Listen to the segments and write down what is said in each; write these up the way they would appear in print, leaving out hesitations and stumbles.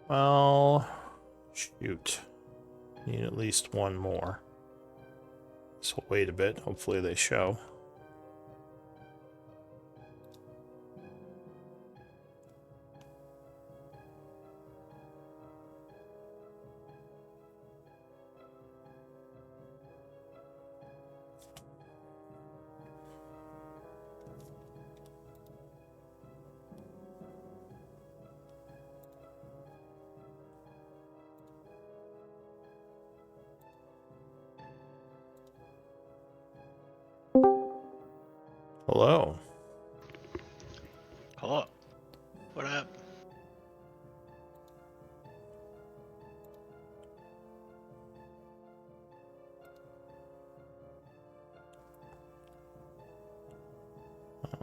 Well, shoot. Need at least one more. So we'll wait a bit. Hopefully they show. Hello. Hello. What up?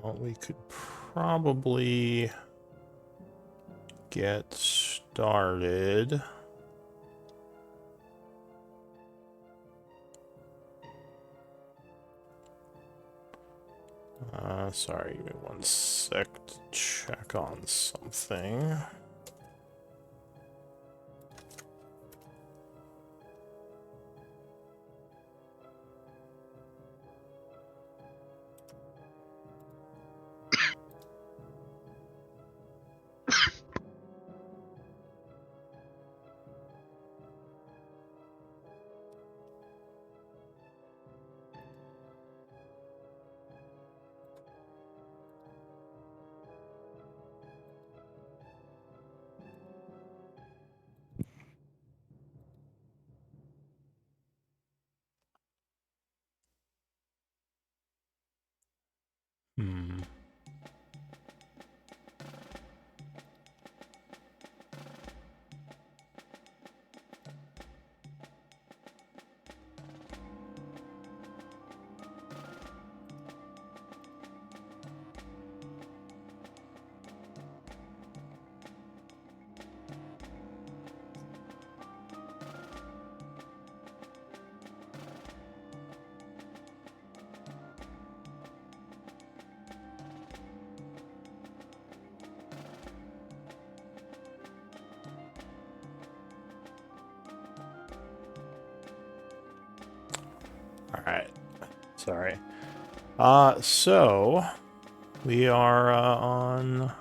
Well, we could probably get started. Sorry, give me one sec to check on something. Hmm. All right. Sorry. So we are on,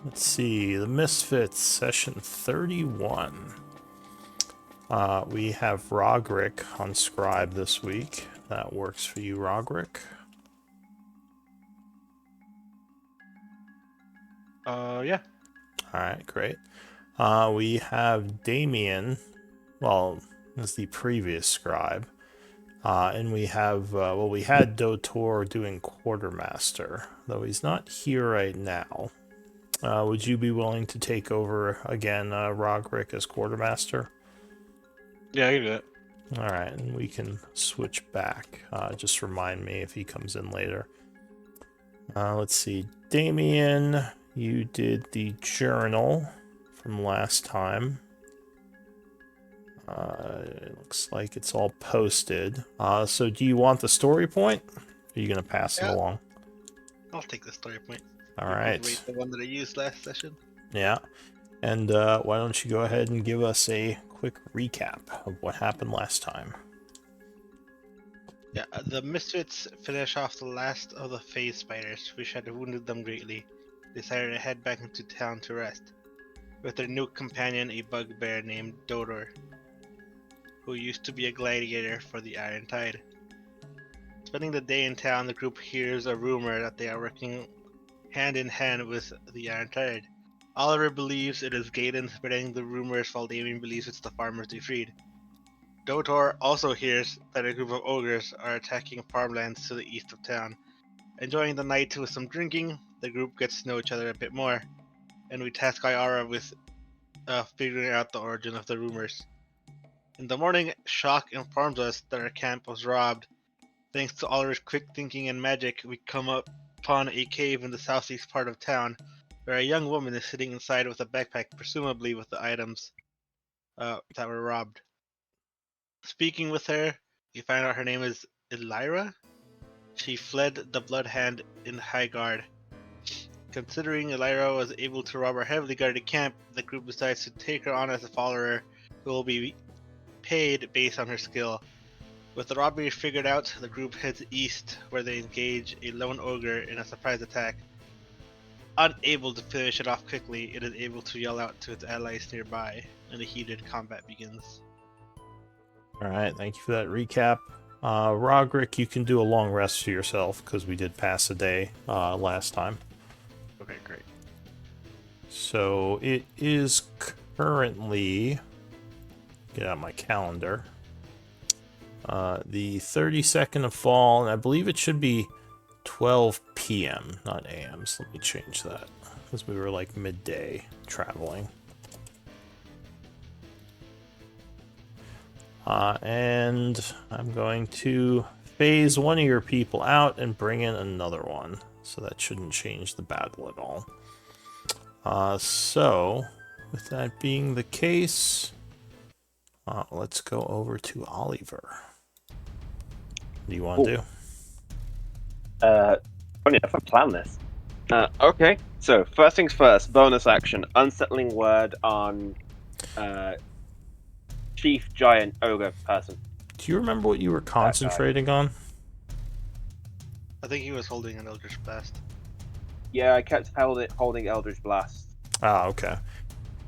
let's see, the Misfits, session 31. We have Rogrick on Scribe this week. That works for you, Rogrick. Yeah. All right, great. We have Damien, well, as the previous Scribe. And we have, well, we had Dotor doing Quartermaster, though he's not here right now. Would you be willing to take over again, Rogrick, as Quartermaster? Yeah, I can do it. All right, and we can switch back. Just remind me if he comes in later. Let's see. Damien, you did the journal from last time. It looks like it's all posted. So do you want the story point? Or are you going to pass it Yeah, along? I'll take the story point. All right. Reconvey the one that I used last session. Yeah. And why don't you go ahead and give us a quick recap of what happened last time? Yeah, the Misfits finish off the last of the phase spiders, which had wounded them greatly. They decided to head back into town to rest, with their new companion, a bugbear named Dodor, who used to be a gladiator for the Iron Tide. Spending the day in town, the group hears a rumor that they are working hand in hand with the Iron Tide. Oliver believes it is Gaiden spreading the rumors, while Damien believes it's the farmers they freed. Dotor also hears that a group of ogres are attacking farmlands to the east of town. Enjoying the night with some drinking, the group gets to know each other a bit more, and we task Ayara with figuring out the origin of the rumors. In the morning, Shock informs us that our camp was robbed. Thanks to Oliver's quick thinking and magic, we come upon a cave in the southeast part of town, where a young woman is sitting inside with a backpack, presumably with the items that were robbed. Speaking with her, we find out her name is Elira. She fled the Blood Hand in High Guard. Considering Elira was able to rob our heavily guarded camp, the group decides to take her on as a follower who will be paid based on her skill. With the robbery figured out, the group heads east, where they engage a lone ogre in a surprise attack. Unable to finish it off quickly, it is able to yell out to its allies nearby, and a heated combat begins. All right, thank you for that recap. Roderick, you can do a long rest for yourself because we did pass a day last time. Okay, great. So it is currently, get out my calendar, the 32nd of fall, and I believe it should be 12 p.m., not a.m. So let me change that because we were like midday traveling. And I'm going to phase one of your people out and bring in another one. So that shouldn't change the battle at all. So, with that being the case, let's go over to Oliver. What do you want to do? Funny enough, I planned this. Okay, so first things first, bonus action, unsettling word on chief giant ogre person. Do you remember what you were concentrating on? I think he was holding an Eldritch Blast. Yeah, I kept holding Eldritch Blast. Ah, okay.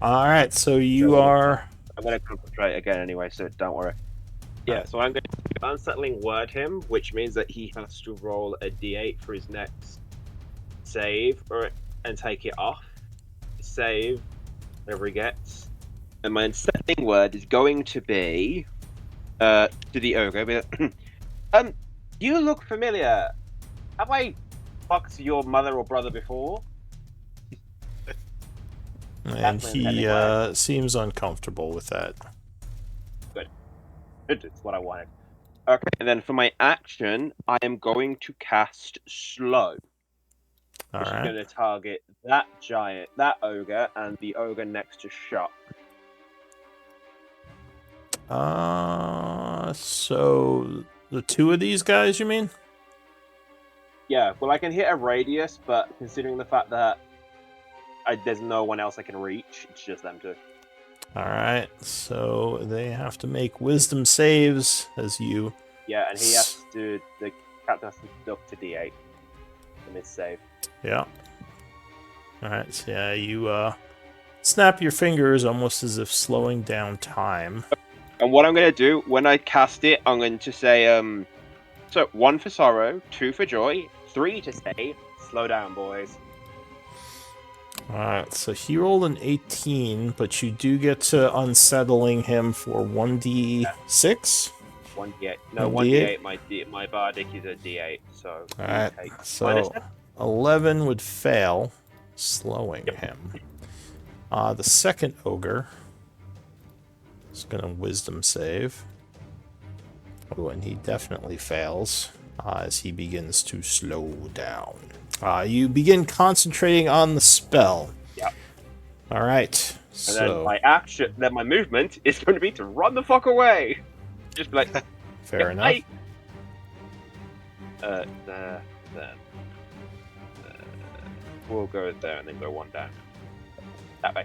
Alright, so you are... I'm going to concentrate again anyway, so don't worry. Yeah, so I'm going to unsettling word him, which means that he has to roll a d8 for his next save and take it off. Save, whatever he gets. And my unsettling word is going to be to the ogre. You look familiar. Have I fucked your mother or brother before? And he seems uncomfortable with that. Good. It's what I wanted. Okay, and then for my action, I am going to cast Slow. Which is going to target that giant, that ogre, and the ogre next to Shock. So the two of these guys, you mean? Yeah, well, I can hit a radius, but considering the fact that there's no one else I can reach, it's just them two. Alright, so they have to make wisdom saves as you... Yeah, and he has to, the captain has to duck to d8 in his save. Yeah. Alright, so yeah, you snap your fingers almost as if slowing down time. And what I'm going to do, when I cast it, I'm going to say, so 1 for sorrow, 2 for joy, 3 to save, slow down, boys. Alright, so he rolled an 18, but you do get to unsettling him for 1d6? 1d8. No, 1d8. My bardic is a d8, so... Alright, so 11 would fail, slowing him. The second ogre is going to wisdom save. Oh, and he definitely fails as he begins to slow down. You begin concentrating on the spell. Yep. All right. And then my action, then my movement is going to be to run the fuck away. Just be like, fair enough. There. We'll go there and then go one down. That way.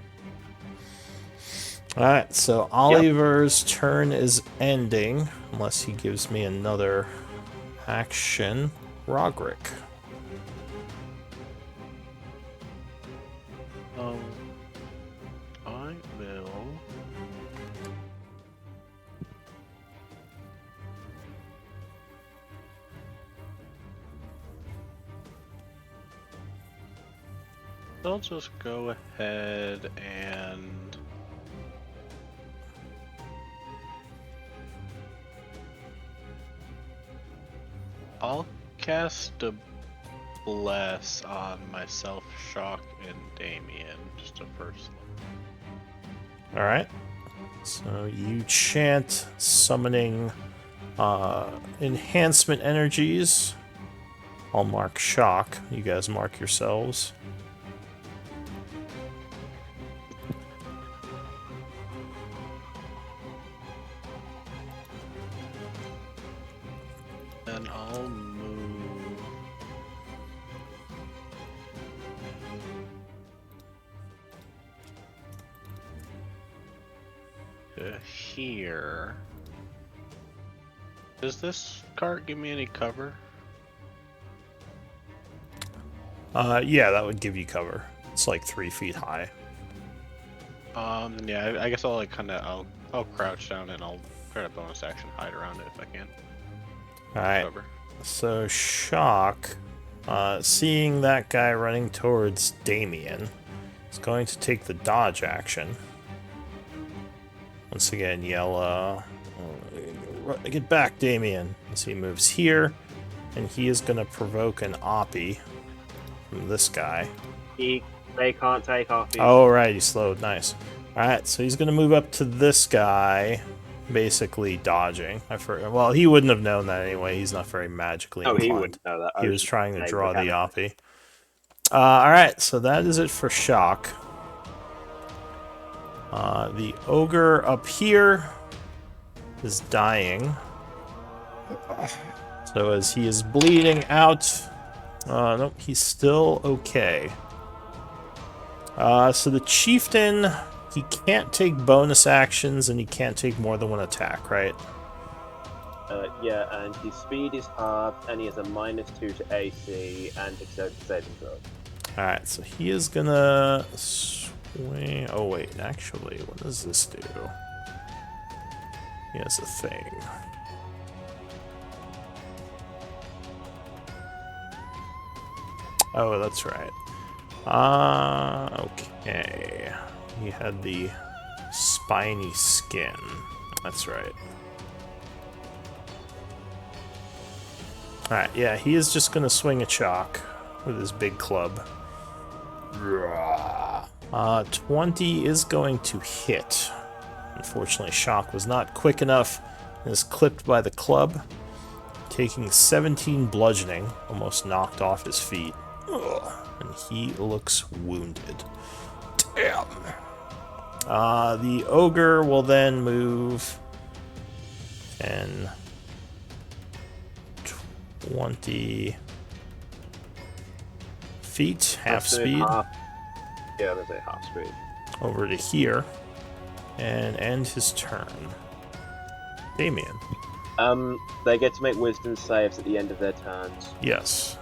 Alright, so Oliver's turn is ending, unless he gives me another action. Roderick. I will... I'll just go ahead and... I'll cast a Bless on myself, Shock, and Damien, just a first one. Alright. So you chant summoning enhancement energies. I'll mark Shock. You guys mark yourselves. And I'll move here. Does this cart give me any cover? Yeah, that would give you cover. It's like 3 feet high. Yeah, I guess I'll like I'll crouch down and I'll try to bonus action hide around it if I can. Alright, Cover. so Shock, seeing that guy running towards Damien, is going to take the dodge action. Once again, yell, get back, Damien, as he moves here, and he is going to provoke an Oppie from this guy. They can't take off. Oh, right, he slowed, nice. Alright, so he's going to move up to this guy, basically dodging. Well, he wouldn't have known that anyway, he's not very magically inclined. He wouldn't know that. He was trying to draw the Oppie. Alright, so that is it for Shock. The ogre up here is dying. So as he is bleeding out... nope, he's still okay. So the chieftain, he can't take bonus actions and he can't take more than one attack, right? Yeah, and his speed is halved, and he has a -2 to AC and dexterity saving throw. Alright, so he is gonna swing... Oh wait, actually, what does this do? He has a thing. Oh, that's right. Okay. He had the spiny skin. That's right. Alright, yeah, he is just gonna swing a chalk with his big club. 20 is going to hit. Unfortunately, Shock was not quick enough and is clipped by the club, taking 17 bludgeoning, almost knocked off his feet. Ugh, and he looks wounded. Damn. The ogre will then move 10, 20 feet, half speed. Yeah, let's say half speed. Over to here and end his turn. Damien. They get to make wisdom saves at the end of their turns. Yes.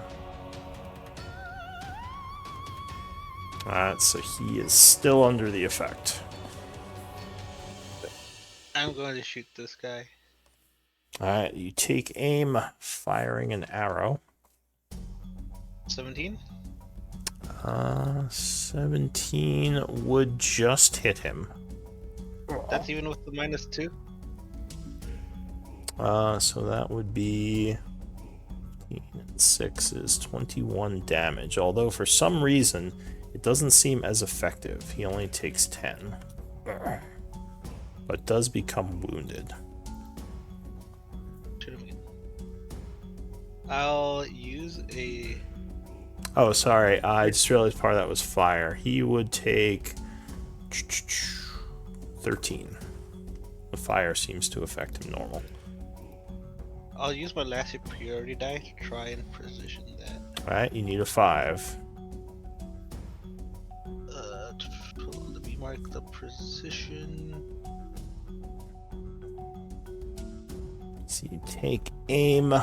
Alright, so he is still under the effect. I'm going to shoot this guy. Alright, you take aim, firing an arrow. 17? 17 would just hit him. That's even with the -2? So that would be 15 and 6 is 21 damage. Although for some reason it doesn't seem as effective. He only takes 10. But does become wounded. I'll use a... Oh, sorry. I just realized part of that was fire. He would take 13. The fire seems to affect him normal. I'll use my last superiority die to try and precision that. Alright, you need a 5. Let me mark the precision. So you take aim.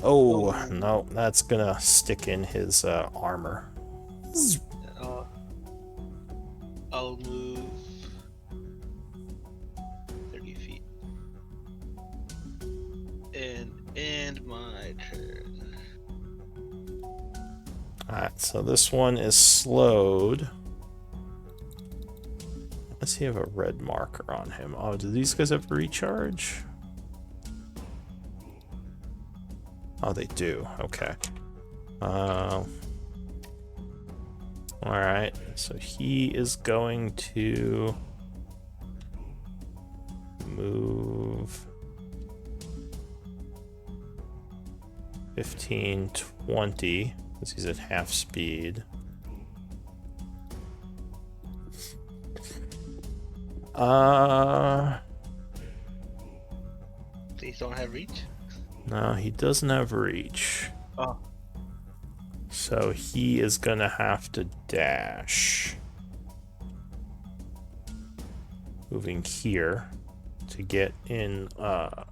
Oh, no, that's gonna stick in his armor. I'll move 30 feet. And end my turn. Alright, so this one is slowed. Does he have a red marker on him? Oh, do these guys have recharge? Oh, they do. Okay. Alright, so he is going to move 15, 20, because he's at half speed. These don't have reach? No, he doesn't have reach. Oh. So he is gonna have to dash. Moving here. to get in to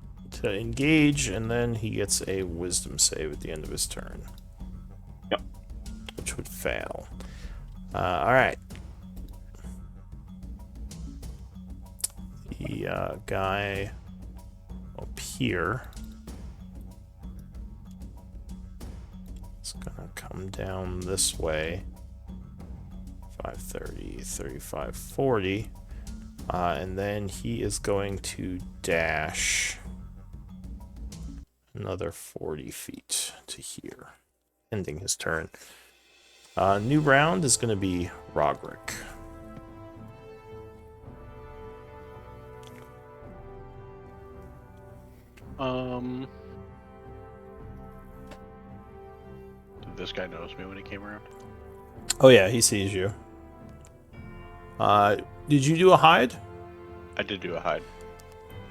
engage, and then he gets a wisdom save at the end of his turn. Yep. Which would fail. Alright. The guy up here is gonna come down this way. 530, 35, 40. And then he is going to dash another 40 feet to here, ending his turn. New round is going to be Roderick. Did this guy notice me when he came around? Oh yeah, he sees you. Did you do a hide? I did do a hide.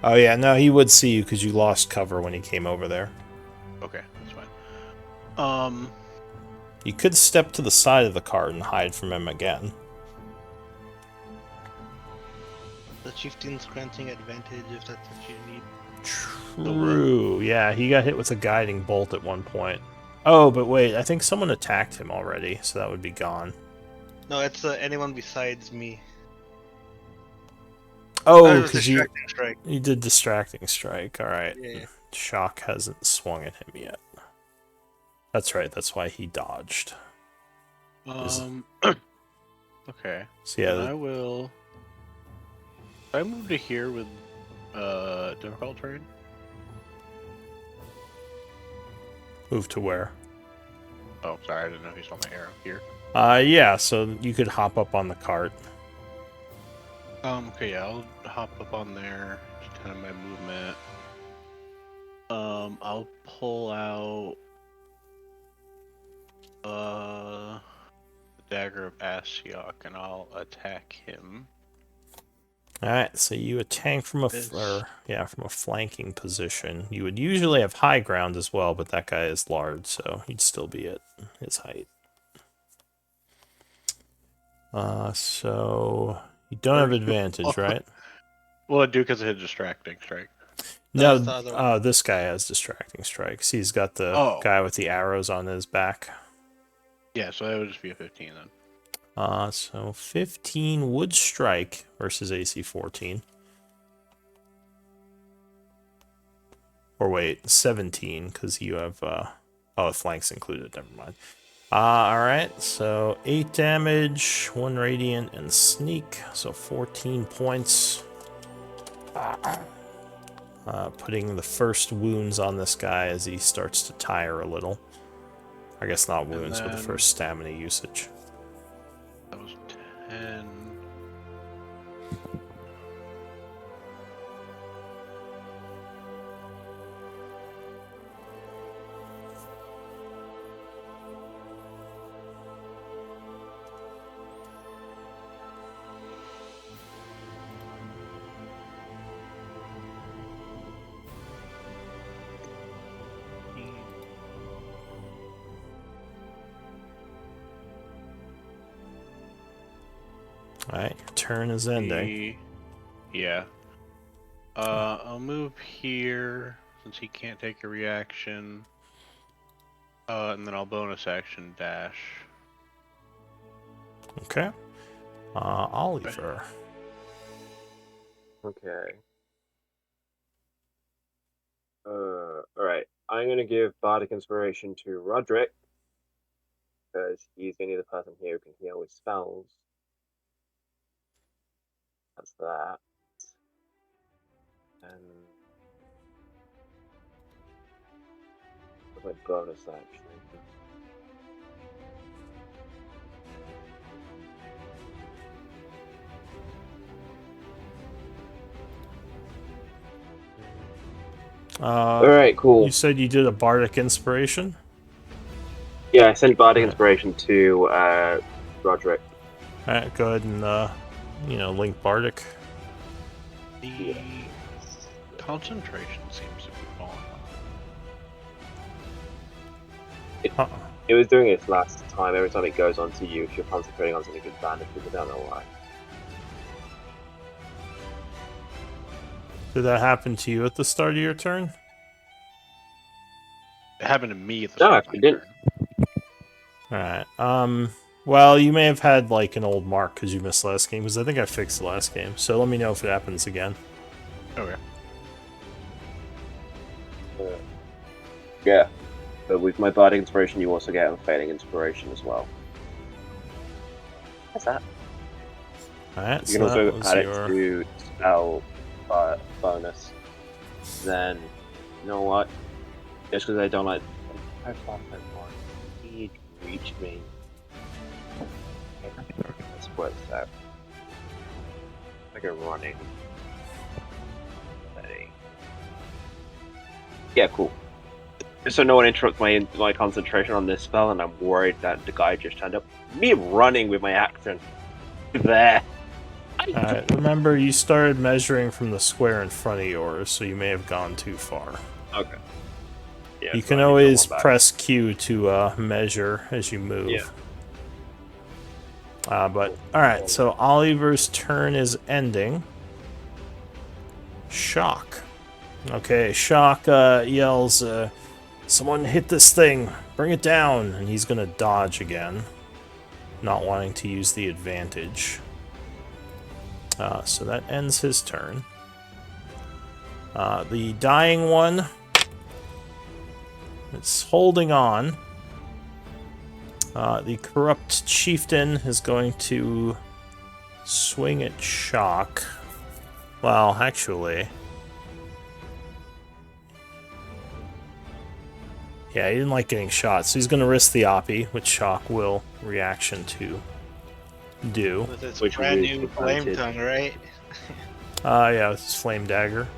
Oh yeah, no, he would see you because you lost cover when he came over there. Okay, that's fine. You could step to the side of the cart and hide from him again. The chieftain's granting advantage if that's what you need. True. Yeah, he got hit with a guiding bolt at one point. Oh, but wait, I think someone attacked him already, so that would be gone. No, it's anyone besides me. Oh, was because you distracting strike. did distracting strike. All right. Yeah. Shock hasn't swung at him yet. That's right. That's why he dodged. Okay. So yeah, I will. I move to here with difficult terrain. move to where? Oh, sorry, I didn't know he saw my arrow here. Yeah. So you could hop up on the cart. Okay, yeah, I'll hop up on there. Just kind of my movement. I'll pull out the dagger of Asiok and I'll attack him. All right. So you attack from a from a flanking position. You would usually have high ground as well, but that guy is large, so he'd still be at his height. So you don't have advantage, right? Well, I do because it had distracting strike. No, That's the other one. this guy has distracting strikes. He's got the guy with the arrows on his back. Yeah, so that would just be a 15 then. So 15 would strike versus AC 14. Or wait, 17, because you have, flanks included, never mind. Alright, so 8 damage, 1 radiant, and sneak, so 14 points. Putting the first wounds on this guy as he starts to tire a little. I guess not wounds, but the first stamina usage. That was 10. Alright, your turn is ending. Yeah. I'll move here since he can't take a reaction. And then I'll bonus action dash. Okay. Oliver. Okay. Alright. I'm gonna give Bardic Inspiration to Roderick, because he's the only other person here who can heal with spells. That's that. And my bonus action. Alright, cool. You said you did a Bardic Inspiration? Yeah, I sent Bardic Inspiration to Roderick. Alright, go ahead and, link Bardic. The concentration seems to be falling off. It was doing it last time. Every time it goes on to you, if you're concentrating on something advantage, people don't know why. Did that happen to you at the start of your turn? It happened to me at the No, start of actually my didn't. turn. Alright, well, you may have had, like, an old mark because you missed last game, because I think I fixed the last game, so let me know if it happens again. Okay. Yeah. But with my Bardic Inspiration, you also get Unfailing Inspiration as well. What's that? Alright, You so can that also was add your... it to spell bonus. Then, you know what? Just because I don't like. How far can I walk? He'd reach me. Let's work this out. Like a running. Steady. Yeah, cool. Just so no one interrupts my concentration on this spell, and I'm worried that the guy just turned up. Me running with my action. There. Alright, remember you started measuring from the square in front of yours, so you may have gone too far. Okay. Yeah, You so can I need to always go back. press Q to measure as you move. Yeah. But, alright, so Oliver's turn is ending. Shock. Okay, Shock yells, someone hit this thing, bring it down, and he's gonna dodge again, not wanting to use the advantage. So that ends his turn. The dying one, it's holding on. The corrupt chieftain is going to swing at Shock. Well, actually... yeah, he didn't like getting shot, so he's going to risk the Oppie, which Shock will reaction to do. With its Which brand was new flame advantage. tongue, right? Yeah, with his flame dagger.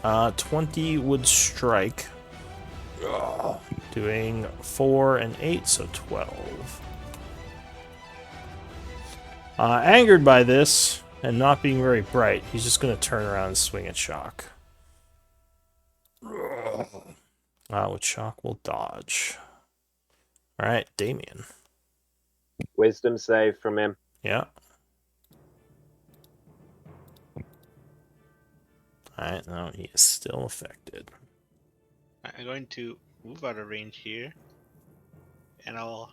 20 would strike. Doing 4 and 8, so 12. Angered by this, and not being very bright, he's just going to turn around and swing at Shock. Which Shock will dodge. Alright, Damien. Wisdom save from him. Yeah. Alright, now he is still affected. I'm going to move out of range here, and I'll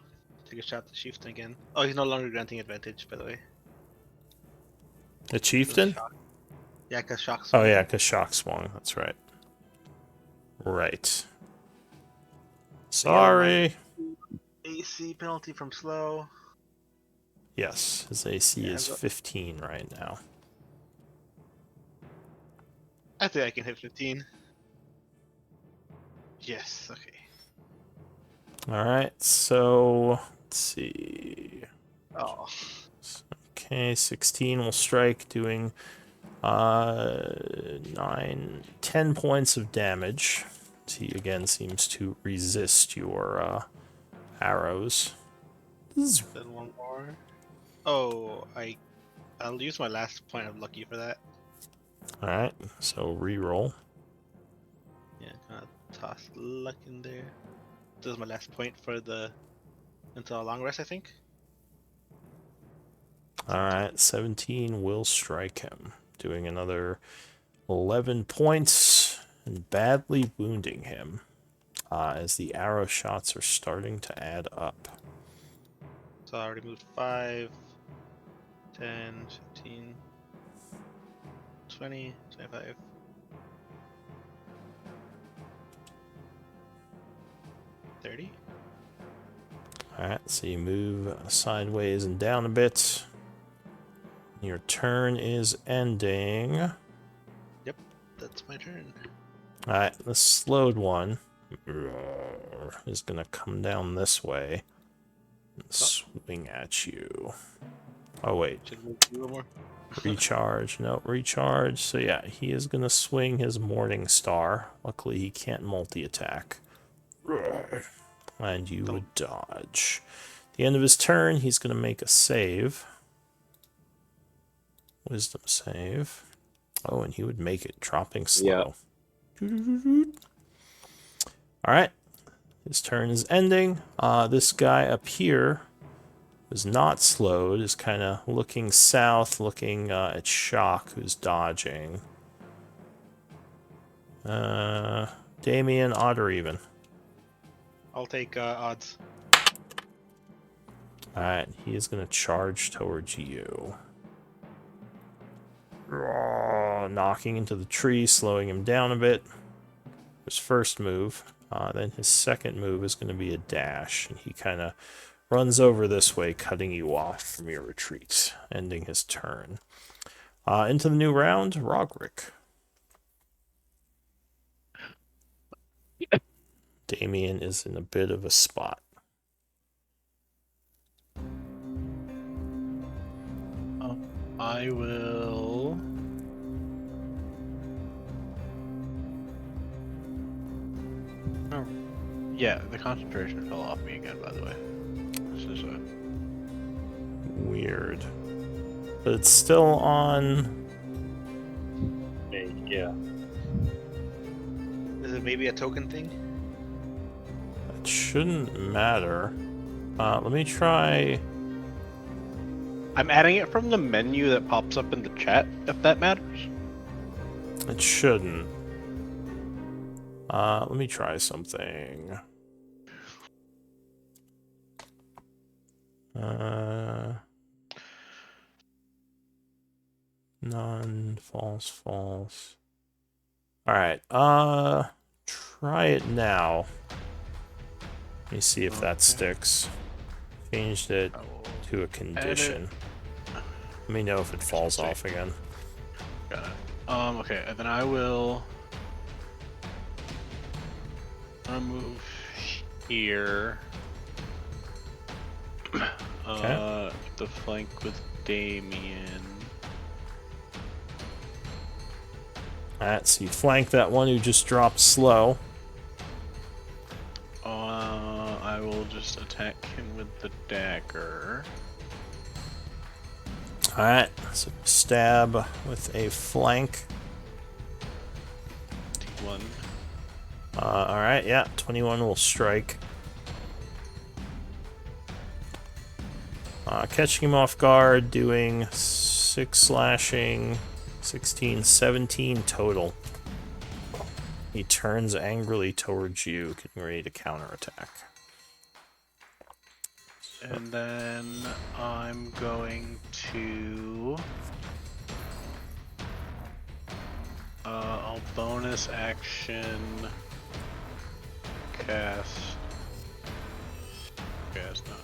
take a shot at the chieftain again. Oh, he's no longer granting advantage, by the way. The Chieftain? Yeah, because Shock's. Oh yeah, because Shock swung, that's right. Right. Sorry! AC penalty from slow. Yes, his AC Yeah, is 15 right now. I think I can hit 15. Yes, okay. Alright, so... let's see... Oh. Okay, 16 will strike, doing 10 points of damage. He again seems to resist your arrows. Then one more. Oh, I'll use my last point of lucky for that. Alright, so reroll. Yeah, gonna toss luck in there. This is my last point for the until a long rest, I think. Alright, 17 will strike him, doing another 11 points and badly wounding him as the arrow shots are starting to add up. So I already moved 5, 10, 15, 20, 25. $30? Alright, so you move sideways and down a bit. Your turn is ending. Yep, that's my turn. Alright, the slowed one is going to come down this way and swing at you. Oh, wait. Should move a little more. Recharge. No, recharge. So, yeah, he is going to swing his Morning Star. Luckily, he can't multi-attack. And you would dodge. At the end of his turn, he's going to make a save. Wisdom save. Oh, and he would make it, dropping slow. Alright. His turn is ending. This guy up here was not slowed, is kind of looking south, looking at Shock, who's dodging. Damien, odd or even? I'll take odds. Alright, he is going to charge towards you. Knocking into the tree, slowing him down a bit. His first move. Then his second move is going to be a dash, and he kind of runs over this way, cutting you off from your retreat, ending his turn. Into the new round, Rogrick. Damien is in a bit of a spot. I will. Oh, yeah, the concentration fell off me again, by the way. This is a Weird. But it's still on. Yeah. Is it maybe a token thing? It shouldn't matter. Let me try. I'm adding it from the menu that pops up in the chat, if that matters. It shouldn't. Let me try something. None, false, false. Alright, try it now. Let me see if that sticks. Changed it to a condition. Let me know if it falls off again. Got it. Okay, and then I will move here. Okay. The flank with Damien. Alright, so you flank that one who just dropped slow. I will just attack him with the dagger. Alright, so stab with a flank. 1. Alright, yeah, 21 will strike. Catching him off guard, doing 6 slashing, 16, 17 total. He turns angrily towards you, getting ready to counterattack. And then I'm going to... I'll bonus action cast... Cast not.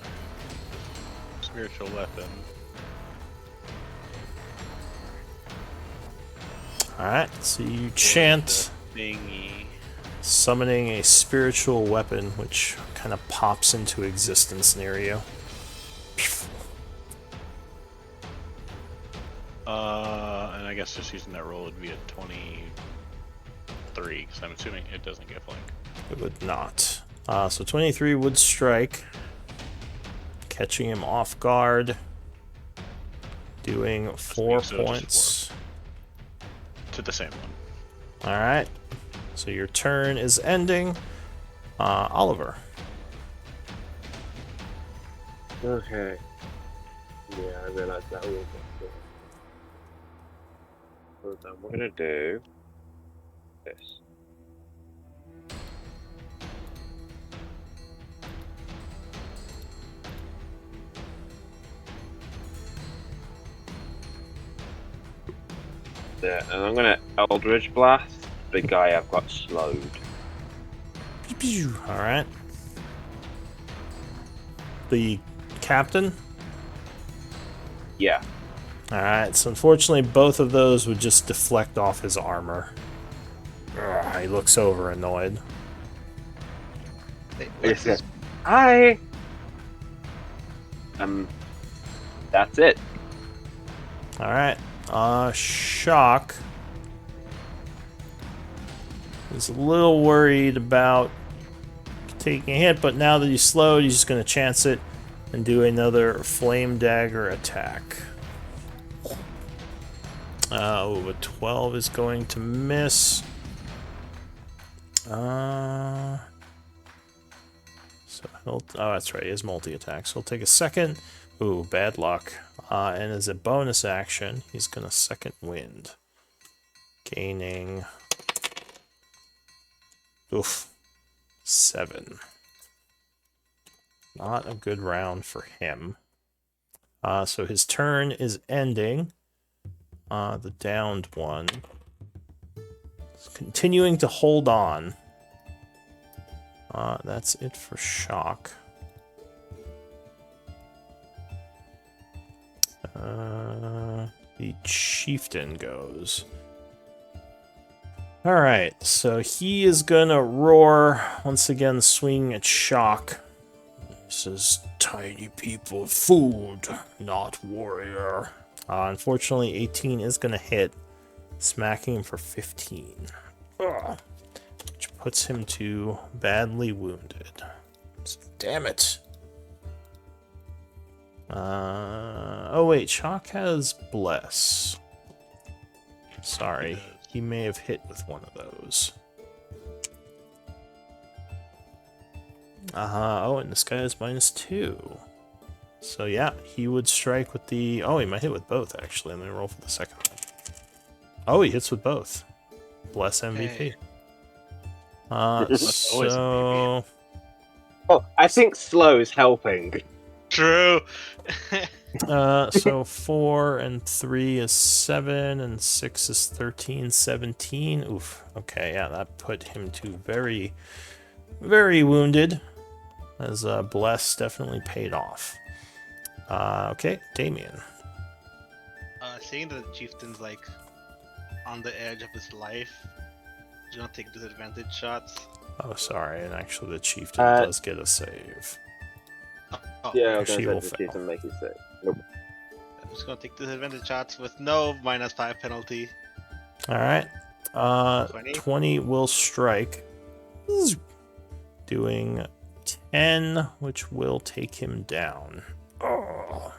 Spiritual weapon. Alright, so you chant, Thingy. summoning a spiritual weapon, which kind of pops into existence near you. And I guess just using that roll would be a 23, because I'm assuming it doesn't get flank. It would not. So 23 would strike, catching him off guard, doing 4 So just points. 4. To the same one. Alright, so your turn is ending. Oliver. Okay. Yeah, I realized that all. So then we're gonna do this. There, and I'm gonna Eldritch Blast the guy I've got slowed. Alright. The captain? Yeah. Alright, so unfortunately both of those would just deflect off his armor. He looks over annoyed. What's this? Hi. That's it. Alright. Shock is a little worried about taking a hit, but now that he's slowed, he's just going to chance it and do another flame dagger attack. A 12 is going to miss. So he'll, oh, that's right, he has multi-attack. So he'll take a second. Ooh, bad luck. And as a bonus action, he's going to second wind. Gaining Oof. 7. Not a good round for him. So his turn is ending. The downed one is continuing to hold on. That's it for shock. The chieftain goes. Alright, so he is gonna roar, once again swinging at shock. He says, tiny people, food, not warrior. Unfortunately, 18 is gonna hit, smacking him for 15. Ugh. Which puts him to badly wounded. Damn it. Oh wait, Shock has Bless. Sorry, he may have hit with one of those. Oh, and this guy has -2. So yeah, he would strike with the... Oh, he might hit with both, actually. Let me roll for the second one. Oh, he hits with both. Bless MVP. So... Oh, I think slow is helping. True. So 4 and 3 is 7, and 6 is 13, 17. Oof. Okay, yeah, that put him to very, very wounded, as Bless definitely paid off. Okay, Damien. Seeing that the chieftain's like on the edge of his life, do not take disadvantage shots. Oh, sorry, and actually the chieftain does get a save. Oh, Yeah, I was She going will to say fail. the chieftain make it safe. Nope. I'm just gonna take disadvantage shots with no -5 penalty. Alright. 20. 20 will strike. Doing 10, which will take him down. Oh.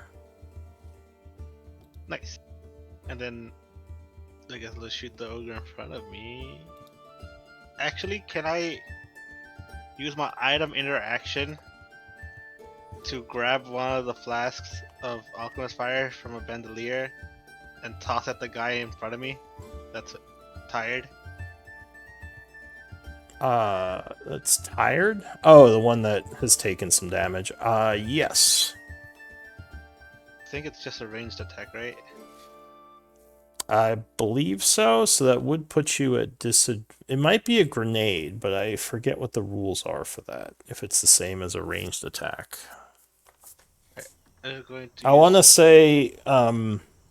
Nice. And then I guess let's shoot the ogre in front of me. Actually, can I use my item interaction to grab one of the flasks of alchemist fire from a bandolier and toss at the guy in front of me that's tired? That's tired? Oh, the one that has taken some damage. Yes. I think it's just a ranged attack, right? I believe so, so that would put you at It might be a grenade, but I forget what the rules are for that, if it's the same as a ranged attack. I'm going to I want to say,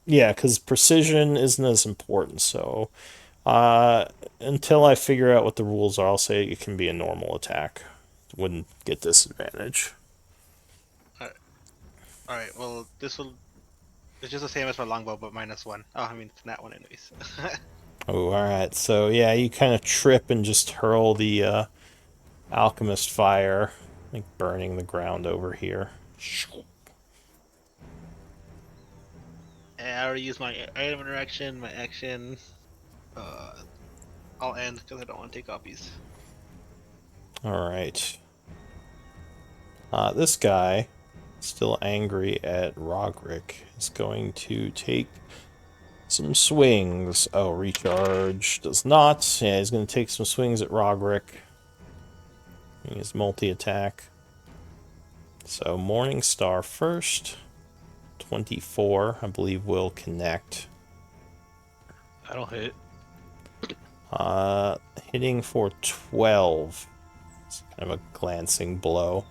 yeah, because precision isn't as important, so until I figure out what the rules are, I'll say it can be a normal attack. Wouldn't get disadvantage. Alright, well, this will... It's just the same as my longbow, but -1. Oh, I mean, it's not one anyways. Oh, alright, so yeah, you kind of trip and just hurl the alchemist fire, like burning the ground over here. And I already used my item interaction, my action. I'll end because I don't want to take copies. Alright. This guy, still angry at Rogrick, is going to take some swings. Oh, recharge does not. Yeah, he's going to take some swings at Rogrick. His multi-attack. So Morningstar first. 24, I believe, will connect. That'll hit. Hitting for 12. It's kind of a glancing blow.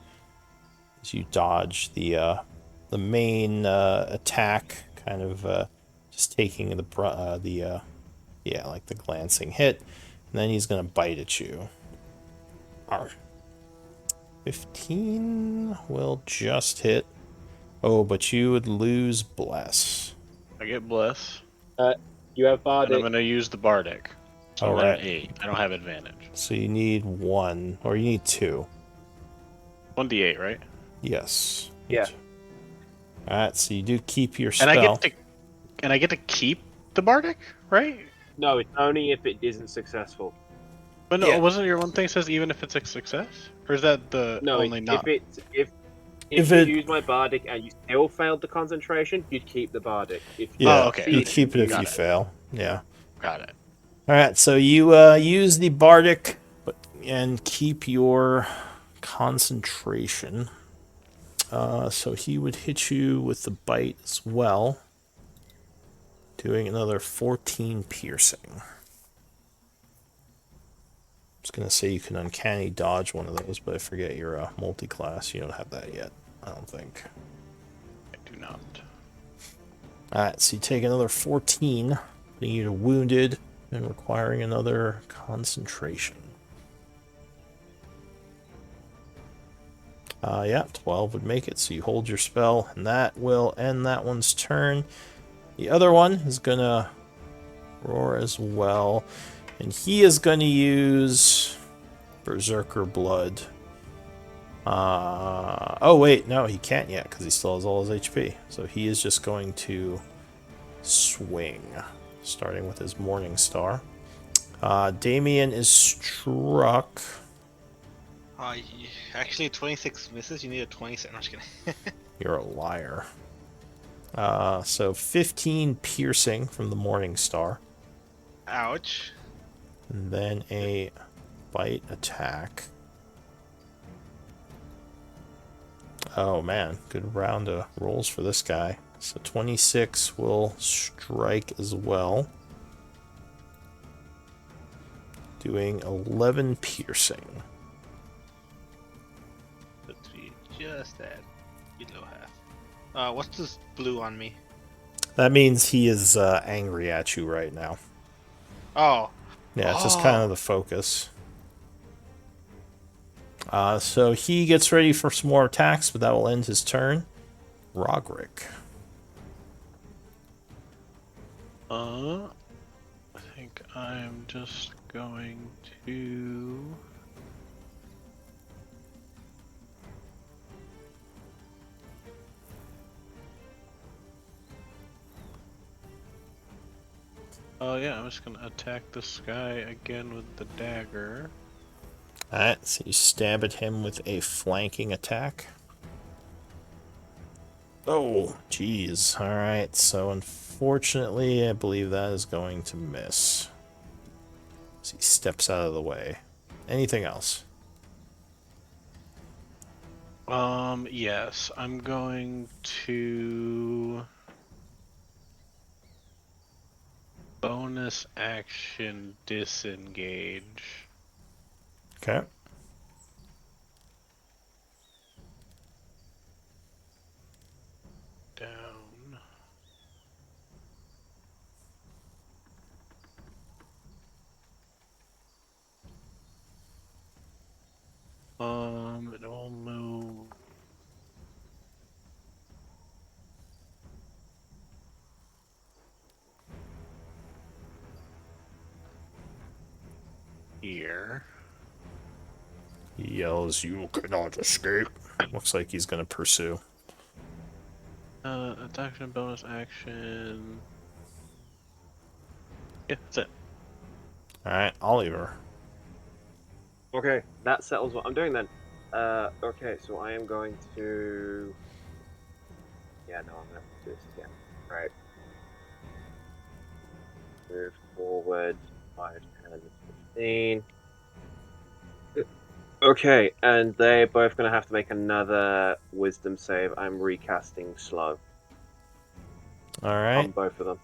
As you dodge the main attack, kind of just taking yeah, like the glancing hit, and then he's gonna bite at you. 15 will just hit. Oh, but you would lose Bless. I get Bless. You have And Bardic. I'm going to use the Bardic. So I'm Alright. at an 8. I don't have advantage. So you need 1, or you need 2. 1d8, right? Yes. Yeah. Alright, so you do keep your spell. And I get to keep the Bardic, right? No, it's only if it isn't successful. But no, Yeah. wasn't your one thing says even if it's a success? Or is that the No, only not? if you use my Bardic and you still failed the concentration, you'd keep the Bardic. If you Yeah, Oh, okay. you keep it if Got you it. fail. Yeah. Got it. Alright, so you use the Bardic, but and keep your concentration. So he would hit you with the bite as well, doing another 14 piercing. I was going to say you can uncanny dodge one of those, but I forget you're a multi-class. You don't have that yet, I don't think. I do not. Alright, so you take another 14, putting you to wounded and requiring another concentration. Yeah, 12 would make it, so you hold your spell, and that will end that one's turn. The other one is going to roar as well, and he is going to use Berserker Blood. Oh wait, no, he can't yet, because he still has all his HP. So he is just going to swing, starting with his Morning Star. Damien is struck. Actually, 26 misses. You need a 27. I'm just kidding. You're a liar. So 15 piercing from the Morning Star. Ouch. And then a bite attack. Oh man, good round of rolls for this guy. So 26 will strike as well, doing 11 piercing. Let's be just at below half. What's this blue on me? That means he is angry at you right now. Oh. Yeah, it's just kind of the focus. So he gets ready for some more attacks, but that will end his turn. Roderick. I think I'm just going to... Oh yeah, I'm just gonna attack this guy again with the dagger. Alright, so you stab at him with a flanking attack. Oh, jeez. Alright, so unfortunately, I believe that is going to miss. So he steps out of the way. Anything else? Yes, I'm going to... bonus action disengage. Okay. Down. It will move here. He yells, "You cannot escape." Looks like he's going to pursue. Attack and bonus action. Yeah, that's it. Alright, Oliver. Okay, that settles what I'm doing then. Okay, so I am going to... Yeah, no, I'm going to do this again. Right. Move forward, 5, 10, 15. Okay, and they're both going to have to make another wisdom save. I'm recasting slow on Alright. both of them.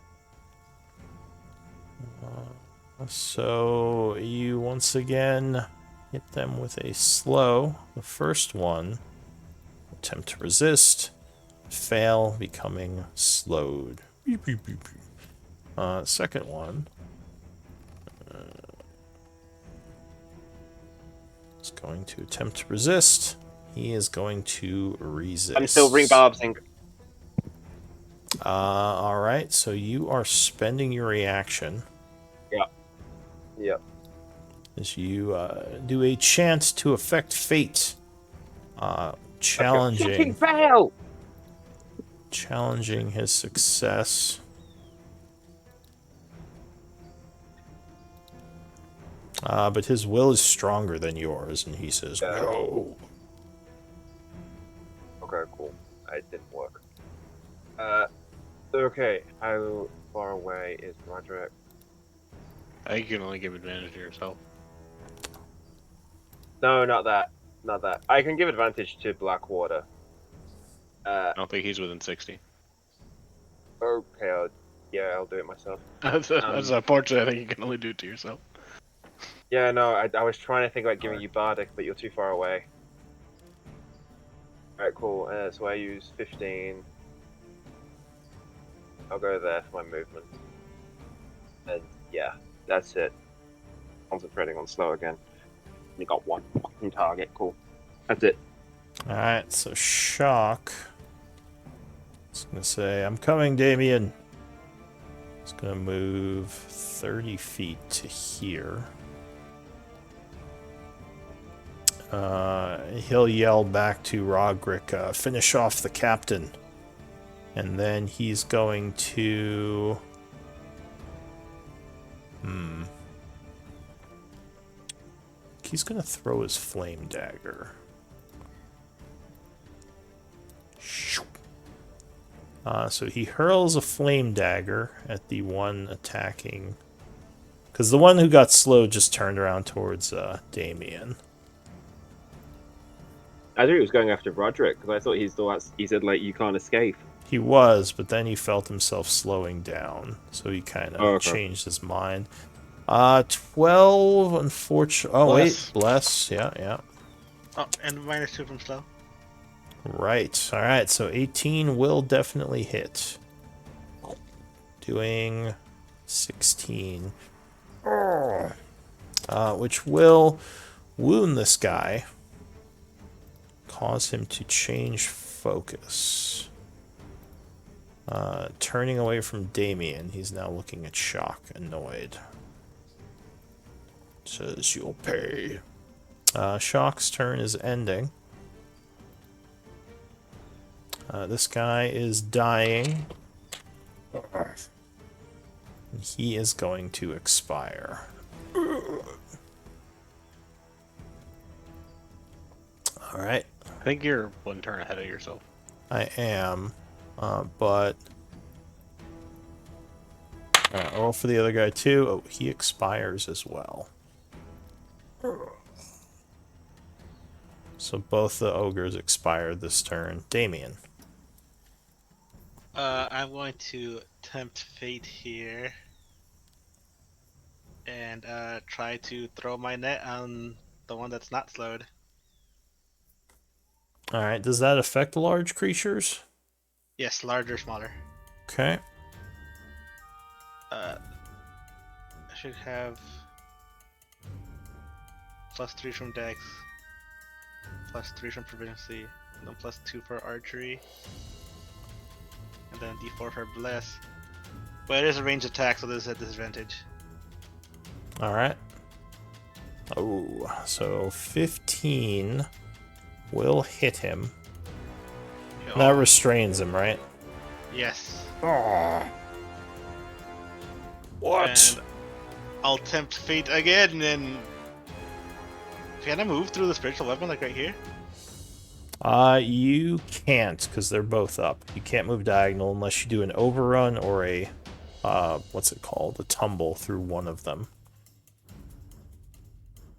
So you once again hit them with a slow. The first one, attempt to resist, fail, becoming slowed. Beep, beep, beep, beep. Second one is going to attempt to resist. He is going to resist. I'm still rebarbsing. Alright, so you are spending your reaction. Yep. As you do a chant to affect fate. Challenging. Fucking fail! Challenging his success. But his will is stronger than yours, and he says, Yeah. no. Okay, cool. It didn't work. Okay, how far away is Roderick? I can only give advantage to yourself. No, not that. Not that. I can give advantage to Blackwater. I don't think he's within 60. Okay, I'll do it myself. That's unfortunate. I think you can only do it to yourself. Yeah, no, I was trying to think about giving you Bardic, but you're too far away. Alright, cool. So I use 15. I'll go there for my movement. And yeah, that's it. Concentrating on slow again. You got one fucking target, cool. That's it. Alright, so Shock. I was gonna say, I'm coming, Damien. It's gonna move 30 feet to here. He'll yell back to Roderick, finish off the captain. And then he's going to... He's gonna throw his flame dagger. So he hurls a flame dagger at the one attacking... Because the one who got slowed just turned around towards Damien. I thought he was going after Roderick, because I thought he said, like, you can't escape. He was, but then he felt himself slowing down, so he kind of changed his mind. 12, unfortunately. Oh, Bless. wait, bless. Yeah. Oh, and -2 from slow. Right. All right. So 18 will definitely hit. Doing 16. Which will wound this guy. Cause him to change focus. Turning away from Damien, he's now looking at Shock, annoyed. Says you'll pay. Shock's turn is ending. This guy is dying. And he is going to expire. Alright. I think you're one turn ahead of yourself. I am. But... roll for the other guy too. Oh, he expires as well. So both the ogres expired this turn. Damien. I'm going to tempt fate here. And try to throw my net on the one that's not slowed. Alright, does that affect large creatures? Yes, larger, smaller. Okay. I should have +3 from Dex, +3 from Proficiency, and then +2 for Archery, and then D4 for Bless. But it is a ranged attack, so this is a disadvantage. Alright. Oh, so 15 will hit him. That restrains him, right? Yes. Oh. What? And I'll tempt fate again, and can I move through the spiritual weapon like right here? You can't, because they're both up. You can't move diagonal unless you do an overrun or a, what's it called? A tumble through one of them.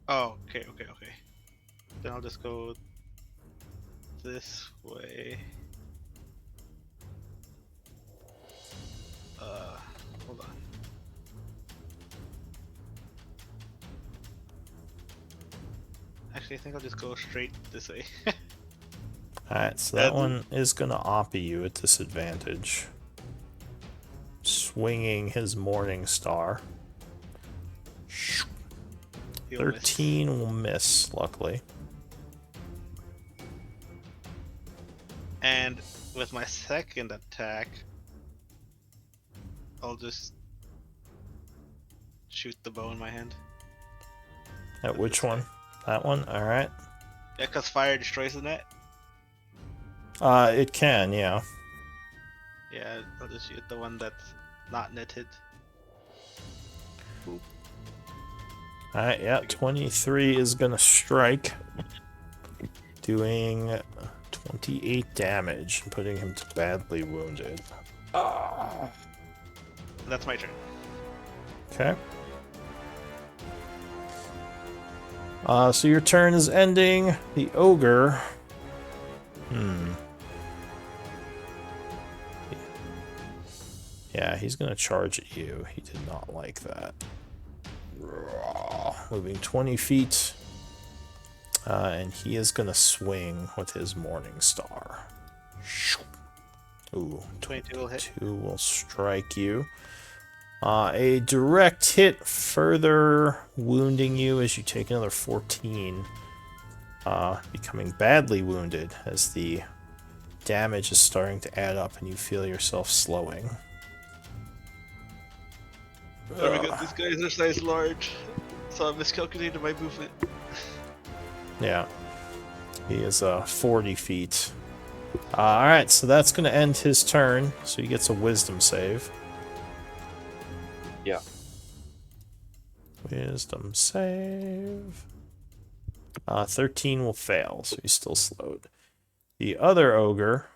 Oh, okay. Then I'll just go this way. Hold on. Actually, I think I'll just go straight this way. Alright, so that one is going to oppie you at disadvantage. Swinging his Morning Star. He'll 13 will miss, luckily. And with my second attack, I'll just shoot the bow in my hand. At which one? That one? Alright. Yeah, because fire destroys the net. It can, yeah. Yeah, I'll just shoot the one that's not netted. Alright, yeah, 23 is gonna strike. Doing 28 damage, and putting him to badly wounded. That's my turn. Okay. So your turn is ending. The ogre. Yeah, he's gonna charge at you. He did not like that. Moving 20 feet. And he is gonna swing with his Morning Star. Ooh, 22 will hit. 22 will strike you. A direct hit, further wounding you as you take another 14. Becoming badly wounded as the damage is starting to add up and you feel yourself slowing. Oh my god, these guys are size large, so I miscalculated my movement. Yeah. He is 40 feet. Alright, so that's going to end his turn. So he gets a wisdom save. Yeah. Wisdom save. 13 will fail, so he's still slowed. The other ogre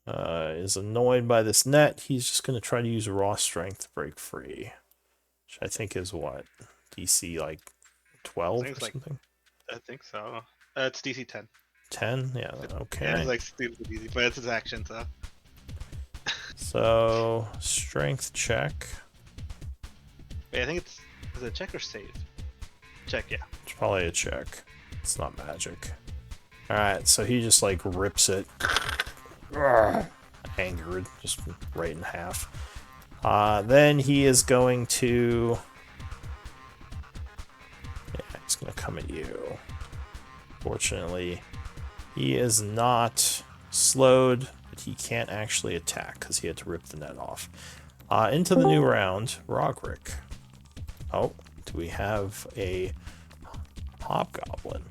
is annoyed by this net. He's just going to try to use raw strength to break free. Which I think is what? DC like 12 or something? I think so. It's DC 10. 10? Yeah, okay. Yeah, it's like stupid easy, but it's his action, so. So, strength check. Wait, I think it's. Is it a check or save? Check, yeah. It's probably a check. It's not magic. Alright, so he just like rips it. Angered, just right in half. Then he is going to. Yeah, he's going to come at you. Fortunately, he is not slowed, but he can't actually attack because he had to rip the net off. Into the new round, Rogric. Oh, do we have a hobgoblin?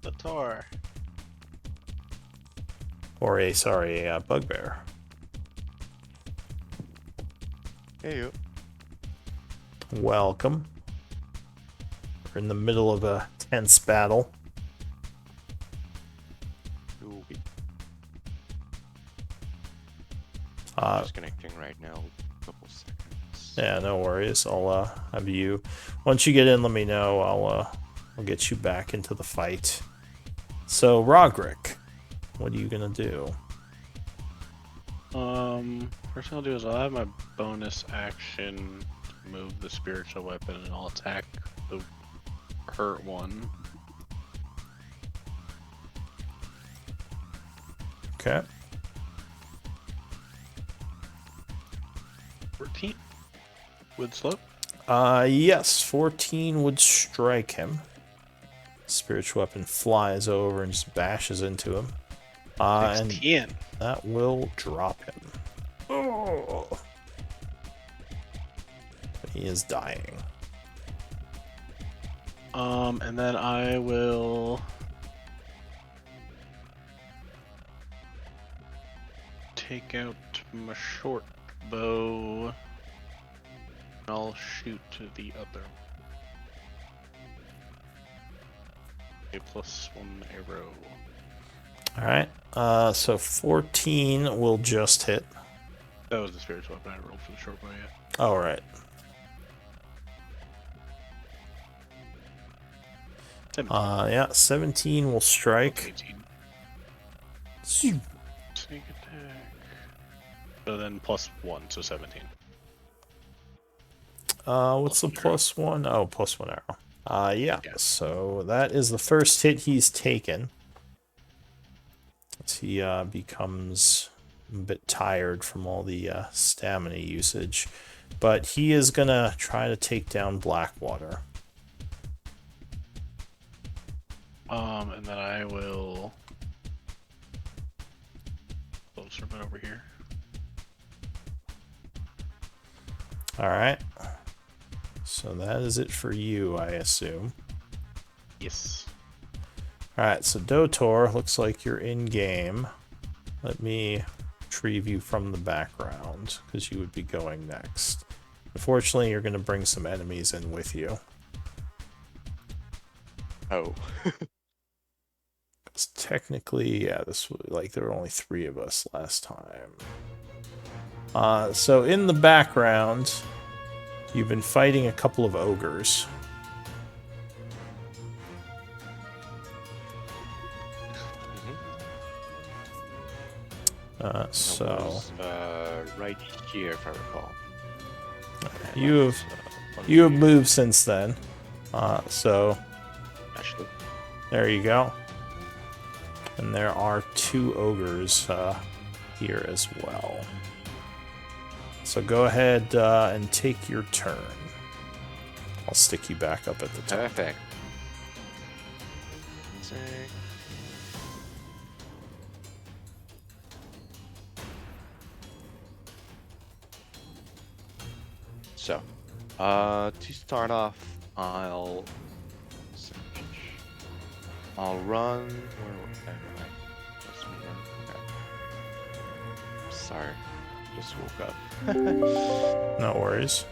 The Chaur. Or a bugbear. Hey, you. Welcome. We're in the middle of a tense battle. Ooh, Uh, disconnecting right now. Couple seconds. Yeah, no worries. I'll have you. Once you get in, let me know. I'll get you back into the fight. So, Rogric, what are you gonna do? First thing I'll do is I'll have my bonus action to move the spiritual weapon and I'll attack the hurt one. Okay. 14 with slope. Yes, 14 would strike him. Spiritual weapon flies over and just bashes into him. And 16. that will drop him. Oh. He is dying. And then I will take out my short bow and I'll shoot to the other. A +1 arrow. Alright, so 14 will just hit. That was the spiritual weapon I rolled for the short bow, yeah. Alright. 17. Yeah, 17 will strike. 18. Sneak attack. So then +1, so 17. What's the +1? Oh, +1 arrow. Yeah, so that is the first hit he's taken. As he becomes a bit tired from all the stamina usage. But he is gonna try to take down Blackwater. And then I will closer bit over here. Alright. So that is it for you, I assume. Yes. Alright, so Dotor, looks like you're in game. Let me retrieve you from the background, because you would be going next. Unfortunately, you're going to bring some enemies in with you. Oh. Because technically, yeah, this was, like, there were only 3 of us last time. So in the background, you've been fighting a couple of ogres. That So was, right here, if I recall. you have On you have here, moved since then. So actually. there you go. And there are 2 ogres here as well. So go ahead and take your turn. I'll stick you back up at the top. Perfect. Sick. So, to start off, I'll run. Where am I? That's me run. Okay. Sorry, just woke up. No worries.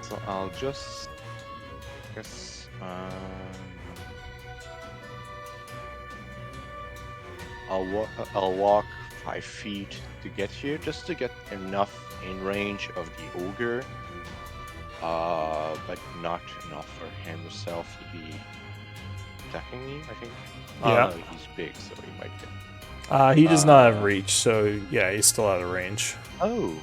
So I'll just, guess, I'll walk 5 feet to get here, just to get enough in range of the ogre, but not enough for him himself to be attacking me, I think. Oh Yeah. no, he's big, so he might get. He does not have reach, so yeah, he's still out of range. Oh,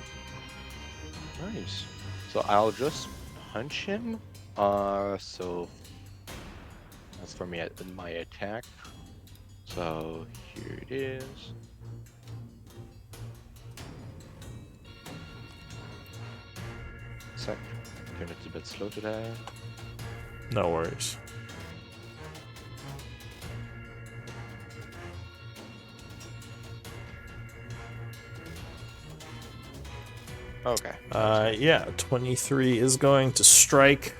nice. So I'll just punch him. So that's for me at my attack. So here it is. Sec. Internet's a bit slow today. No worries. Okay. Yeah, 23 is going to strike.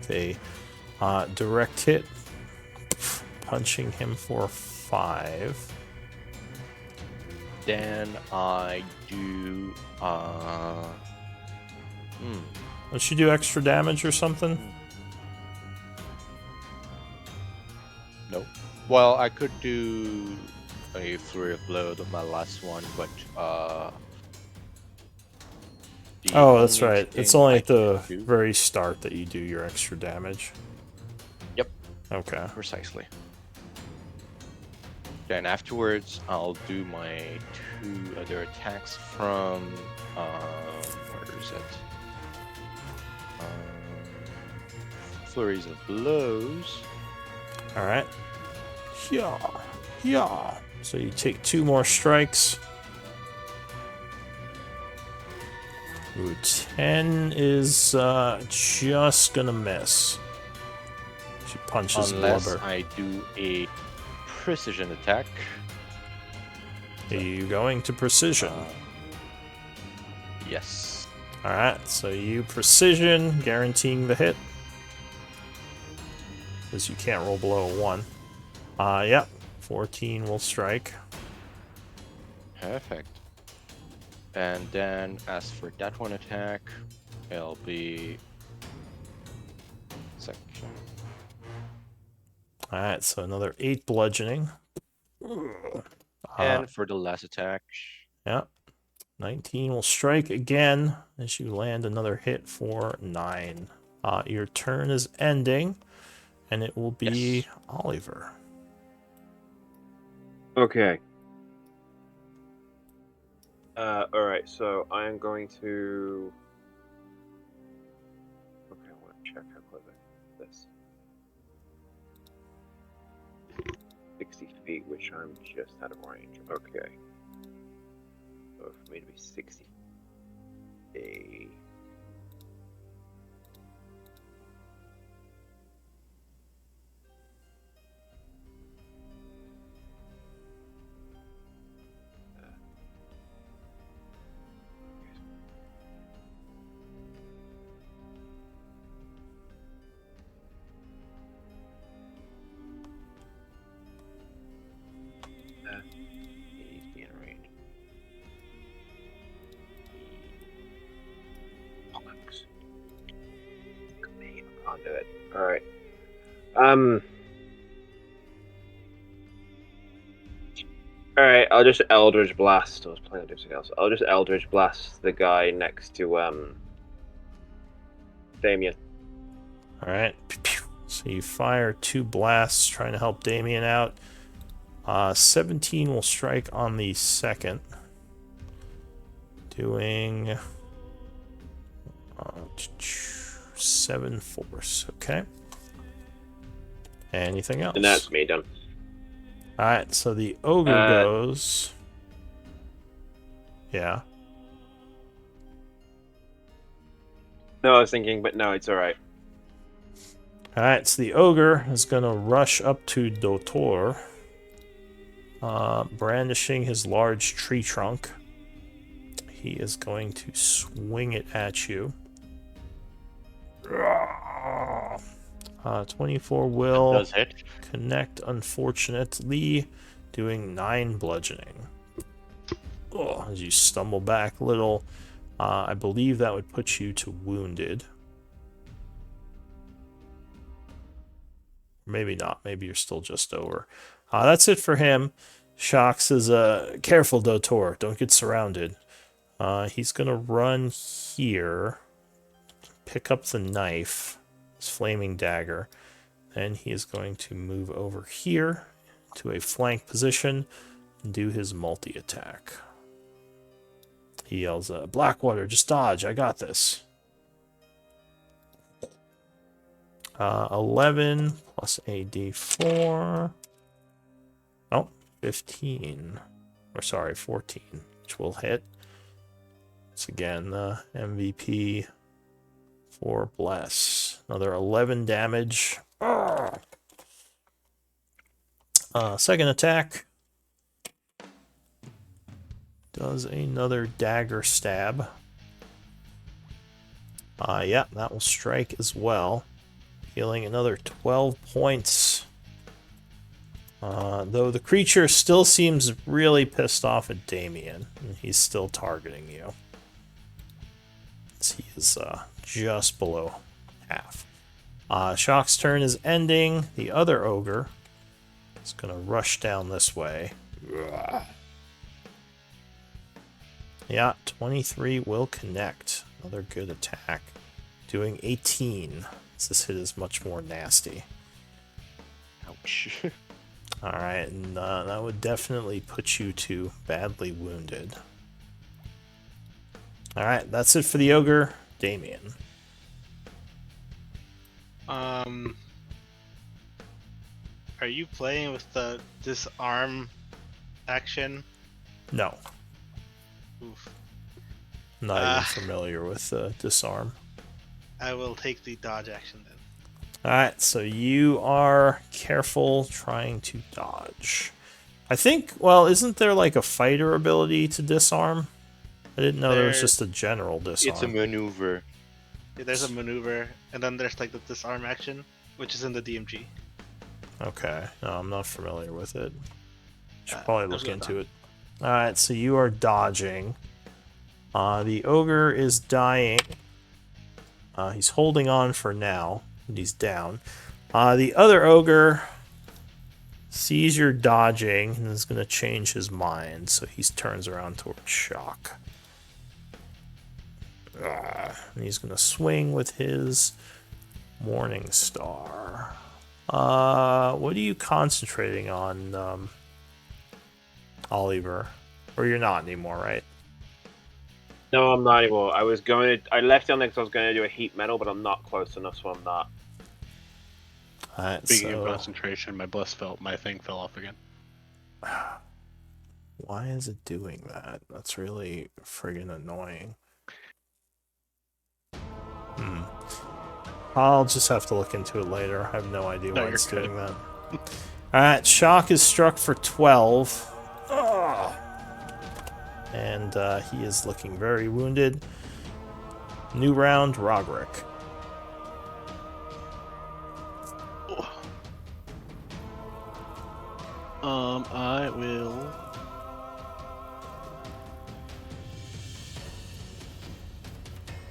A direct hit, punching him for 5. Then I do. Don't you do extra damage or something? No. Well, I could do a flurry of blows with my last one, but the Oh, that's only right. It's thing only I at the can do. very start that you do your extra damage. Yep. Okay. Precisely. Then afterwards, I'll do my 2 other attacks from where is it? Flurries of blows. All right. Yeah. Yeah. So you take 2 more strikes. Ooh, 10 is just gonna miss. She punches Unless blubber. I do a precision attack. Are you going to precision? Yes. Alright, so you precision, guaranteeing the hit. Because you can't roll below a 1. Yep. 14 will strike. Perfect. And then as for that one attack, it'll be section. Alright, so another 8 bludgeoning. And for the last attack, Yep. 19 will strike again as you land another hit for 9. Your turn is ending, and it will be yes. Oliver. Okay. Alright, so I am going to... Okay, I want to check how close I can this. 60 feet, which I'm just out of range. Okay. So for me to be 60 feet... He's being range. Bollocks. Look at me, I can't do it. Alright. Alright, I'll just Eldritch Blast. I was planning on doing something else. I'll just Eldritch Blast the guy next to, Damien. Alright. So you fire 2 blasts trying to help Damien out. 17 will strike on the second. Doing 7 force. Okay. Anything else? And that's me done. Alright, so the ogre goes. Yeah. No, I was thinking, but no, it's alright. Alright, so the ogre is going to rush up to Dotor, brandishing his large tree trunk. He is going to swing it at you. 24 will Does hit. connect, unfortunately, doing 9 bludgeoning. Oh, as you stumble back a little, I believe that would put you to wounded. Maybe not. Maybe you're still just over. That's it for him. Shock says, careful, Dotor. Don't get surrounded. He's going to run here, pick up the knife, his flaming dagger. Then he is going to move over here to a flank position and do his multi-attack. He yells, Blackwater, just dodge. I got this. 11 plus a d4. Oh, 15. Or sorry, 14, which will hit. It's again the MVP for Bless. Another 11 damage. Second attack. Does another dagger stab. Yeah, that will strike as well. Healing another 12 points. Though the creature still seems really pissed off at Damien. And he's still targeting you. He is just below half. Shock's turn is ending. The other ogre is going to rush down this way. Yeah, 23 will connect. Another good attack. Doing 18. This hit is much more nasty. Ouch. Alright, and that would definitely put you to badly wounded. Alright, that's it for the ogre. Damien. Are you playing with the disarm action? No. Oof. Not even familiar with disarm. I will take the dodge action then. Alright, so you are careful trying to dodge. I think, well, isn't there like a fighter ability to disarm? I didn't know there was just a general disarm. It's a maneuver. Yeah, there's a maneuver, and then there's like the disarm action, which is in the DMG. Okay, no, I'm not familiar with it. Should probably look good into it. Alright, so you are dodging. The ogre is dying. He's holding on for now, and he's down. The other ogre sees you're dodging and is going to change his mind, so he turns around towards Shock. And he's going to swing with his Morning Star. What are you concentrating on, Oliver? Or you're not anymore, right? No, I'm not anymore. I left it on there because I was going to do a heat metal, but I'm not close enough, so I'm not. Alright, Speaking so of concentration, my thing fell off again. why is it doing that? That's really friggin' annoying. I'll just have to look into it later. I have no idea why it's doing that. Alright, Shock is struck for 12. And he is looking very wounded. New round, Roderick. I will.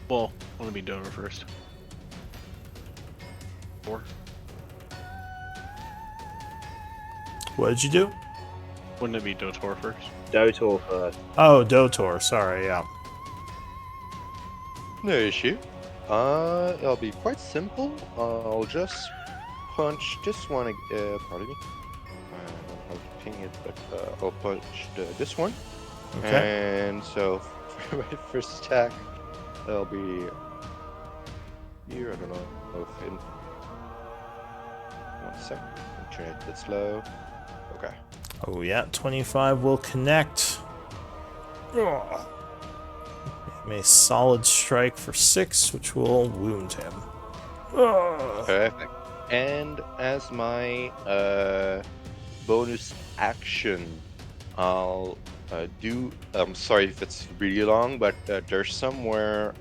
Well, let me do it first. 4. What did you do? Wouldn't it be Dotor first? Dotor first. Oh, Dotor. Sorry, yeah. No issue. It'll be quite simple. I'll just punch this one. Pardon me. I don't have attacking it, but I'll punch this one. Okay. And so for my first attack, that'll be here. I don't know if in 1 second. I'm trying it a bit slow. Okay. Oh yeah, 25 will connect. Ugh. A solid strike for 6, which will wound him. Ugh. Perfect. And as my bonus action, I'll do. I'm sorry if it's really long, but there's somewhere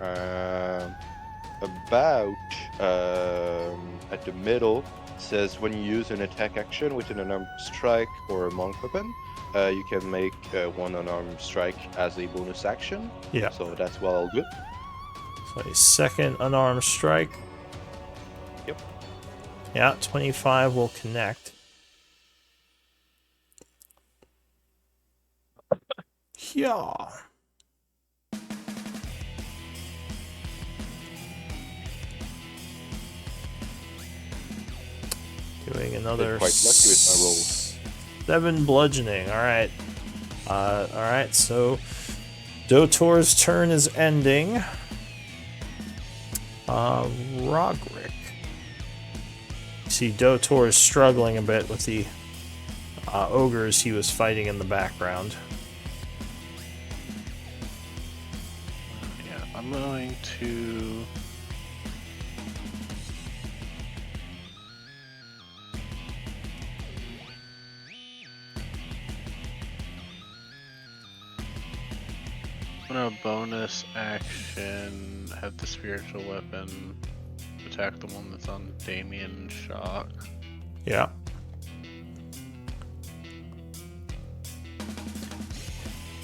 about at the middle says when you use an attack action with an unarmed strike or a monk weapon, you can make one unarmed strike as a bonus action. Yeah. So that's what I'll do. So a second unarmed strike. Yep. Yeah, 25 will connect. Yeah. Doing another quite lucky with my rolls. 7 bludgeoning. Alright. Alright, so Dotor's turn is ending. Rogrick. You see Dotor is struggling a bit with the ogres he was fighting in the background. Yeah, I'm going to. I'm gonna bonus action, have the spiritual weapon attack the one that's on Damien shock. Yeah.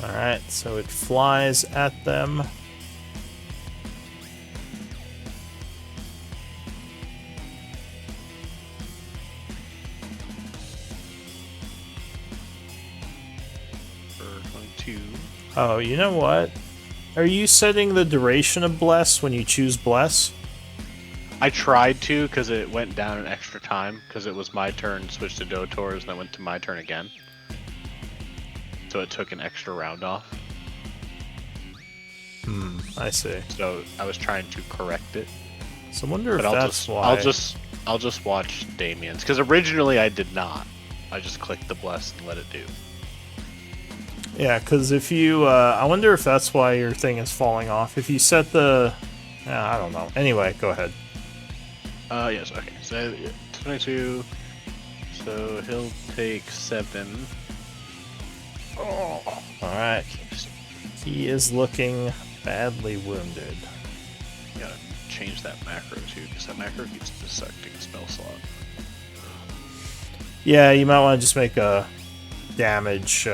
Alright, so it flies at them. For 22. Oh, you know what? Are you setting the duration of Bless when you choose Bless? I tried to because it went down an extra time because it was my turn, switched to Dotor's, and then went to my turn again. So it took an extra round off. I see. So I was trying to correct it. So I wonder if But I'll that's just why. I'll just watch Damien's because originally I did not. I just clicked the bless and let it do. Yeah, because if you, I wonder if that's why your thing is falling off. If you set the, I don't know. Anyway, go ahead. Yes. Okay. So 22. So he'll take 7. All right. He is looking badly wounded. Gotta change that macro too because that macro keeps dissecting spell slot. Yeah, you might want to just make a damage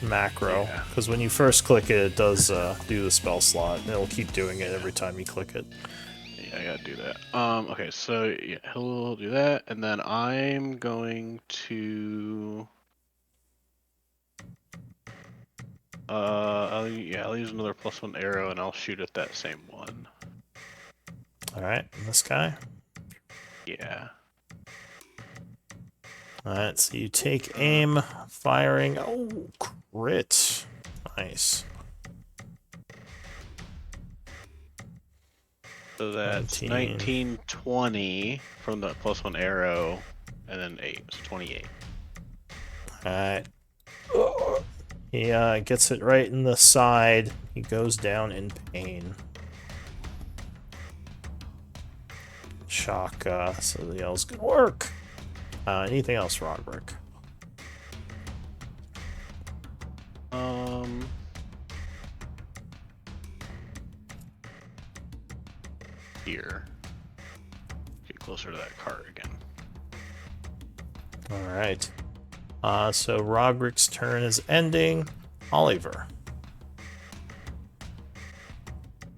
macro, Yeah. because when you first click it, it does do the spell slot, and it'll keep doing it every time you click it. Yeah, I gotta do that. Okay, so yeah, he'll do that, and then I'm going to. I'll use another +1 arrow, and I'll shoot at that same one. All right, this guy. Yeah. All right, so you take aim, firing. Oh, crit! Nice. So that's 19. 19, 20 from the +1 arrow, and then 8, so 28. All right. He gets it right in the side. He goes down in pain. Shock, so the yell's gonna work. Anything else, Roderick? Here. Get closer to that cart again. All right. So Roderick's turn is ending. Oliver.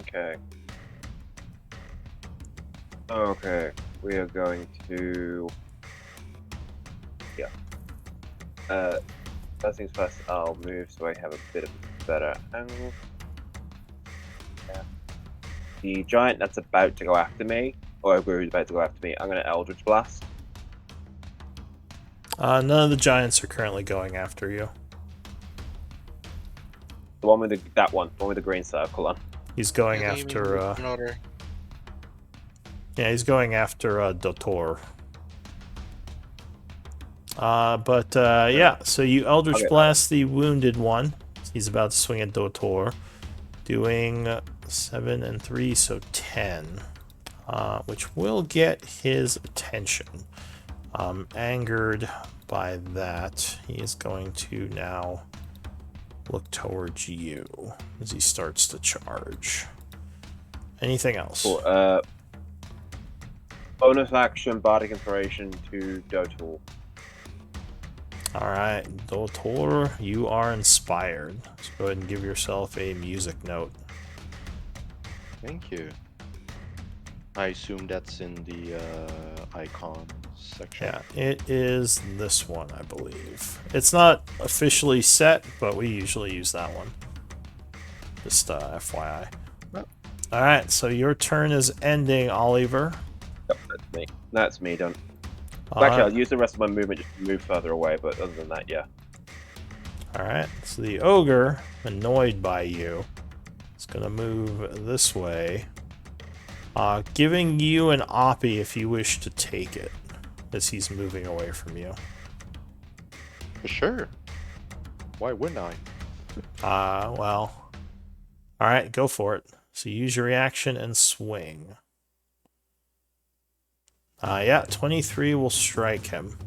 Okay. Okay, we are going to. Yeah. First things first, I'll move so I have a bit of a better angle. Yeah. The giant that's about to go after me, or who's about to go after me, I'm going to Eldritch Blast. None of the giants are currently going after you. The one with the one with the green circle on. He's going I think we after. moved in order. Yeah, he's going after Dotor. Yeah, so you Eldritch Okay. Blast the wounded one. He's about to swing at Dotor. Doing 7 and 3, so 10. Which will get his attention. Angered by that, he is going to now look towards you as he starts to charge. Anything else? Cool. Bonus action, Bardic Inspiration to Dotor. Alright, Dotor, you are inspired. So go ahead and give yourself a music note. Thank you. I assume that's in the icon section. Yeah, it is this one, I believe. It's not officially set, but we usually use that one. Just FYI. Yep. Alright, so your turn is ending, Oliver. Yep, that's me. That's me done. Actually, Uh, I'll use the rest of my movement just to move further away, but other than that, yeah. Alright, so the ogre, annoyed by you, is going to move this way. Giving you an oppie if you wish to take it, as he's moving away from you. For sure. Why wouldn't I? Well. Alright, go for it. So use your reaction and swing. Yeah, 23 will strike him.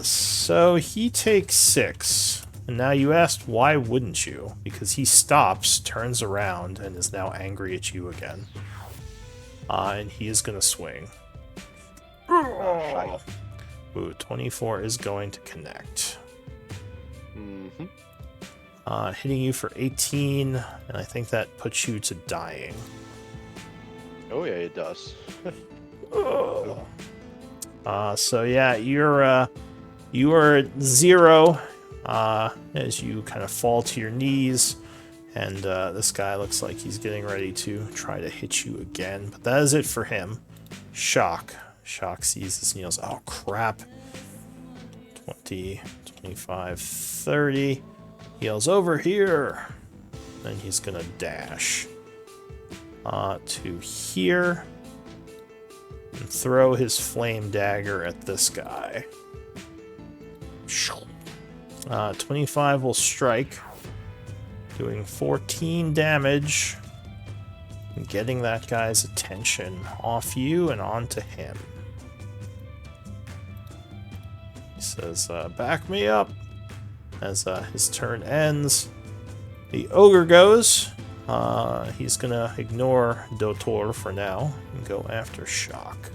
So he takes 6. And now you asked, why wouldn't you? Because he stops, turns around, and is now angry at you again. And he is going to swing. Shite. Ooh, 24 is going to connect. Mm-hmm. Hitting you for 18, and I think that puts you to dying. Oh yeah, it does. So yeah, you are at 0 as you kind of fall to your knees, and this guy looks like he's getting ready to try to hit you again. But that is it for him. Shock sees this and yells, "Oh crap!" 20, 25, 30. He yells, "Over here!" Then he's gonna dash to here and throw his flame dagger at this guy. 25 will strike, doing 14 damage, and getting that guy's attention off you and onto him. He says, "Back me up," as his turn ends. The ogre goes. He's gonna ignore Dotor for now and go after Shock.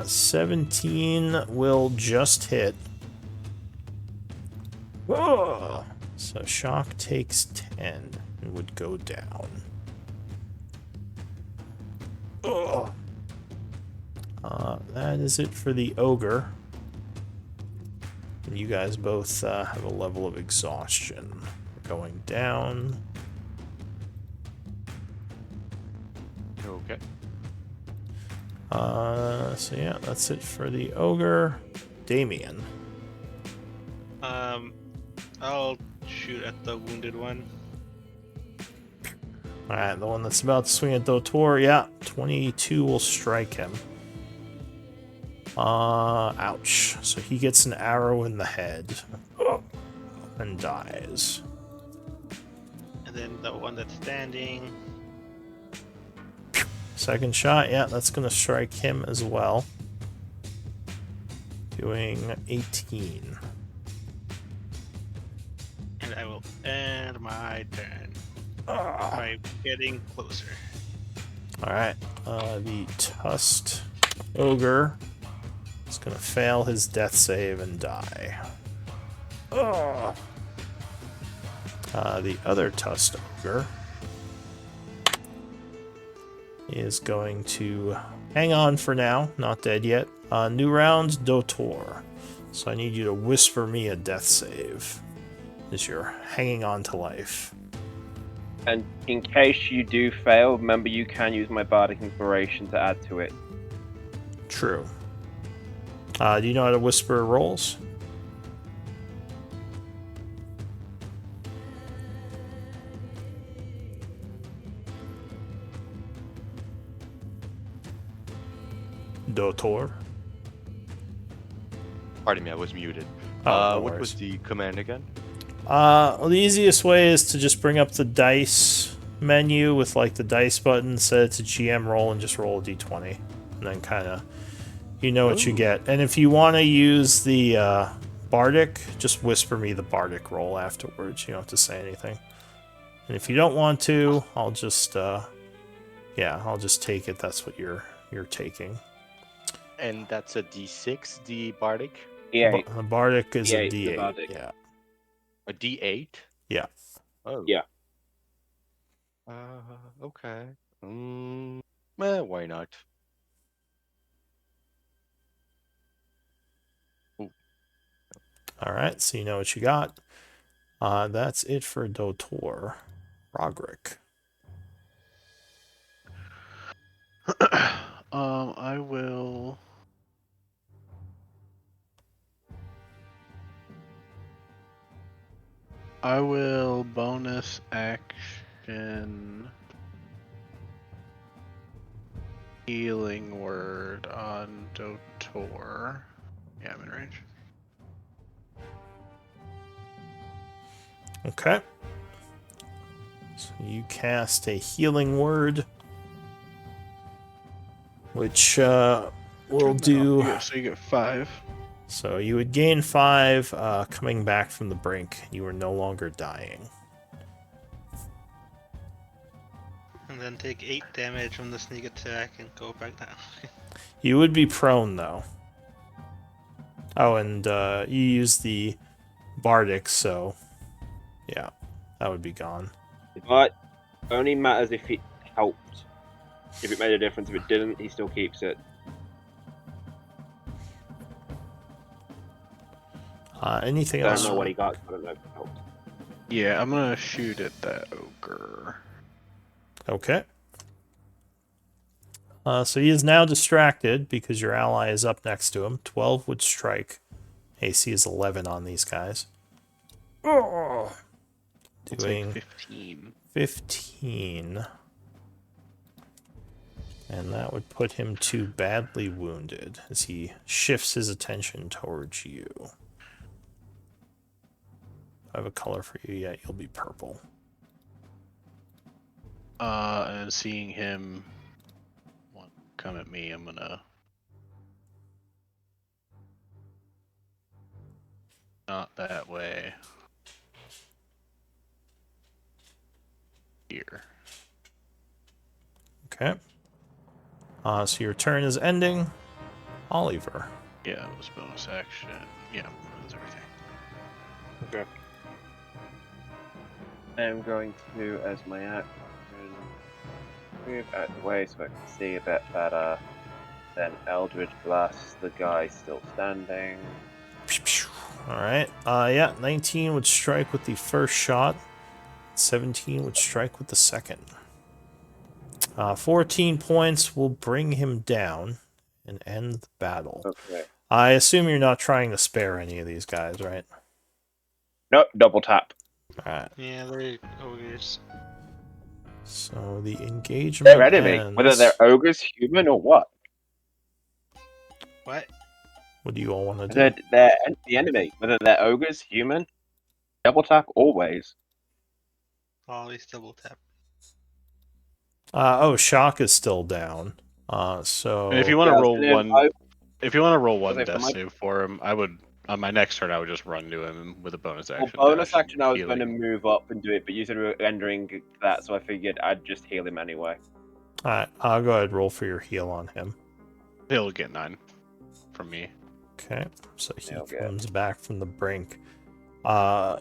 17 will just hit. So Shock takes 10 and would go down. That is it for the ogre. You guys both have a level of exhaustion. Going down. Okay. So yeah, that's it for the ogre. Damien. I'll shoot at the wounded one. Alright, the one that's about to swing at Dotor. Yeah, 22 will strike him. Ouch. So he gets an arrow in the head and dies. And then the one that's standing. Second shot, yeah, that's going to strike him as well. Doing 18. And I will end my turn by getting closer. Alright, the tusked ogre is going to fail his death save and die. The other tusked ogre is going to hang on for now, not dead yet. New round, Dotor. So I need you to whisper me a death save as you're hanging on to life. And in case you do fail, remember you can use my Bardic Inspiration to add to it. True. Do you know how to whisper rolls? Dotor. Pardon me, I was muted. Oh, no what worries. was the command again? Well, the easiest way is to just bring up the dice menu with like the dice button, set it to GM roll, and just roll a d20, and then kind of you know what you Ooh. get. And if you want to use the bardic, just whisper me the bardic roll afterwards. You don't have to say anything. And if you don't want to, I'll just I'll just take it. That's what you're taking. And that's a D6, the Bardic. D8. The bardic is a D8 's the d8. bardic. Yeah. A D8? Yeah. Oh. Yeah. Okay. Why not? All right. So you know what you got. That's it for Dotor. Roderick. I will. I will bonus action healing word on Dotor. Yeah, I'm in range. Okay. So you cast a healing word, which will do. So you get 5. So you would gain 5 coming back from the brink. You are no longer dying. And then take 8 damage from the sneak attack and go back down. You would be prone, though. Oh, and you use the bardic, so yeah, that would be gone. But only matters if it helped. If it made a difference, if it didn't, he still keeps it. Anything I else? don't know what he got. I don't know if it helped. Yeah, I'm gonna shoot at that ogre. Okay. So he is now distracted because your ally is up next to him. 12 would strike. AC is 11 on these guys. I'll Doing take 15. 15. And that would put him to badly wounded as he shifts his attention towards you. If I have a color for you yet, you'll be purple. And seeing him come at me, I'm gonna not that way. Here. Okay. So your turn is ending. Oliver. Yeah, it was bonus action. Yeah, that was everything. Okay. I'm going to, as my action, move out of the way so I can see a bit better. Then Eldritch Blast the guy still standing. Alright. 19 would strike with the first shot. 17 would strike with the second. 14 points will bring him down and end the battle. Okay. I assume you're not trying to spare any of these guys, right? Nope, double tap. Alright. Yeah, they're ogres. So the engagement They're enemy, ends. whether they're ogres, human, or what. What? What do you all want to do? They're the enemy, whether they're ogres, human, double tap always. Always double tap. Shock is still down. So And if you want to Yeah, roll and then one, if you want to roll one Okay, for death my- save for him, I would. On my next turn, I would just run to him with a bonus Well, action. bonus dash, action, I was going to healing. move up and do it, but you said we were rendering that, so I figured I'd just heal him anyway. Alright, I'll go ahead and roll for your heal on him. He'll get 9 from me. Okay, so he Okay. comes back from the brink.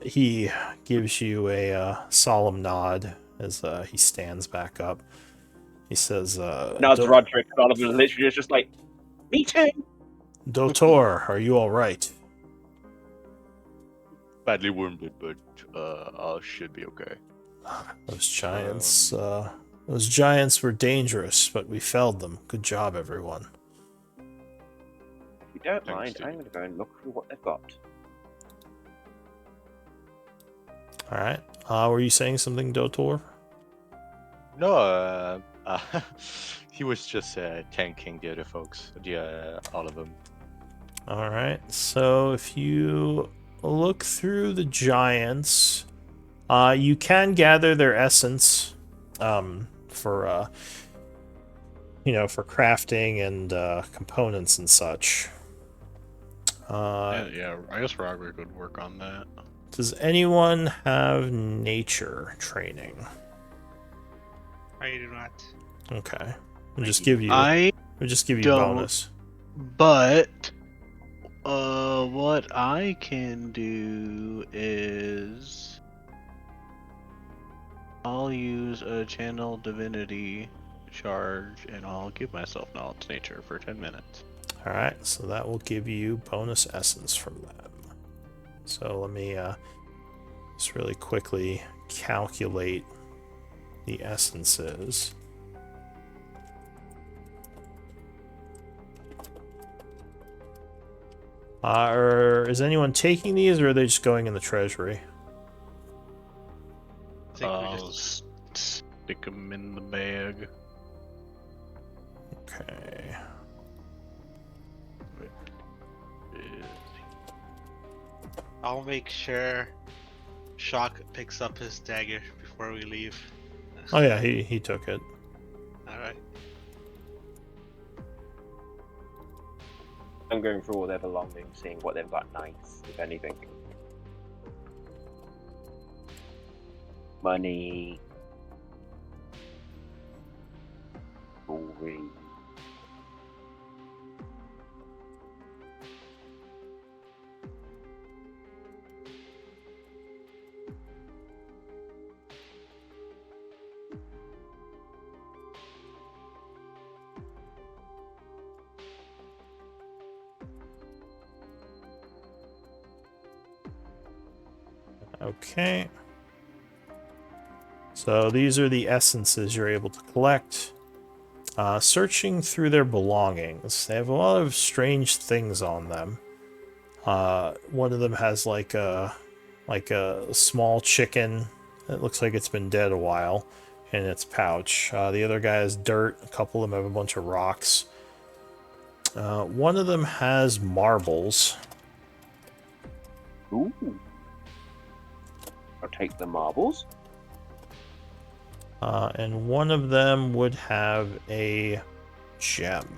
He gives you a solemn nod as he stands back up. He says, Nods Roderick, and all of them literally just like, me too! Dotor, are you alright? Badly wounded, but I should be okay. Those giants were dangerous, but we felled them. Good job, everyone. you don't Thanks, mind, dude. I'm gonna go and look through what they've got. All right. Were you saying something, Dotor? No, he was just tanking the other folks, all of them. All right. So if you look through the giants, you can gather their essence for for crafting and components and such. Yeah, I guess Roderick would work on that. Does anyone have nature training? I do not. Okay. We'll I just give you don't. bonus. But what I can do is I'll use a channel divinity charge and I'll give myself knowledge nature for 10 minutes. All right. So that will give you bonus essence from them. So let me just really quickly calculate the essences. Is anyone taking these, or are they just going in the treasury? I think we I'll just stick them in the bag. Okay. I'll make sure Shock picks up his dagger before we leave. Oh yeah, he took it. Alright. I'm going through all their belongings, seeing what they've got nice, if anything. Money. Jewelry. Okay. So these are the essences you're able to collect. Searching through their belongings, they have a lot of strange things on them. One of them has like a small chicken that looks like it's been dead a while in its pouch. The other guy has dirt. A couple of them have a bunch of rocks. One of them has marbles. Ooh. I'll take the marbles. And one of them would have a gem.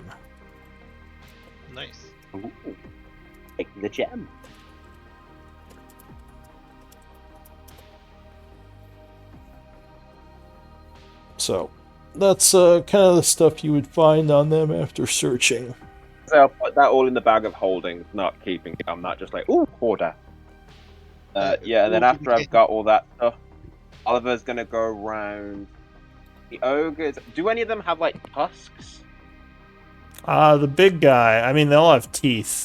Nice. Ooh. Take the gem. So that's kind of the stuff you would find on them after searching. So I'll put that all in the bag of holding, not keeping it. I'm not just like, ooh, hoarder. Yeah, and then after I've got all that stuff, Oliver's gonna go around the ogres. Do any of them have like tusks? The big guy, I mean, they all have teeth.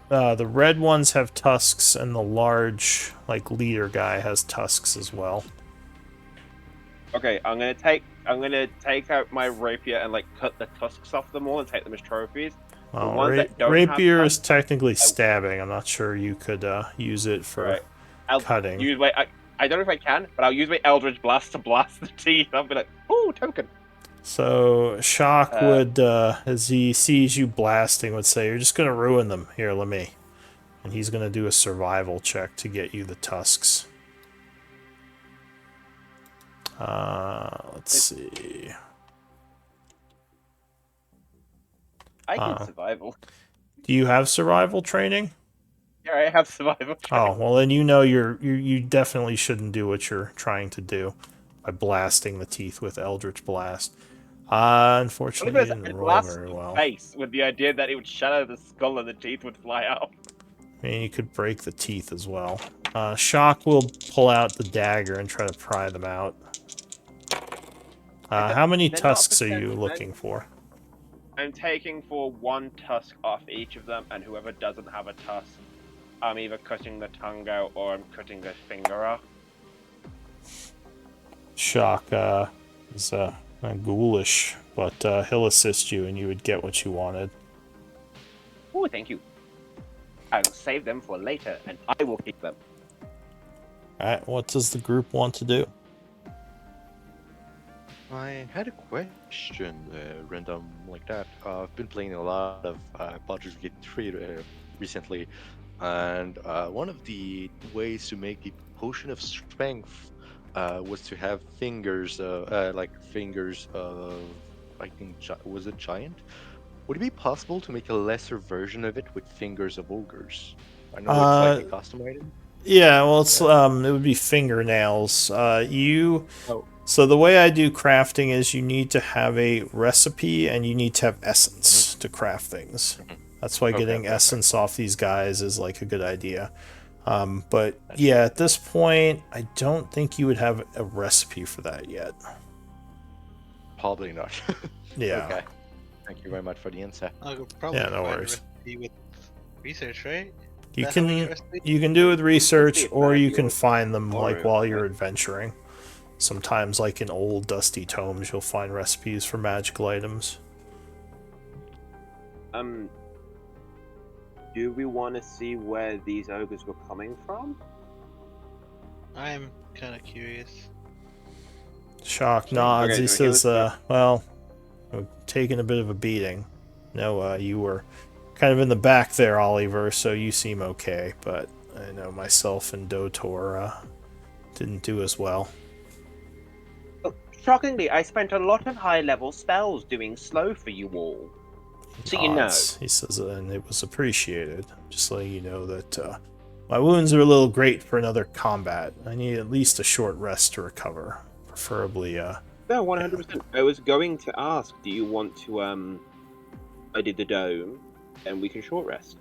The red ones have tusks, and the large, like, leader guy has tusks as well. Okay, I'm gonna take out my rapier and like cut the tusks off them all and take them as trophies. Well, ones that don't rapier have is technically stabbing. I'm not sure you could use it for Right. I'll cutting. use my I don't know if I can, but I'll use my Eldritch Blast to blast the teeth. I'll be like, ooh, token. So Shock would, as he sees you blasting, would say, "You're just gonna ruin them. Here, let me." And he's gonna do a survival check to get you the tusks. Let's see. I can survival. Do you have survival training? Yeah, I have survival. Oh, well then you definitely shouldn't do what you're trying to do by blasting the teeth with Eldritch Blast. Unfortunately, you didn't roll very well. Face with the idea that it would shatter the skull and the teeth would fly out. I mean, you could break the teeth as well. Shock will pull out the dagger and try to pry them out. How many tusks are you looking for? I'm taking for one tusk off each of them, and whoever doesn't have a tusk, I'm either cutting the tongue out or I'm cutting the finger off. Shock is ghoulish, but he'll assist you and you would get what you wanted. Oh, thank you. I'll save them for later, and I will keep them. Alright, what does the group want to do? I had a question, random like that. I've been playing a lot of Baldur's Gate 3 recently, and one of the ways to make the potion of strength was to have fingers, like fingers of, I think, was it giant? Would it be possible to make a lesser version of it with fingers of ogres? I know it's like Uh, a custom item. yeah, well, it's Yeah. it would be fingernails. Oh, So the way I do crafting is you need to have a recipe and you need to have mhm, essence to craft things. mhm. That's why Okay, getting okay, okay. essence off these guys is like a good idea. But I see. yeah, at this point, I don't think you would have a recipe for that yet. Probably not. Yeah, Okay. Thank you very much for the answer. I could probably yeah, no find a worries. recipe with research, right? Is You that how we get can recipes? you can do it with Must be research, a or plan of you can yours find them like borrow, while you're right? adventuring. Sometimes, like in old dusty tomes, you'll find recipes for magical items. Um, do we want to see where these ogres were coming from? I'm kind of curious. Shock nods. Okay, He so he says, was going. well, we're taking a bit of a beating. No, you were kind of in the back there, Oliver, so you seem okay, but I know myself and Dotor didn't do as well. Shockingly, I spent a lot of high-level spells doing slow for you all. So you know. Nods. He says, and it was appreciated. Just letting you know that my wounds are a little great for another combat. I need at least a short rest to recover. Preferably, No, yeah. 100%. I was going to ask, do you want to, I did the dome, and we can short rest.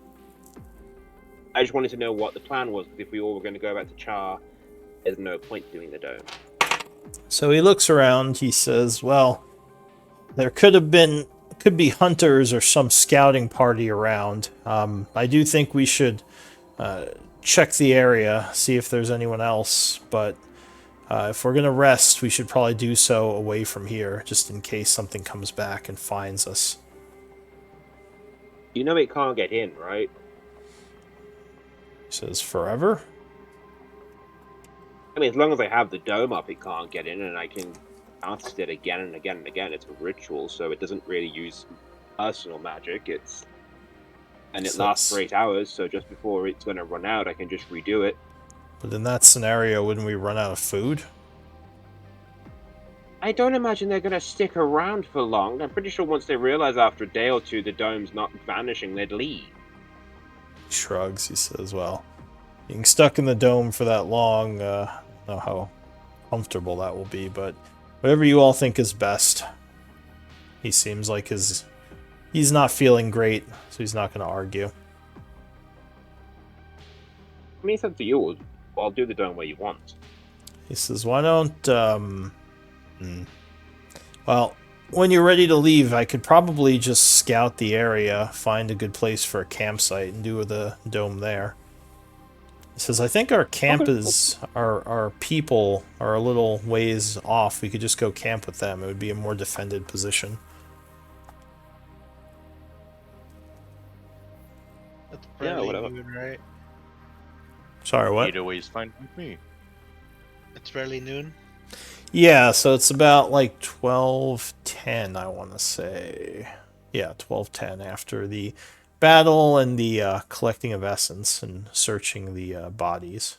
I just wanted to know what the plan was, because if we all were going to go back to Chaur, there's no point doing the dome. So he looks around. He says, well, there could be hunters or some scouting party around. I do think we should check the area, see if there's anyone else, but if we're gonna rest, we should probably do so away from here, just in case something comes back and finds us. You know it can't get in, right? He says, forever? I mean, as long as I have the dome up, it can't get in, and I can cast it again and again and again. It's a ritual, so it doesn't really use personal magic. And it lasts for Says, 8 hours, so just before it's going to run out, I can just redo it. but in that scenario, wouldn't we run out of food? I don't imagine they're going to stick around for long. I'm pretty sure once they realize after a day or two the dome's not vanishing, they'd leave. He shrugs. He says, well, being stuck in the dome for that long, I don't know how comfortable that will be, but whatever you all think is best. He seems like he's not feeling great, so he's not going to argue. I mean, it's up to you. I'll do the dome where you want. He says, why don't, well, when you're ready to leave, I could probably just scout the area, find a good place for a campsite, and do the dome there. He says, I think our camp Okay. is, our people are a little ways off. We could just go camp with them. It would be a more defended position. That's Yeah, fairly whatever. noon, right? Sorry, what? Either way is fine with me. It's fairly noon. Yeah, so it's about like 12:10, I want to say. Yeah, 12:10 after the battle and the collecting of essence and searching the bodies.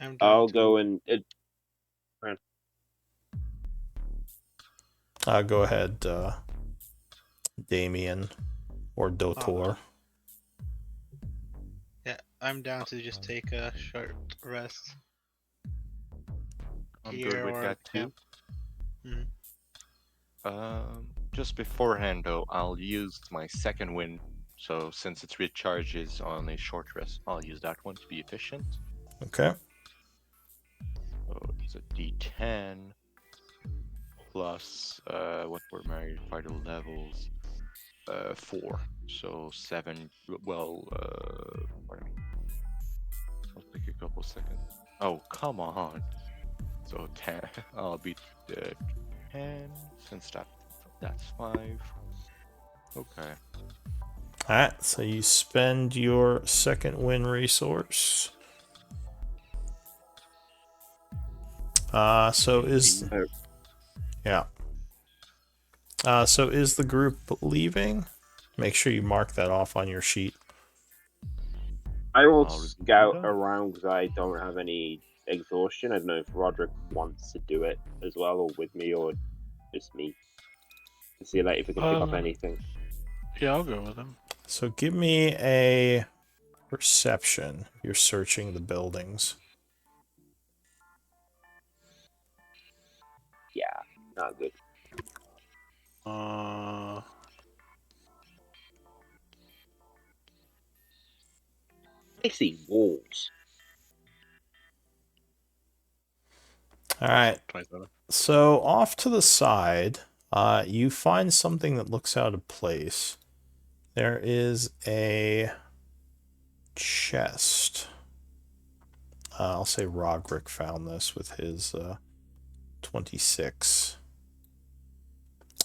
I'm down I'll to go and Go ahead, Damien or Dotor. yeah, I'm down to just take a short rest I'm here good with or that too. camp. Just beforehand though, I'll use my second wind. So since it recharges on a short rest, I'll use that one to be efficient. Okay. So it's a D10 plus what were my vital levels? 4. So 7. Well, pardon me. I'll take a couple seconds. Oh, come on. So 10. I'll beat 10 since that's 5. Okay. Alright, so you spend your second win resource. So is yeah. So is the group leaving? Make sure you mark that off on your sheet. I will I'll scout repeat that. around because I don't have any exhaustion. I don't know if Roderick wants to do it as well, or with me, or just me. To see like if we can pick up anything. Yeah, I'll go with him. So give me a perception. You're searching the buildings. Yeah, not good. I see walls. Alright, 27. so off to the side, you find something that looks out of place. There is a chest. I'll say Roderick found this with his 26.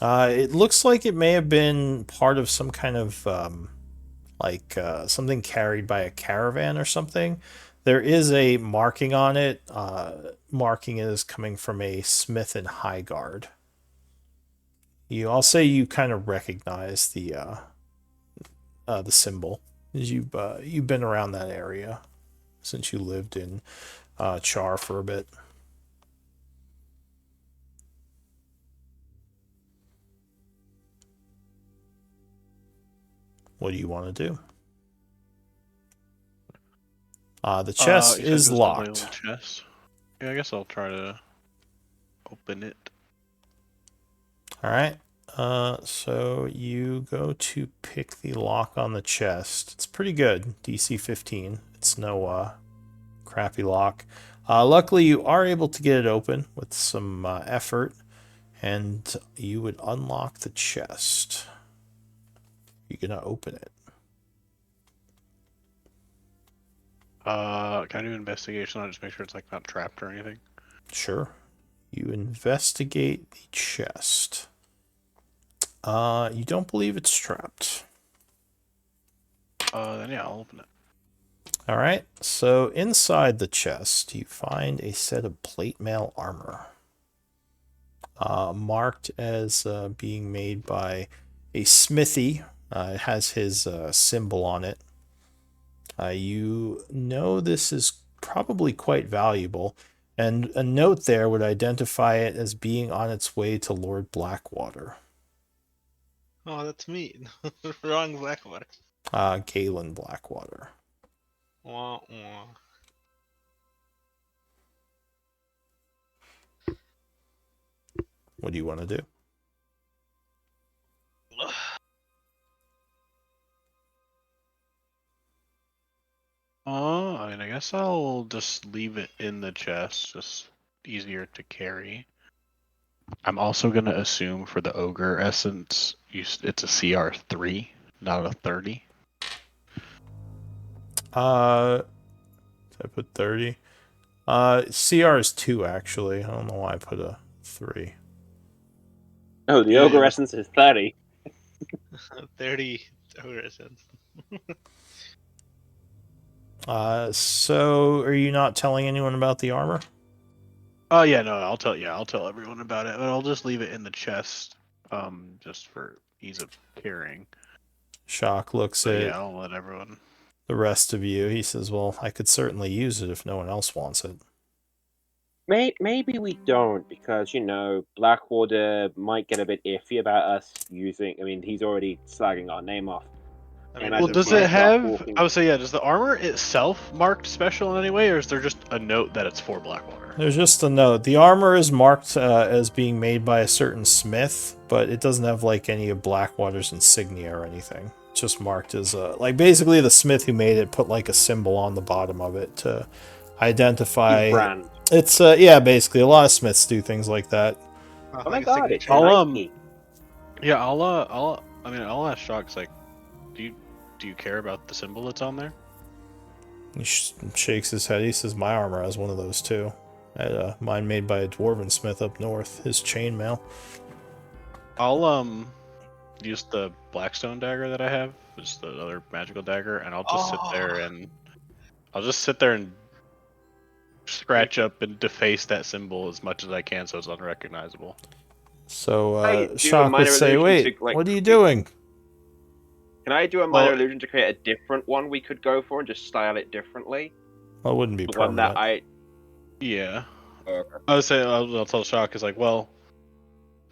It looks like it may have been part of some kind of something carried by a caravan or something. There is a marking on it. Marking is coming from a smith in Highguard. I'll say you kind of recognize the symbol. You've been around that area since you lived in Chaur for a bit. What do you want to do? The chest You said is just a little locked. chest. Yeah, I guess I'll try to open it. All right. So you go to pick the lock on the chest. It's pretty good, DC 15. It's no crappy lock. Luckily, you are able to get it open with some effort, and you would unlock the chest. You're gonna open it. Can I do investigation? I'll just make sure it's like not trapped or anything. Sure. You investigate the chest. You don't believe it's trapped. Then yeah, I'll open it. All right. So inside the chest, you find a set of plate mail armor, marked as being made by a smithy. It has his symbol on it. You know this is probably quite valuable, and a note there would identify it as being on its way to Lord Blackwater. Oh, that's me. Wrong Blackwater. Galen Blackwater. Wah, wah. What do you want to do? I mean, I guess I'll just leave it in the chest, just easier to carry. I'm also gonna assume for the ogre essence, it's a CR3, not a 30. I put 30. CR is 2, actually. I don't know why I put a 3. Oh, the Yeah, ogre yeah. essence is 30. 30 ogre essence. So are you not telling anyone about the armor? Oh yeah, no, I'll tell everyone about it, but I'll just leave it in the chest, just for ease of carrying. Shock looks But at yeah, I'll let everyone. the rest of you. He says, well, I could certainly use it if no one else wants it. Maybe we don't, because Blackwater might get a bit iffy about us using. I mean, he's already slagging our name off. I I mean, Well, imagine there's if does we it start have? talking. I would say, yeah. Does the armor itself marked special in any way, or is there just a note that it's for Blackwater? There's just a note. The armor is marked as being made by a certain smith, but it doesn't have like any of Blackwater's insignia or anything. It's just marked as like basically the smith who made it put like a symbol on the bottom of it to identify. His brand. It's yeah, basically a lot of smiths do things like that. Oh my like a god, it's signature. I'll Nike. yeah, I'll ask Shock's like, do you care about the symbol that's on there? He shakes his head. He says, "My armor has one of those too. I had mine made by a dwarven smith up north. His chainmail." I'll use the Blackstone dagger that I have, just the other magical dagger, and I'll just sit there and scratch up and deface that symbol as much as I can so it's unrecognizable. So I do a Shock would minor say, illusion "Wait, to, like, what are you doing?" Can I do a minor Well- illusion to create a different one we could go for and just style it differently? Well, it wouldn't be The one that permanent. Yeah. Okay. I would say I'll tell Shock is like, well,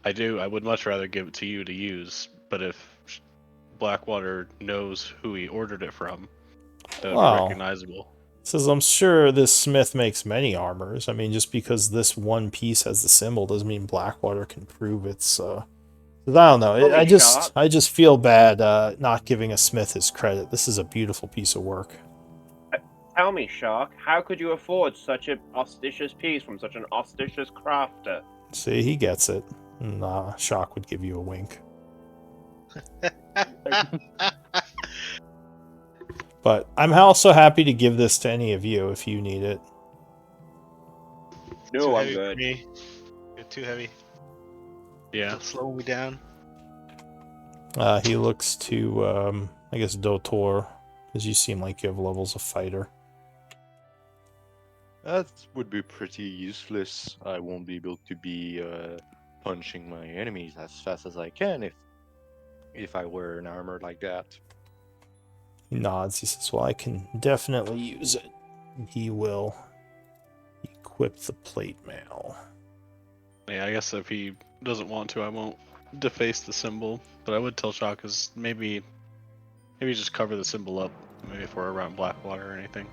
I would much rather give it to you to use, but if Blackwater knows who he ordered it from, that would be Wow. recognizable. Says, "I'm sure this smith makes many armors. I mean, just because this one piece has the symbol doesn't mean Blackwater can prove it's." I don't know. Holy I shot. just feel bad not giving a smith his credit. This is a beautiful piece of work. Tell me, Shark, how could you afford such an auspicious piece from such an auspicious crafter? See, he gets it. And, Shock would give you a wink. But I'm also happy to give this to any of you if you need it. No, Too I'm heavy for good. me. You're too heavy. Yeah. It'll slow me down. He looks to, I guess, Dotor, because you seem like you have levels of fighter. That would be pretty useless. I won't be able to be punching my enemies as fast as I can if I wear an armor like that. He nods. He says, "Well, I can definitely use it." And he will equip the plate mail. Yeah, I guess if he doesn't want to, I won't deface the symbol. But I would tell Shock is maybe just cover the symbol up. Maybe if we're around Blackwater or anything.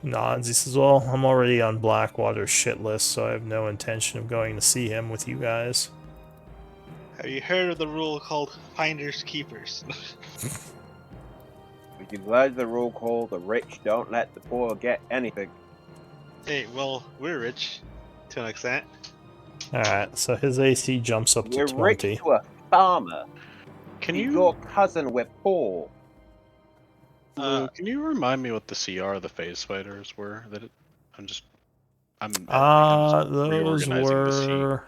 Nods. He says, "Well, I'm already on Blackwater's shit list, so I have no intention of going to see him with you guys." Have you heard of the rule called finders keepers? Would you heard the rule called the rich don't let the poor get anything? Hey, well, we're rich to an extent. Alright, so his AC jumps up to We're 20. rich to a farmer. Can He's you your cousin, we're poor. Lou, can you remind me what the CR of the phase fighters were? I'm just Those reorganizing the sheet. were...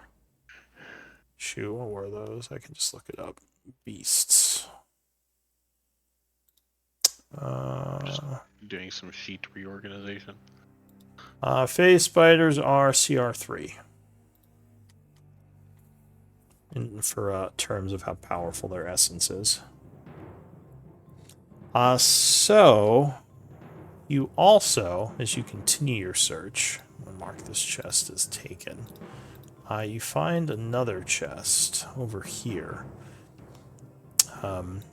Shoot, what were those? I can just look it up. Beasts. Doing some sheet reorganization. Phase spiders are CR3. For terms of how powerful their essence is. So, you also, as you continue your search, I'm going to mark this chest as taken. You find another chest over here.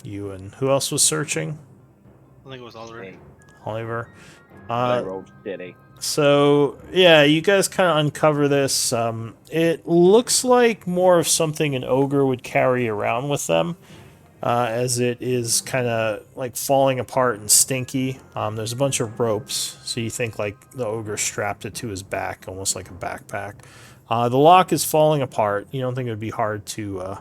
You and who else was searching? I think it was Oliver. Oliver. I rolled shitty. So, yeah, you guys kind of uncover this. It looks like more of something an ogre would carry around with them, as it is kind of like falling apart and stinky. There's a bunch of ropes, so you think like the ogre strapped it to his back, almost like a backpack. The lock is falling apart. You don't think it would be hard to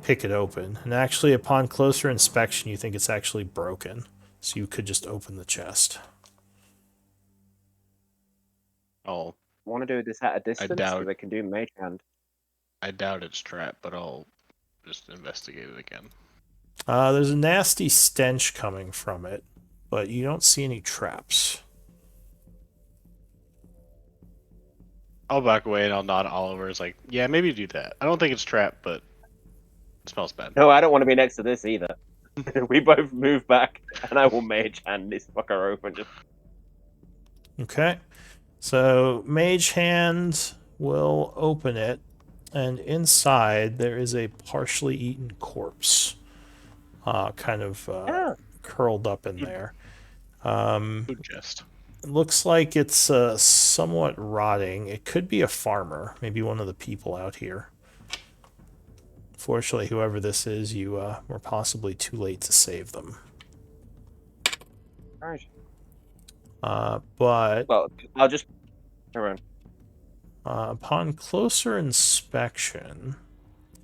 pick it open. And actually, upon closer inspection, you think it's actually broken. So you could just open the chest. I'll Want to do this at a distance doubt- so they can do mage hand. I doubt it's trapped, but I'll just investigate it again. There's a nasty stench coming from it, but you don't see any traps. I'll back away and I'll nod at Oliver. It's like, yeah, maybe do that. I don't think it's trapped, but it smells bad. No, I don't want to be next to this either. We both move back, and I will mage hand this fucker open. Just Okay. So, Mage Hand will open it, and inside there is a partially eaten corpse. Kind of curled up in there. Food chest. It looks like it's somewhat rotting. It could be a farmer, maybe one of the people out here. Fortunately, whoever this is, you were possibly too late to save them. Alright. But Well, I'll just. Never mind. upon closer inspection,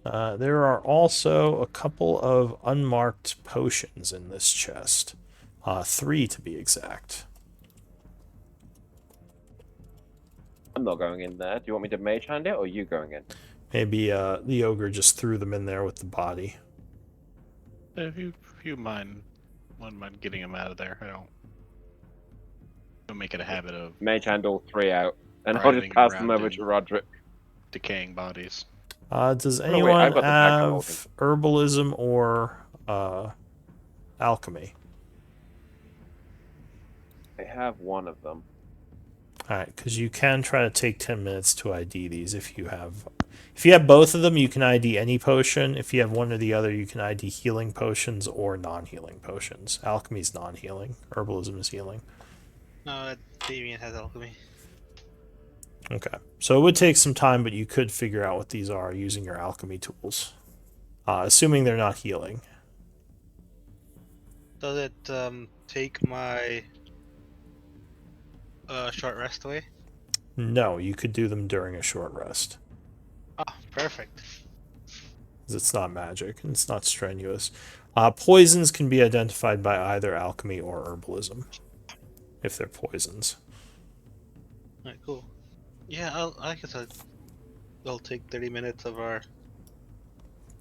there are also a couple of unmarked potions in this chest. 3 to be exact. I'm not going in there. Do you want me to mage hand it, or are you going in? Maybe the ogre just threw them in there with the body. If you wouldn't mind getting him out of there, I don't make it a habit of Mage hand all 3 out, and I'll just driving pass them around over in to Roderick. decaying bodies. Does Oh, no, wait, anyone I've got the background roll thing. have herbalism or alchemy? I have one of them. Alright, because you can try to take 10 minutes to ID these if you have... If you have both of them, you can ID any potion. If you have one or the other, you can ID healing potions or non-healing potions. Alchemy's non-healing. Herbalism is healing. No, Damien has alchemy. Okay. So it would take some time, but you could figure out what these are using your alchemy tools. Assuming they're not healing. Does it take my short rest away? No, you could do them during a short rest. Ah, perfect. Because it's not magic and it's not strenuous. Poisons can be identified by either alchemy or herbalism. If they're poisons. Alright, cool. Yeah, I guess I'll take 30 minutes of our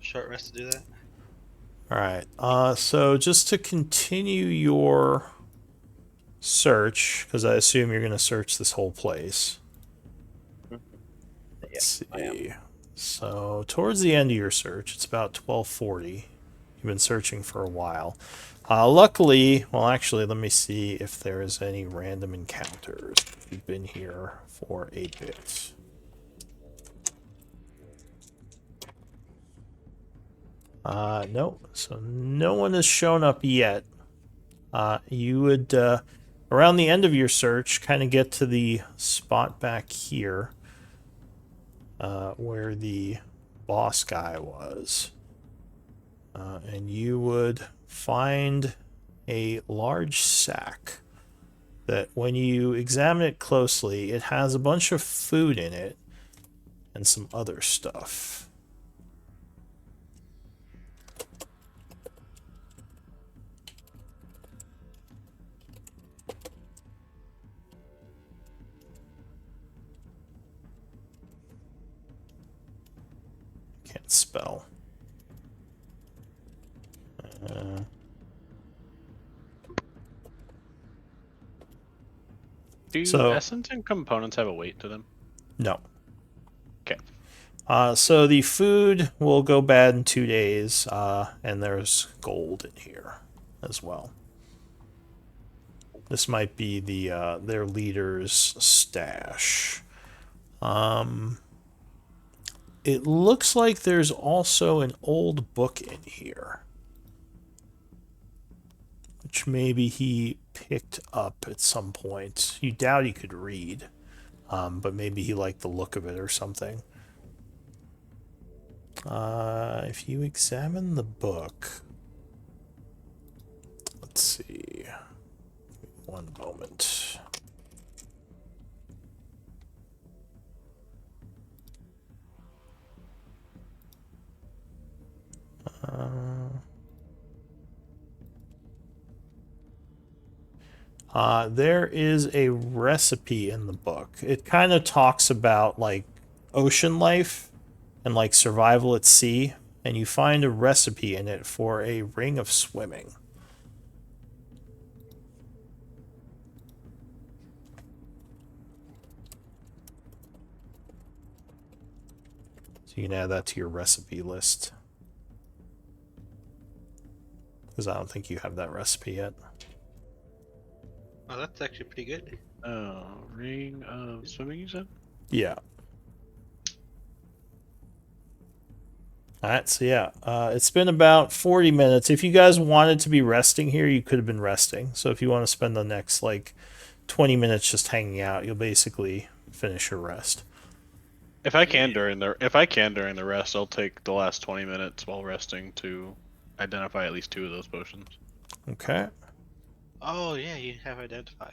short rest to do that. Alright, so just to continue your search, because I assume you're going to search this whole place. Let's I am. see. So, towards the end of your search, it's about 12:40. You've been searching for a while. Luckily, well, actually, let me see if there is any random encounters. You've been here for 8 bits. No. So no one has shown up yet. You would, around the end of your search, kind of get to the spot back here where the boss guy was. And you would find a large sack that when you examine it closely, it has a bunch of food in it and some other stuff. Can't spell. Do So- essence and components have a weight to them? No. Okay. So the food will go bad in 2 days, and there's gold in here as well. This might be the their leader's stash. It looks like there's also an old book in here, which maybe he picked up at some point. You doubt he could read, but maybe he liked the look of it or something. If you examine the book, let's see. One moment. There is a recipe in the book. It kind of talks about like ocean life and like survival at sea, and you find a recipe in it for a ring of swimming. So you can add that to your recipe list. Because I don't think you have that recipe yet. Oh, that's actually pretty good. Ring of swimming, you said? Yeah. Alright, so yeah, it's been about 40 minutes. If you guys wanted to be resting here, you could have been resting. So if you want to spend the next, like, 20 minutes just hanging out, you'll basically finish your rest. If I can during the rest, I'll take the last 20 minutes while resting to identify at least 2 of those potions. Okay. Oh yeah, you have identify.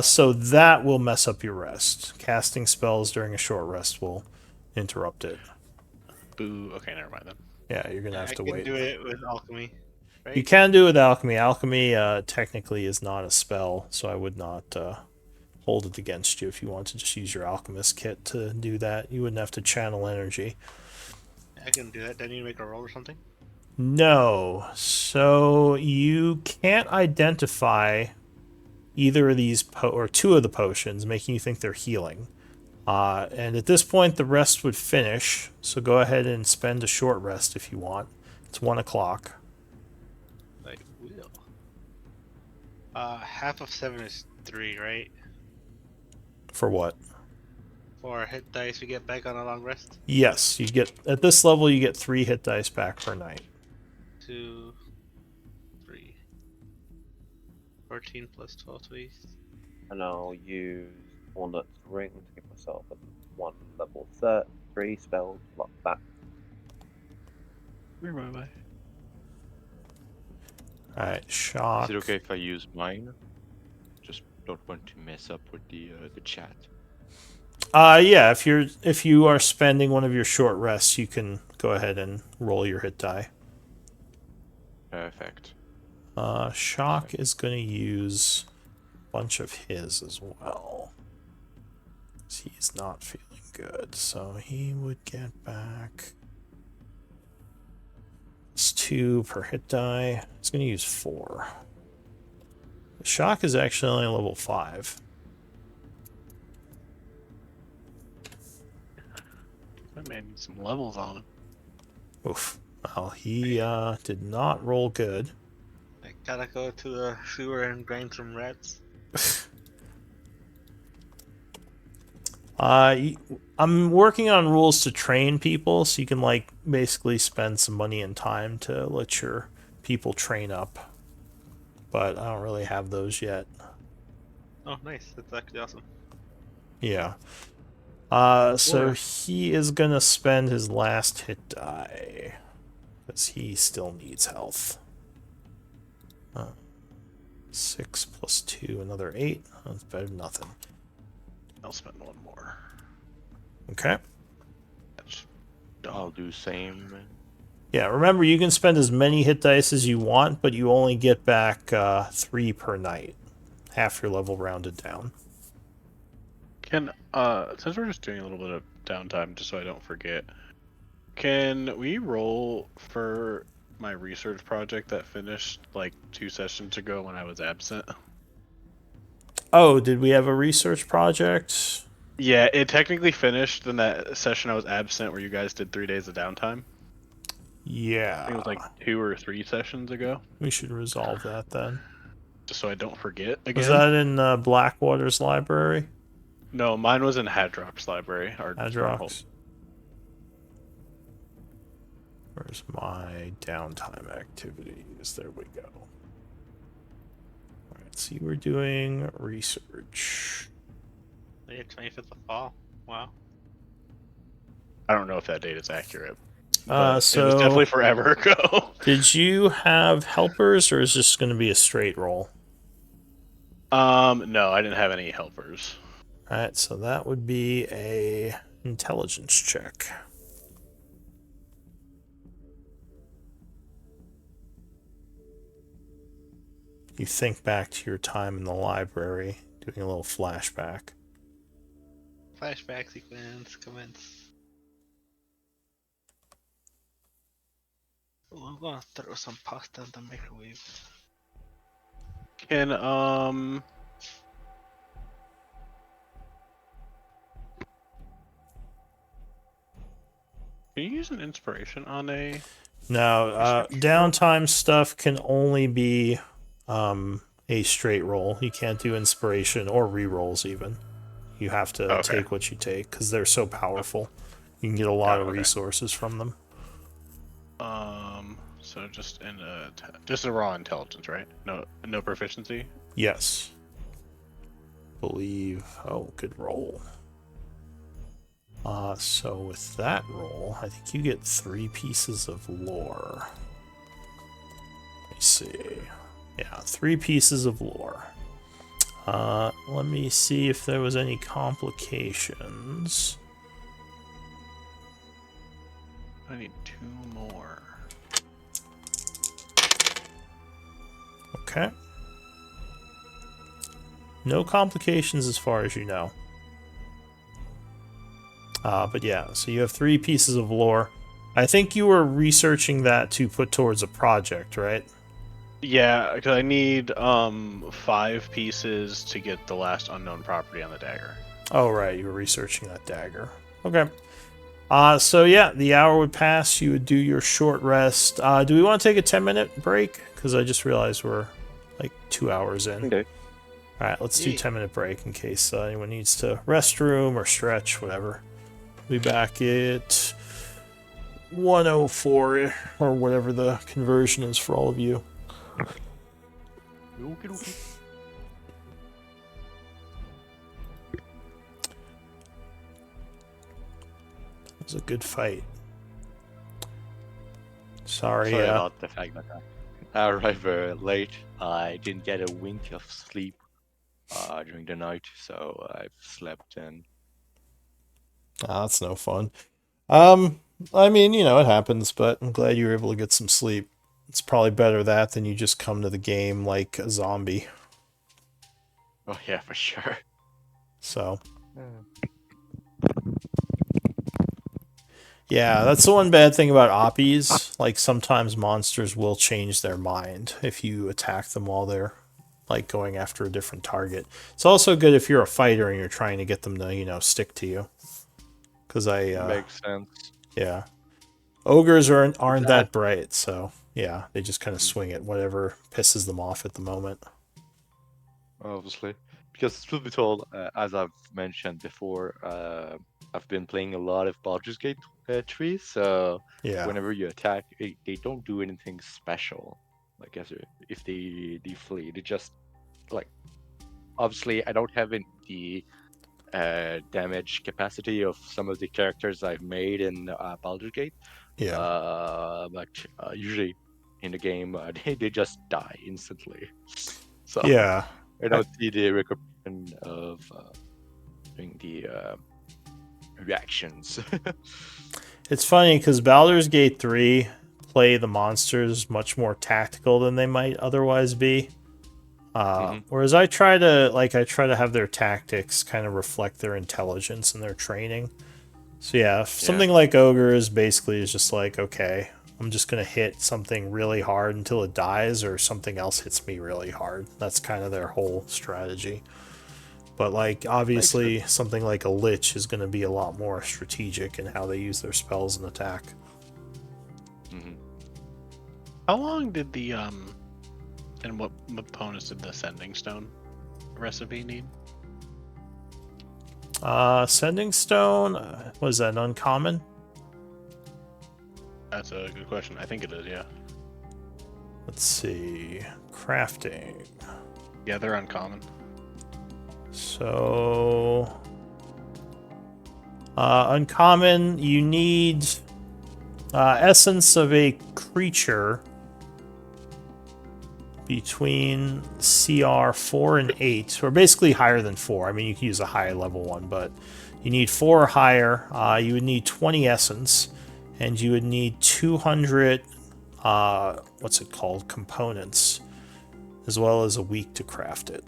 So that will mess up your rest. Casting spells during a short rest will interrupt it. Boo. Okay, never mind then. Yeah, you're gonna have to I can wait. do it with alchemy. Right? You can do it with alchemy. Alchemy technically is not a spell, so I would not hold it against you if you want to just use your alchemist kit to do that. You wouldn't have to channel energy. I can do that. Do I need to make a roll or something? No. So you can't identify either of these or two of the potions, making you think they're healing. And at this point, the rest would finish. So go ahead and spend a short rest if you want. It's 1 o'clock. I will. Half of 7 is 3, right? For what? For hit dice we get back on a long rest. Yes, you get at this level you get 3 hit dice back per night. 2, 3. 14 plus 12 tweaks. And I'll use Walnut's Ring to give myself a 1 level 3 spell block back. Where am I? Alright, shock. Is it okay if I use mine? Just don't want to mess up with the chat. Yeah, if you are spending one of your short rests, you can go ahead and roll your hit die. Perfect. Shock is going to use a bunch of his as well. He's not feeling good, so he would get back. It's 2 per hit die. He's going to use 4. Shock is actually only level 5. That man needs some levels on him. Oof. Well, he did not roll good. I gotta go to the sewer and grind some rats. I'm working on rules to train people, so you can like basically spend some money and time to let your people train up. But I don't really have those yet. Oh, nice. That's actually awesome. Yeah. So he is gonna spend his last hit die because he still needs health. 6 plus 2, another 8. That's better than nothing. I'll spend 1 more. Okay. That's I'll do same. Yeah, remember you can spend as many hit dice as you want, but you only get back 3 per night. Half your level rounded down. Can since we're just doing a little bit of downtime, just so I don't forget, can we roll for my research project that finished like 2 sessions ago when I was absent? Oh, did we have a research project? Yeah, it technically finished in that session I was absent where you guys did 3 days of downtime. I think it was Yeah. like 2 or 3 sessions ago. We should resolve that then. Just so I don't forget again. Was that in Blackwater's library? No, mine was in Hadrock's library. Our stronghold. Adrox? Where's my downtime activities? There we go. Alright, so you were doing research. Yeah, 25th of fall. Wow. I don't know if that date is accurate. So it was definitely forever ago. Did you have helpers, or is this going to be a straight roll? No, I didn't have any helpers. Alright, so that would be a intelligence check. You think back to your time in the library, doing a little flashback. Flashback sequence commence. Oh, I'm gonna throw some pasta in the microwave. Can you use an inspiration on a? Now, downtime stuff can only be a straight roll. You can't do inspiration or rerolls even. You have to take what you take because they're so powerful. You can get a lot of resources from them. So just a raw intelligence, right? No proficiency. Yes. Believe. Oh, good roll. So with that roll, I think you get 3 pieces of lore. Let me see. Yeah, 3 pieces of lore. Let me see if there was any complications. I need 2 more. Okay. No complications as far as you know. But yeah, so you have 3 pieces of lore. I think you were researching that to put towards a project, right? Yeah, because I need 5 pieces to get the last unknown property on the dagger. Oh, right, you were researching that dagger. Okay. So yeah, the hour would pass. You would do your short rest. Do we want to take a 10-minute break? Because I just realized we're like 2 hours in. Okay. All right, let's do Yeah. 10-minute break in case anyone needs to restroom or stretch, whatever. We'll be back at 104 or whatever the conversion is for all of you. It was a good fight. Sorry. Sorry about the fact that I arrived very late. I didn't get a wink of sleep during the night, so I've slept in. That's no fun. I mean, it happens, but I'm glad you were able to get some sleep. It's probably better that than you just come to the game like a zombie. Oh yeah, for sure. So, yeah, that's the one bad thing about oppies. Like, sometimes monsters will change their mind if you attack them while they're, like, going after a different target. It's also good if you're a fighter and you're trying to get them to, stick to you. Because Makes sense. yeah. Ogres aren't That- that bright, so yeah, they just kind of swing at whatever pisses them off at the moment. Obviously, because truth be told, as I've mentioned before, I've been playing a lot of Baldur's Gate 3, so Yeah. whenever you attack, they don't do anything special. Like if they flee, they just like. Obviously, I don't have the damage capacity of some of the characters I've made in Baldur's Gate. Yeah. But usually in the game, they just die instantly. So Yeah. I don't see the recognition of doing the reactions. It's funny because Baldur's Gate 3 play the monsters much more tactical than they might otherwise be. Whereas I try to have their tactics kind of reflect their intelligence and their training. So yeah, something like ogres basically is just like, okay, I'm just gonna hit something really hard until it dies, or something else hits me really hard. That's kind of their whole strategy. But like obviously something like a lich is gonna be a lot more strategic in how they use their spells and attack. How long did the and what components did the sending stone recipe need? Sending stone, was that uncommon? That's a good question. I think it is, yeah. Let's see. Crafting. Yeah, they're uncommon. So uncommon, you need essence of a creature between CR 4 and 8, or basically higher than 4. I mean, you can use a higher level one, but you need 4 or higher. You would need 20 essence, and you would need 200, what's it called, components, as well as a week to craft it.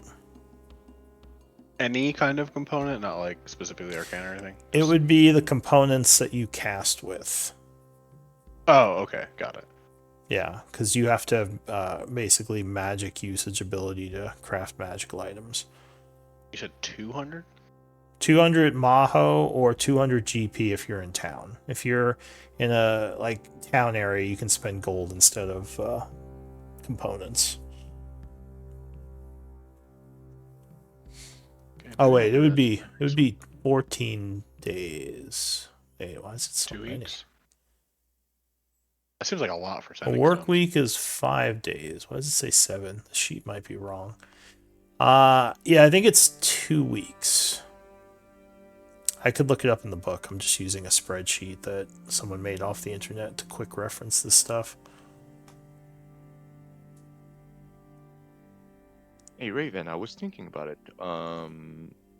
Any kind of component, not like specifically arcane or anything? It would be the components that you cast with. Oh, okay, got it. Yeah, because you have to have basically magic usage ability to craft magical items. You said 200? 200 Maho or 200 GP if you're in town. If you're in a town area, you can spend gold instead of components. Okay, Oh wait, it would be 14 days. Wait, why is it so 2 many? weeks. That seems like a lot for A sending work stones. week is 5 days. Why does it say 7? The sheet might be wrong. Yeah, I think it's 2 weeks. I could look it up in the book. I'm just using a spreadsheet that someone made off the internet to quick reference this stuff. Hey Raven, I was thinking about it.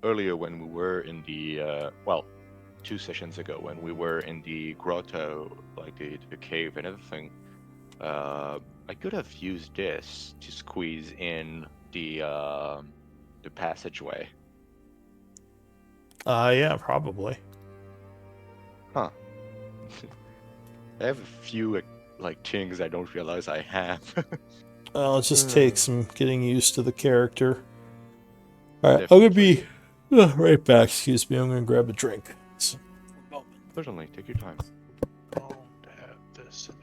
Earlier when we were in the 2 sessions ago when we were in the grotto, like the cave and everything, I could have used this to squeeze in the passageway. Yeah, probably. Huh. I have a few like things I don't realize I have. Well, it just takes some getting used to the character. Alright, I'm gonna Definitely. be right back. Excuse me, I'm gonna grab a drink. So, a moment. Certainly, take your time. Don't have this anymore.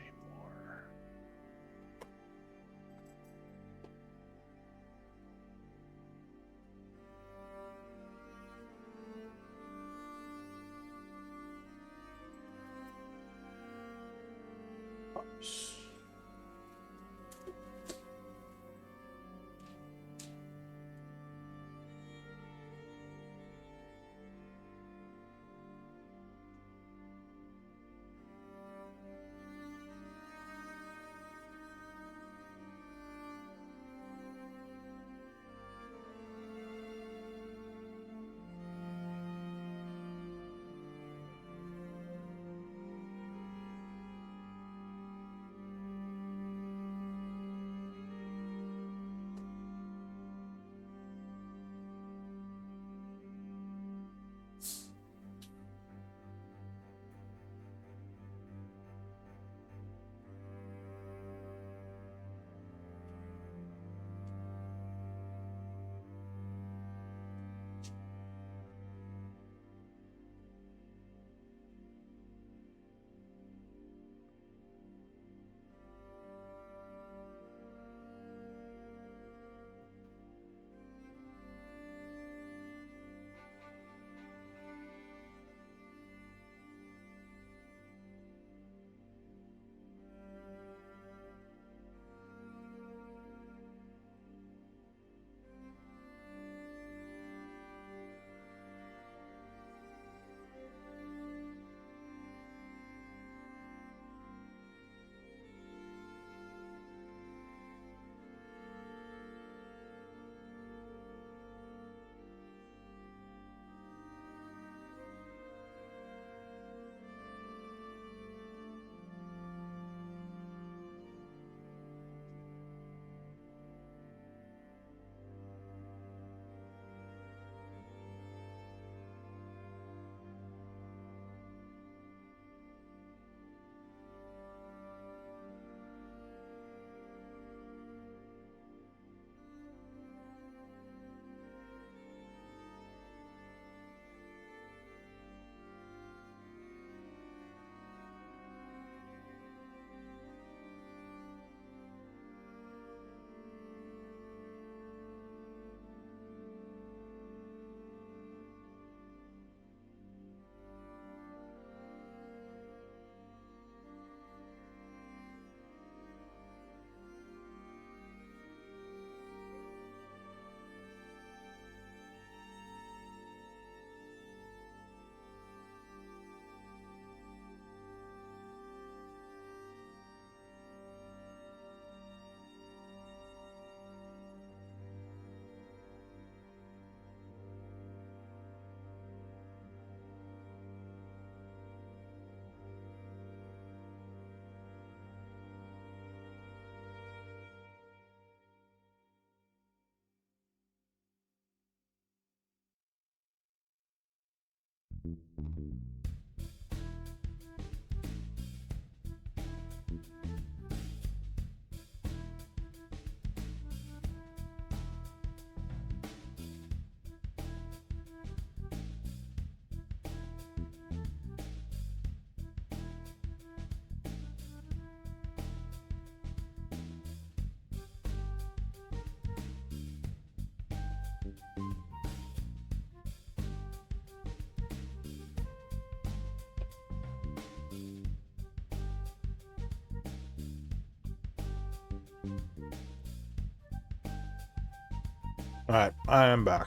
Alright, I am back.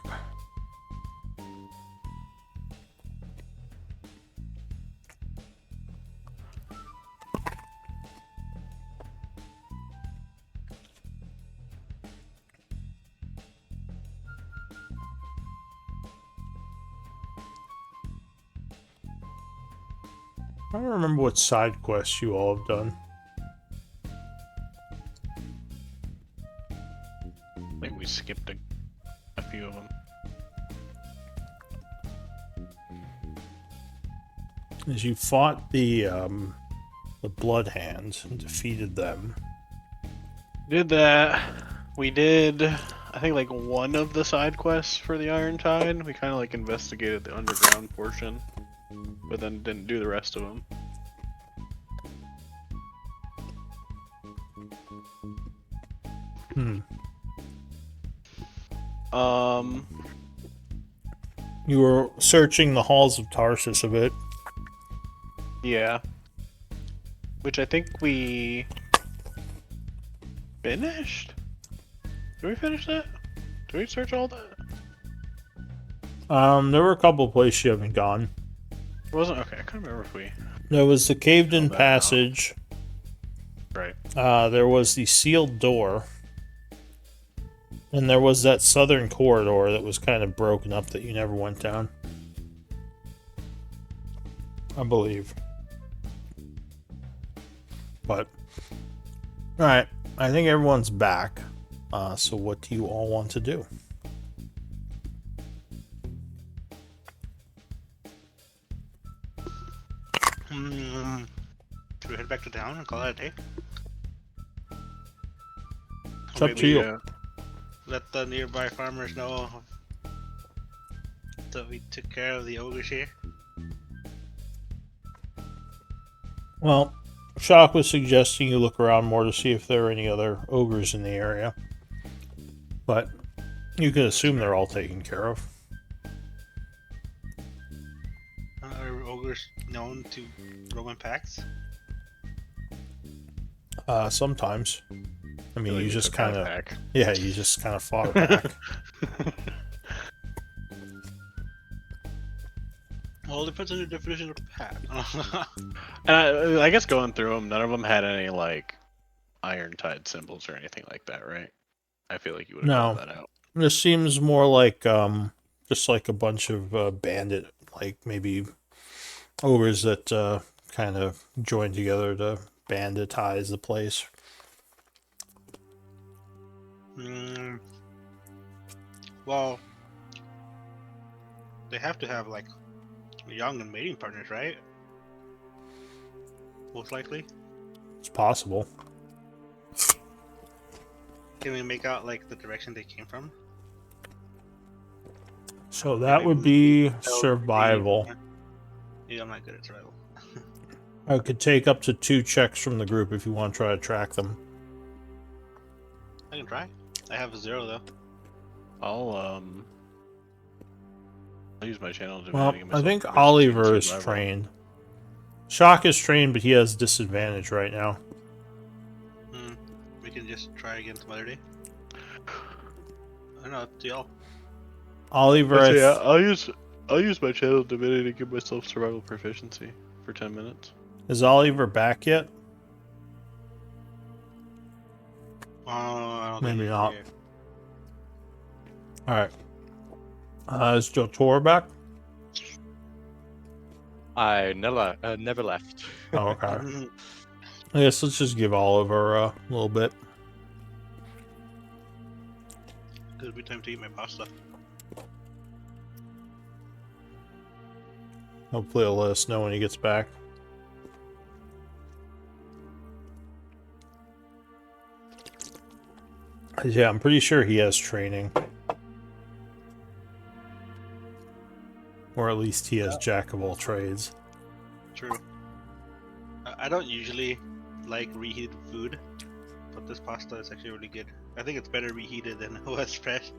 I don't remember what side quests you all have done. I think we skipped a few of them. As you fought the the Blood Hands and defeated them. Did that. We did, I think, like one of the side quests for the Iron Tide. We kind of like investigated the underground portion, but then didn't do the rest of them. You were searching the halls of Tarsus a bit. Yeah. Which I think we finished? Did we finish that? Did we search all that? There were a couple places you haven't gone. It wasn't okay. I can't remember if we. There was the caved-in that passage. Right. There was the sealed door. And there was that southern corridor that was kind of broken up that you never went down. I believe. But, alright, I think everyone's back. So what do you all want to do? Should we head back to town and call it a day? It's up to you. Let the nearby farmers know that we took care of the ogres here. Well, Shock was suggesting you look around more to see if there are any other ogres in the area. But you can assume they're all taken care of. Are ogres known to Roman pacts? Sometimes. I mean, you just kind of... Back. Yeah, you just kind of fought it back. Well, it depends on your definition of pact. And I guess going through them, none of them had any like Iron Tide symbols or anything like that, right? I feel like you would have No. found that out. This seems more like just like a bunch of bandit, like maybe ogres that kind of joined together to banditize the place. Well, they have to have like young and mating partners, right? Most likely. It's possible. Can we make out like the direction they came from? So that would be Oh, survival. Yeah, I'm not good at survival. I could take up to 2 checks from the group if you want to try to track them. I can try. I have a 0 though. I'll use my channel to Well, give I myself think proficiency Oliver in is survival. trained. Shock is trained, but he has disadvantage right now. We can just try again some other day. I don't know, up to y'all. Oliver, I'll use my channel divinity to give myself survival proficiency for 10 minutes. is Oliver back yet? I don't Maybe think not. here. Alright. Is Chaur back? I never left. Oh, okay. I guess let's just give Oliver a little bit. It'll be time to eat my pasta. Hopefully he'll let us know when he gets back. Yeah, I'm pretty sure he has training. Or at least he has jack of all trades. True. I don't usually like reheated food, but this pasta is actually really good. I think it's better reheated than it was fresh.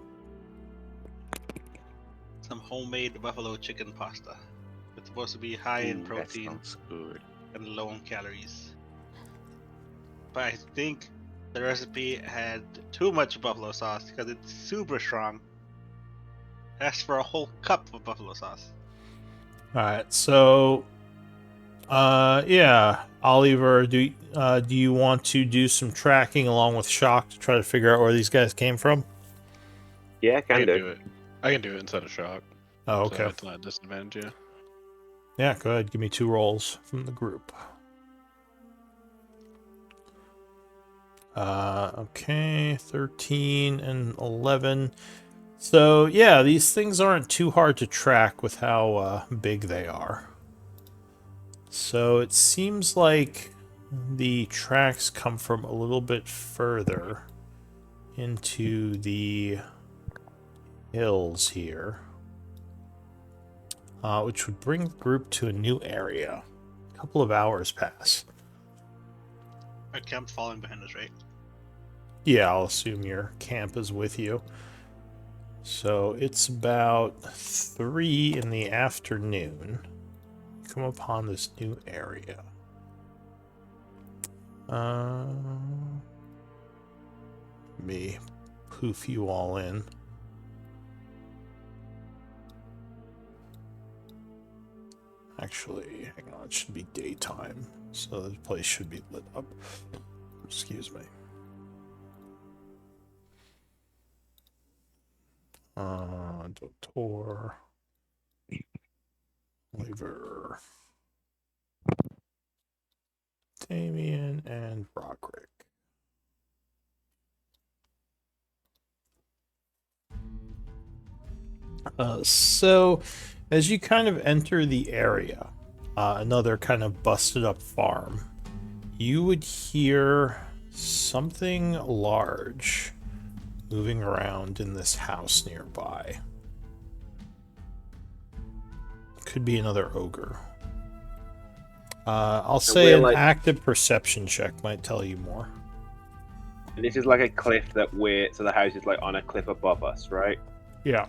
Some homemade buffalo chicken pasta. It's supposed to be high in Ooh, that protein sounds good. and low in calories. But I think the recipe had too much buffalo sauce because it's super strong. Asked for a whole cup of buffalo sauce. Alright, so yeah, Oliver, do you want to do some tracking along with Shock to try to figure out where these guys came from? Yeah, I can can do. do it. I can do it instead of shock. Oh, So okay. it's not a disadvantage, yeah. Yeah, go ahead. Give me 2 rolls from the group. Okay, 13 and 11. So, yeah, these things aren't too hard to track with how big they are. So it seems like the tracks come from a little bit further into the hills here, which would bring the group to a new area. A couple of hours pass. Our camp's falling behind us, right? Yeah, I'll assume your camp is with you. So it's about 3 in the afternoon. Come upon this new area. Me poof you all in. Actually, hang on, it should be daytime, so the place should be lit up. Excuse me. Doctor Oliver, Damien, and Broderick. So, as you kind of enter the area, another kind of busted up farm, you would hear something large moving around in this house nearby. Could be another ogre. I'll say an active perception check might tell you more. And this is like a cliff that so the house is like on a cliff above us, right? Yeah.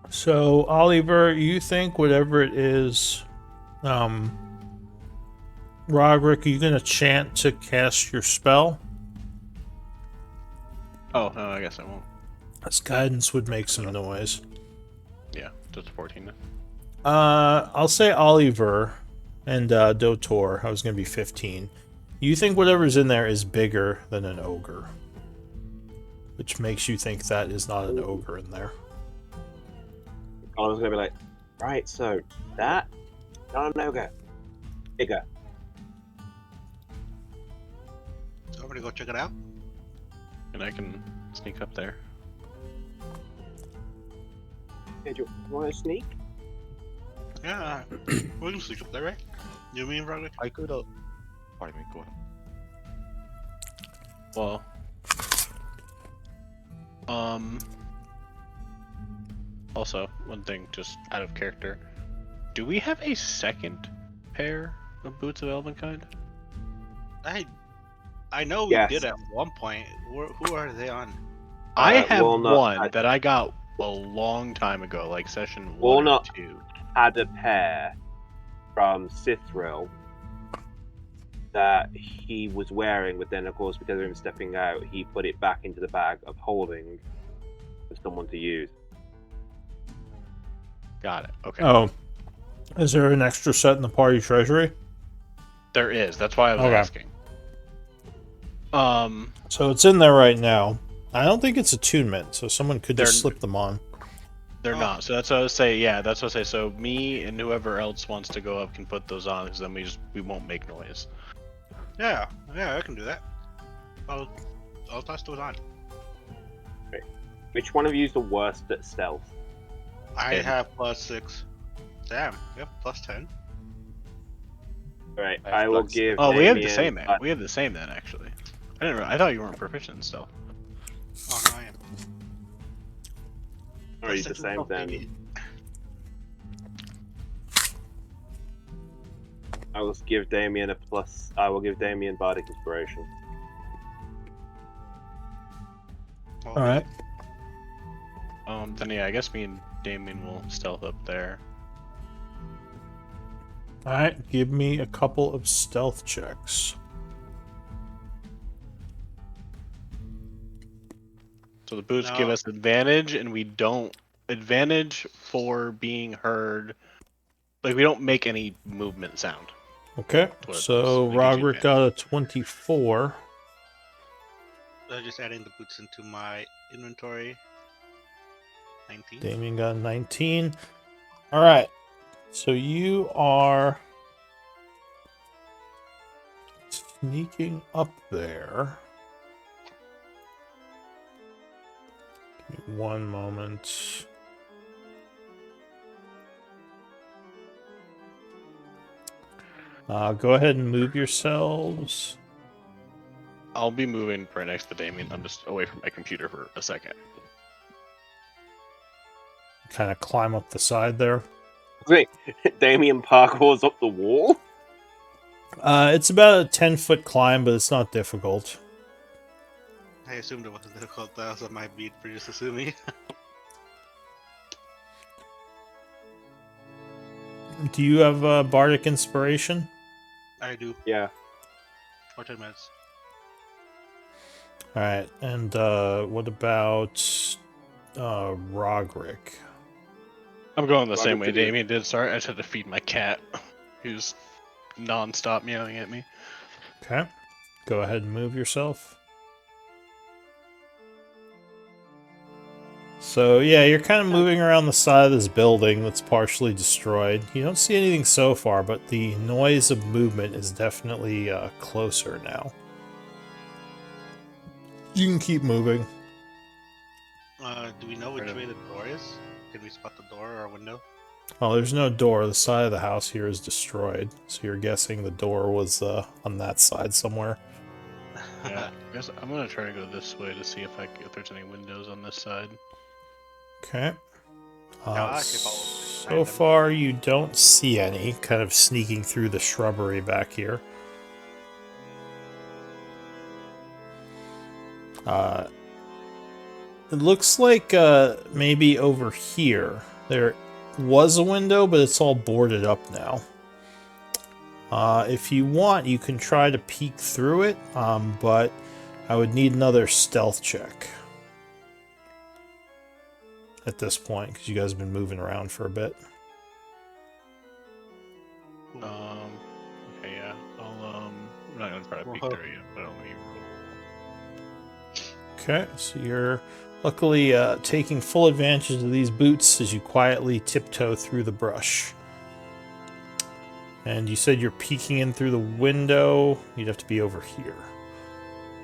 So, Oliver, you think whatever it is, Roderick, are you going to chant to cast your spell? Oh, no, I guess I won't. This guidance would make some noise. Yeah, just 14 then. I'll say Oliver and Dotor. I was going to be 15. You think whatever's in there is bigger than an ogre, which makes you think that is not an ogre in there. I was gonna be like, right, so that not an ogre, bigger. So I'm gonna go check it out. And I can sneak up there. Hey, do you want to sneak? Yeah, we can sneak up there, right? You mean, Roderick? I could. Pardon me. Go ahead. Well, also, one thing just out of character. Do we have a second pair of boots of Elvenkind? I know we Yes. did at one point. Who are they on? I have Walnut one had- that I got a long time ago, like session 1 Walnut or 2. Had a pair from Sithril that he was wearing, but then of course because of him stepping out, he put it back into the bag of holding for someone to use. Got it. Okay. Oh. Is there an extra set in the party treasury? There is. That's why I was Okay. asking. So it's in there right now. I don't think it's attunement, so someone could just slip them on. They're not. So that's what I was saying. Yeah, that's what I say. So me and whoever else wants to go up can put those on, because then we won't make noise. Yeah, I can do that. I'll toss those on. Which one of you is the worst at stealth? I Ten. have +6. Damn, yep, +10. Right, I have I will plus- give. Oh, we have the Damien, same then. We have the same then, actually. I thought you weren't proficient in stealth. Oh no, I am. Or are you the +6 same is then? baby. I will give Damien a plus. I will give Damien Bardic Inspiration. Oh, All right. Then yeah, I guess me and Damien will stealth up there. All right. Give me a couple of stealth checks. So the boots No. give us advantage, and we don't advantage for being heard. Like we don't make any movement sound. Okay. What- So what gives you Roderick got a 24. Just adding the boots into my inventory. 19. Damien got a 19. All right. So you are sneaking up there. Give 1 moment. Go ahead and move yourselves. I'll be moving right next to Damien. I'm just away from my computer for a second. Kind of climb up the side there. Wait, Damien parkours up the wall? It's about a 10-foot climb, but it's not difficult. I assumed it wasn't difficult. That was on my beat for just assuming. Do you have Bardic Inspiration? I do. Yeah. For 10 minutes. Alright, and what about Rogric? I'm going the same Robert way Video. Damien did. Sorry, I just had to feed my cat, who's non-stop meowing at me. Okay. Go ahead and move yourself. So, yeah, you're kind of moving around the side of this building that's partially destroyed. You don't see anything so far, but the noise of movement is definitely closer now. You can keep moving. Do we know which way the door is? Can we spot the door or window? Oh, there's no door. The side of the house here is destroyed. So you're guessing the door was on that side somewhere. Yeah, I guess I'm gonna try to go this way to see if there's any windows on this side. Okay. I'll actually follow So random. far, you don't see any, kind of sneaking through the shrubbery back here. It looks like maybe over here there was a window, but it's all boarded up now. If you want, you can try to peek through it, but I would need another stealth check at this point, because you guys have been moving around for a bit. Okay, yeah. I'm not gonna try to peek through it yet, but I'll let you roll. Okay, so you're luckily taking full advantage of these boots as you quietly tiptoe through the brush. And you said you're peeking in through the window. You'd have to be over here.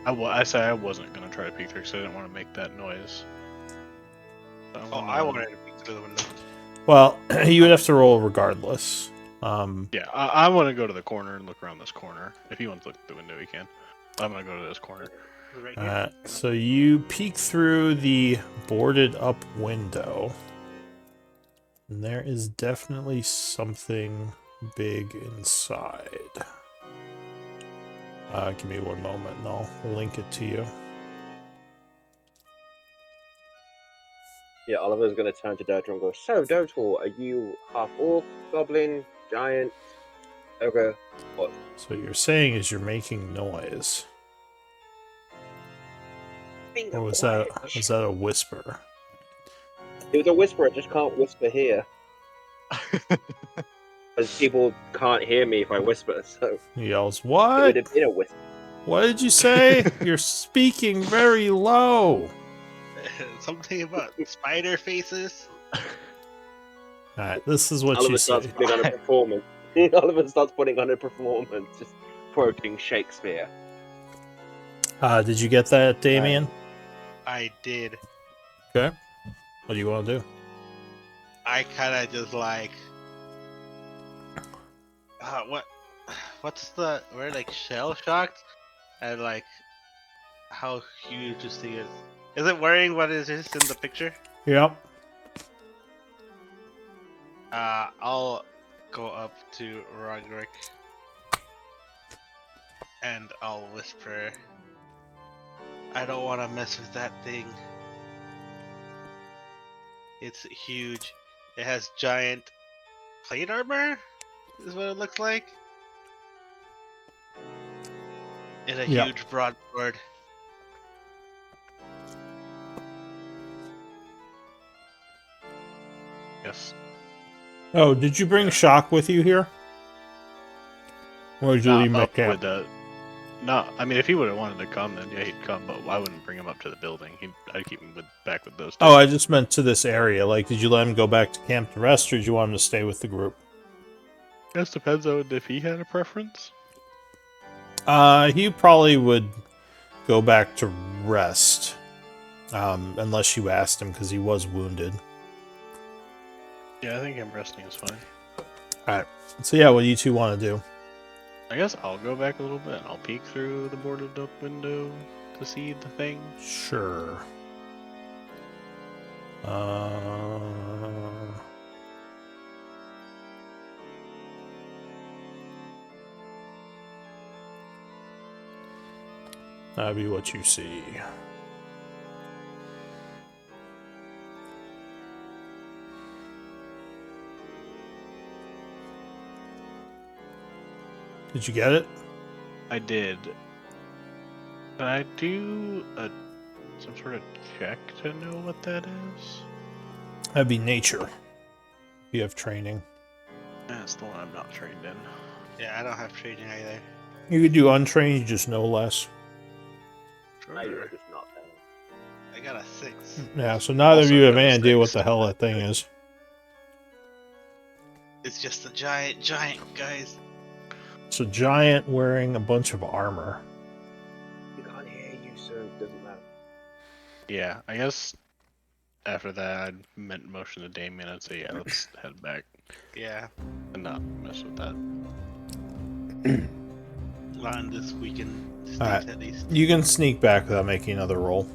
I said I wasn't gonna try to peek through because I didn't want to make that noise. So I wanted to peek through the window. Well, you would have to roll regardless. Yeah, I want to go to the corner and look around this corner. If he wants to look at the window, he can. I'm gonna go to this corner. Right here. So you peek through the boarded up window. And there is definitely something big inside. Give me 1 moment and I'll link it to you. Yeah, Oliver's gonna turn to Dotor and go, "So, Dotor, are you half orc, goblin, giant, ogre, what?" So what you're saying is you're making noise. Finger Or was quiet. that a whisper? It was a whisper, I just can't whisper here. Because people can't hear me if I whisper, so He yells, it "What? would have been a whisper. What did you say? You're speaking very low." Something about spider faces. Alright, this is what Oliver you starts say. putting on a performance. Oliver starts putting on a performance, just quoting Shakespeare. Did you get that, Damien? I did. Okay. What do you want to do? I kind of just like. We're like shell shocked at like how huge this thing is. Is it wearing what is this in the picture? Yep. I'll go up to Roderick and I'll whisper, "I don't want to mess with that thing. It's huge. It has giant plate armor, is what it looks like. And a Yep. huge broadsword." Yes. Oh, did you bring Shock with you here? Or did you leave him at Up camp? with the. No, I mean if he would have wanted to come, then yeah, he'd come. But I wouldn't bring him up to the building. I'd keep him back with those two. Oh, I just meant to this area. Like, did you let him go back to camp to rest, or did you want him to stay with the group? This depends on if he had a preference. He probably would go back to rest. unless you asked him because he was wounded. Yeah, I think him resting is fine. Alright, so yeah, what do you two want to do? I guess I'll go back a little bit and I'll peek through the boarded up window to see the thing. Sure. That'd be what you see. Did you get it? I did. Can I do some sort of check to know what that is? That'd be nature. If you have training. That's the one I'm not trained in. Yeah, I don't have training either. You could do untrained, you just know less. I Sure. just not there. I got a 6. Yeah, so neither of Also you have got a any idea what 6. the hell that thing is. It's just a giant, guys. It's a giant wearing a bunch of armor. You can't hear you, so it doesn't matter. Yeah, I guess after that I meant motion to Damien and say, yeah, let's head back Yeah, and not mess with that. not in this weekend state Alright. at least. You can sneak back without making another roll.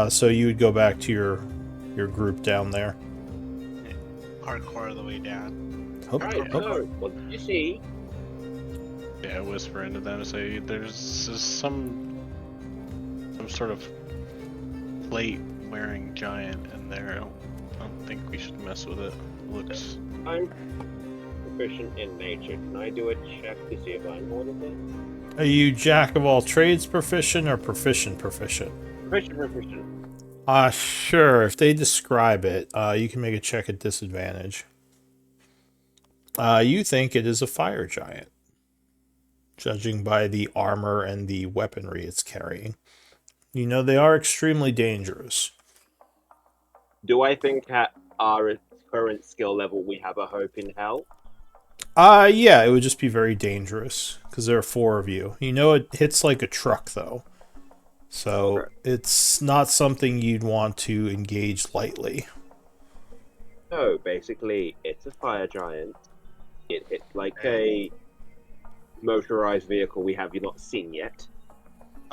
So you would go back to your group down there. Hardcore the way down. Alright, so, what did you see? Yeah, I whisper into them and say, there's some sort of plate wearing giant in there. I don't think we should mess with it. Looks. I'm proficient in nature. Can I do a check to see if I know what it is? Are you jack of all trades proficient or proficient? Proficient. Sure. If they describe it, you can make a check at disadvantage. You think it is a fire giant, judging by the armor and the weaponry it's carrying. You know they are extremely dangerous. Do I think at our current skill level we have a hope in hell? Yeah, it would just be very dangerous because there are 4 of you. You know it hits like a truck though. So Okay. it's not something you'd want to engage lightly. So basically, it's a fire giant. It hits like a motorized vehicle we have not seen yet.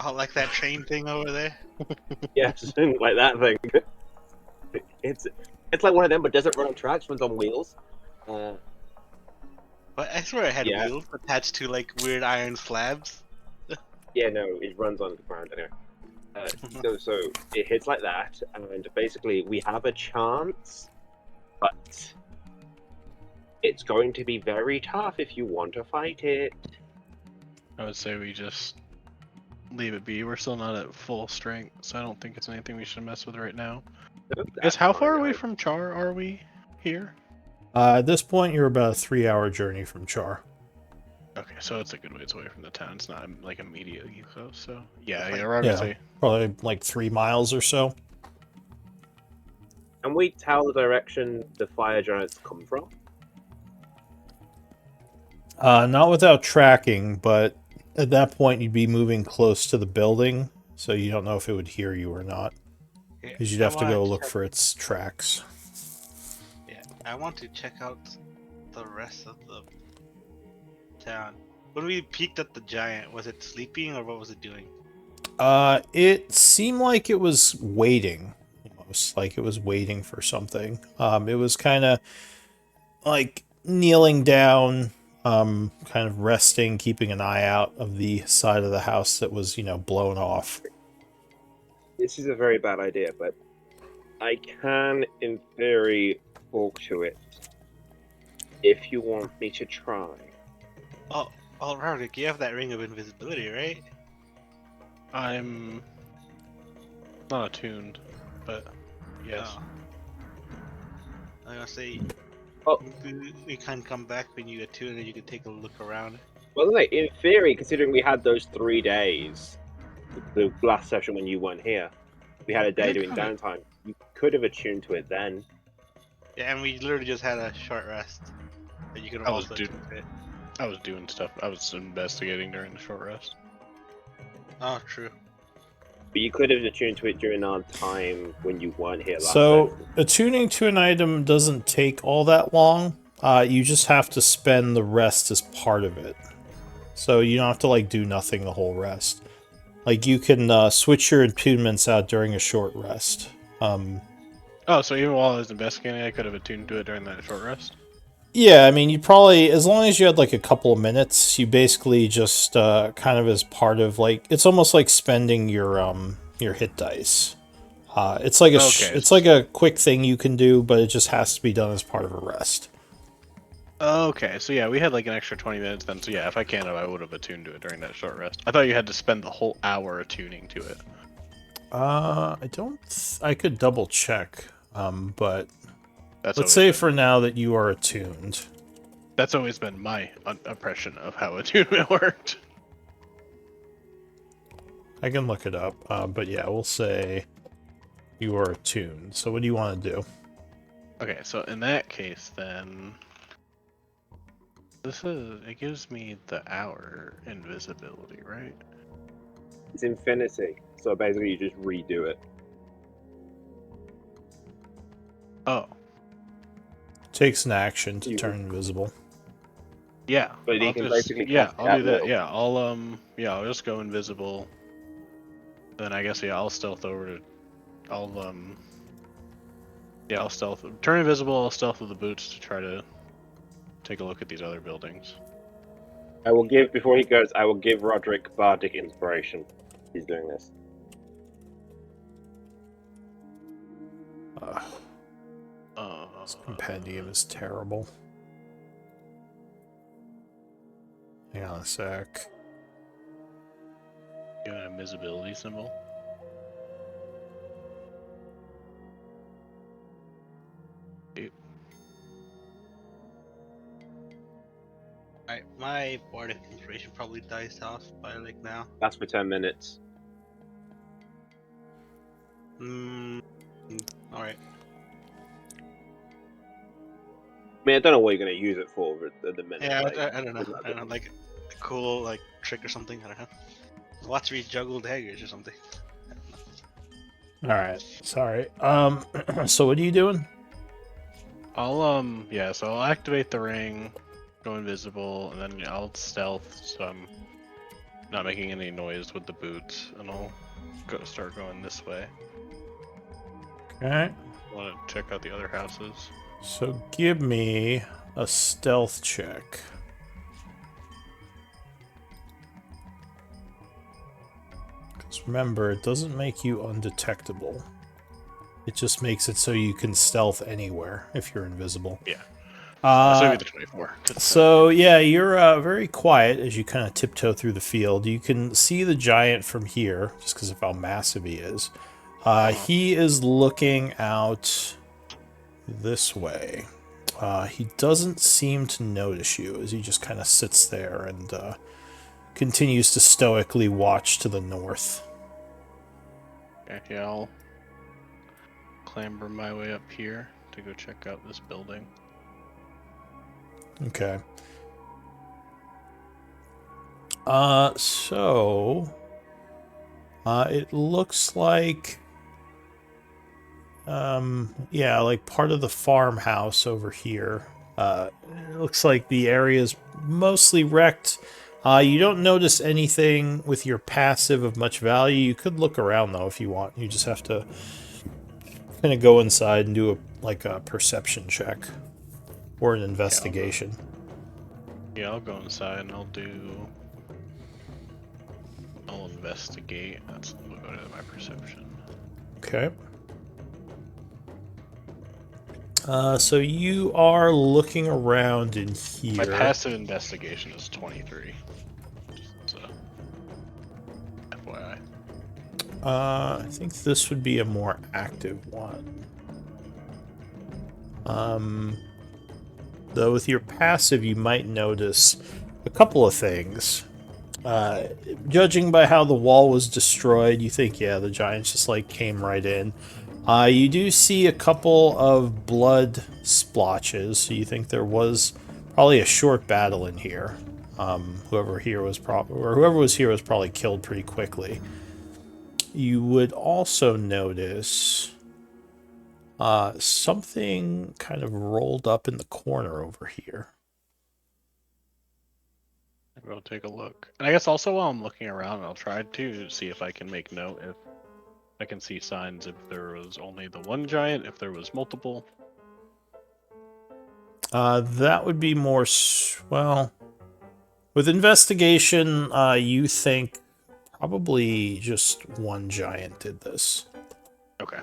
Oh, like that train thing over there? Yes, like that thing. It's like one of them, but doesn't run on tracks, runs on wheels. But I swear it had Yeah. wheels attached to like weird iron slabs. Yeah, no, it runs on the ground anyway. So it hits like that, and basically we have a chance, but it's going to be very tough if you want to fight it. I would say we just leave it be. We're still not at full strength, so I don't think it's anything we should mess with right now. So Guess how that's far fine, away I- from Chaur are we here? At this point, you're about a 3-hour journey from Chaur. Okay, so it's a good ways away from the town. It's not like immediately close. So yeah, Like- yeah, we're gonna Yeah. say Probably like 3 miles or so. Can we tell the direction the fire giants come from? Not without tracking, but at that point you'd be moving close to the building, so you don't know if it would hear you or not. Yeah, Because you'd I have to wanna go look check- for its tracks. Yeah, I want to check out the rest of the town. When we peeked at the giant, was it sleeping or what was it doing? It seemed like it was waiting, almost like it was waiting for something. It was kind of like kneeling down, kind of resting, keeping an eye out of the side of the house that was, blown off. This is a very bad idea, but I can, in theory, talk to it. If you want me to try. Oh, Roderick, you have that ring of invisibility, right? I'm not attuned, but yes. Oh. I'm gonna say, Oh. we can come back when you attune and you can take a look around. Well, no, in theory, considering we had those 3 days, the last session when you weren't here, we had a day Yeah, doing kinda. downtime. You could have attuned to it then. Yeah, and we literally just had a short rest. But you could have I was also do- attune to it. I was doing stuff. I was investigating during the short rest. Oh, true. But you could have attuned to it during our time when you weren't here last So, session. attuning to an item doesn't take all that long. You just have to spend the rest as part of it. So you don't have to like do nothing the whole rest. Like you can switch your attunements out during a short rest. Oh, so even while I was investigating, I could have attuned to it during that short rest? Yeah, I mean, you probably, as long as you had like a couple of minutes, you basically just kind of as part of like, it's almost like spending your hit dice. It's like Okay. it's like a quick thing you can do, but it just has to be done as part of a rest. Okay, so yeah, we had like an extra 20 minutes then, so yeah, if I can, I would have attuned to it during that short rest. I thought you had to spend the whole hour attuning to it. I don't. I could double check. But That's let's always say been, for now that you are attuned. that's always been my impression of how attunement worked. I can look it up. But yeah, we'll say you are attuned. So what do you want to do? Okay, so in that case, then it gives me the hour invisibility, right? It's infinity. So basically you just redo it. Oh, Takes an action to You- turn invisible. yeah. But you I'll can just, basically yeah, cast it I'll at do that. will. Yeah, I'll just go invisible. Then I guess I'll stealth over to, I'll stealth, turn invisible. I'll stealth with the boots to try to take a look at these other buildings. I will give, before he goes, I will give Roderick Bardic inspiration. He's doing this. This compendium is terrible. Hang on a sec. You have an invisibility symbol. Alright, my bardic inspiration probably dies off by like now. That's for 10 minutes. Alright. I mean, I don't know what you're going to use it for at the minute. Yeah, like, I don't know. I don't know, like a cool like trick or something. I don't know. Watch me juggle daggers or something. I don't know. All right. Sorry. So what are you doing? So I'll activate the ring, go invisible, and then I'll stealth, so I'm not making any noise with the boots, and I'll start going this way. Okay. Want to check out the other houses. So give me a stealth check. Because remember, it doesn't make you undetectable. It just makes it so you can stealth anywhere if you're invisible. Yeah. So maybe the 24. So yeah, you're very quiet as you kind of tiptoe through the field. You can see the giant from here, just because of how massive he is. He is looking out this way. He doesn't seem to notice you as he just kind of sits there and continues to stoically watch to the north. Okay, yeah, I'll clamber my way up here to go check out this building. Okay. It looks like, yeah, like part of the farmhouse over here. It looks like the area is mostly wrecked. You don't notice anything with your passive of much value. You could look around though if you want. You just have to kind of go inside and do a perception check or an investigation. Yeah, I'll go inside and I'll investigate. We'll go to my perception. Okay. So you are looking around in here. My passive investigation is 23. So, FYI. I think this would be a more active one. Though with your passive, you might notice a couple of things. Judging by how the wall was destroyed, you think, yeah, the giants just like came right in. You do see a couple of blood splotches, so you think there was probably a short battle in here. Whoever was here was probably killed pretty quickly. you would also notice something kind of rolled up in the corner over here. I'll go take a look. And I guess also while I'm looking around, I'll try to see if I can make note if I can see signs if there was only the one giant, if there was multiple. That would be more, well, with investigation, you think probably just one giant did this. Okay.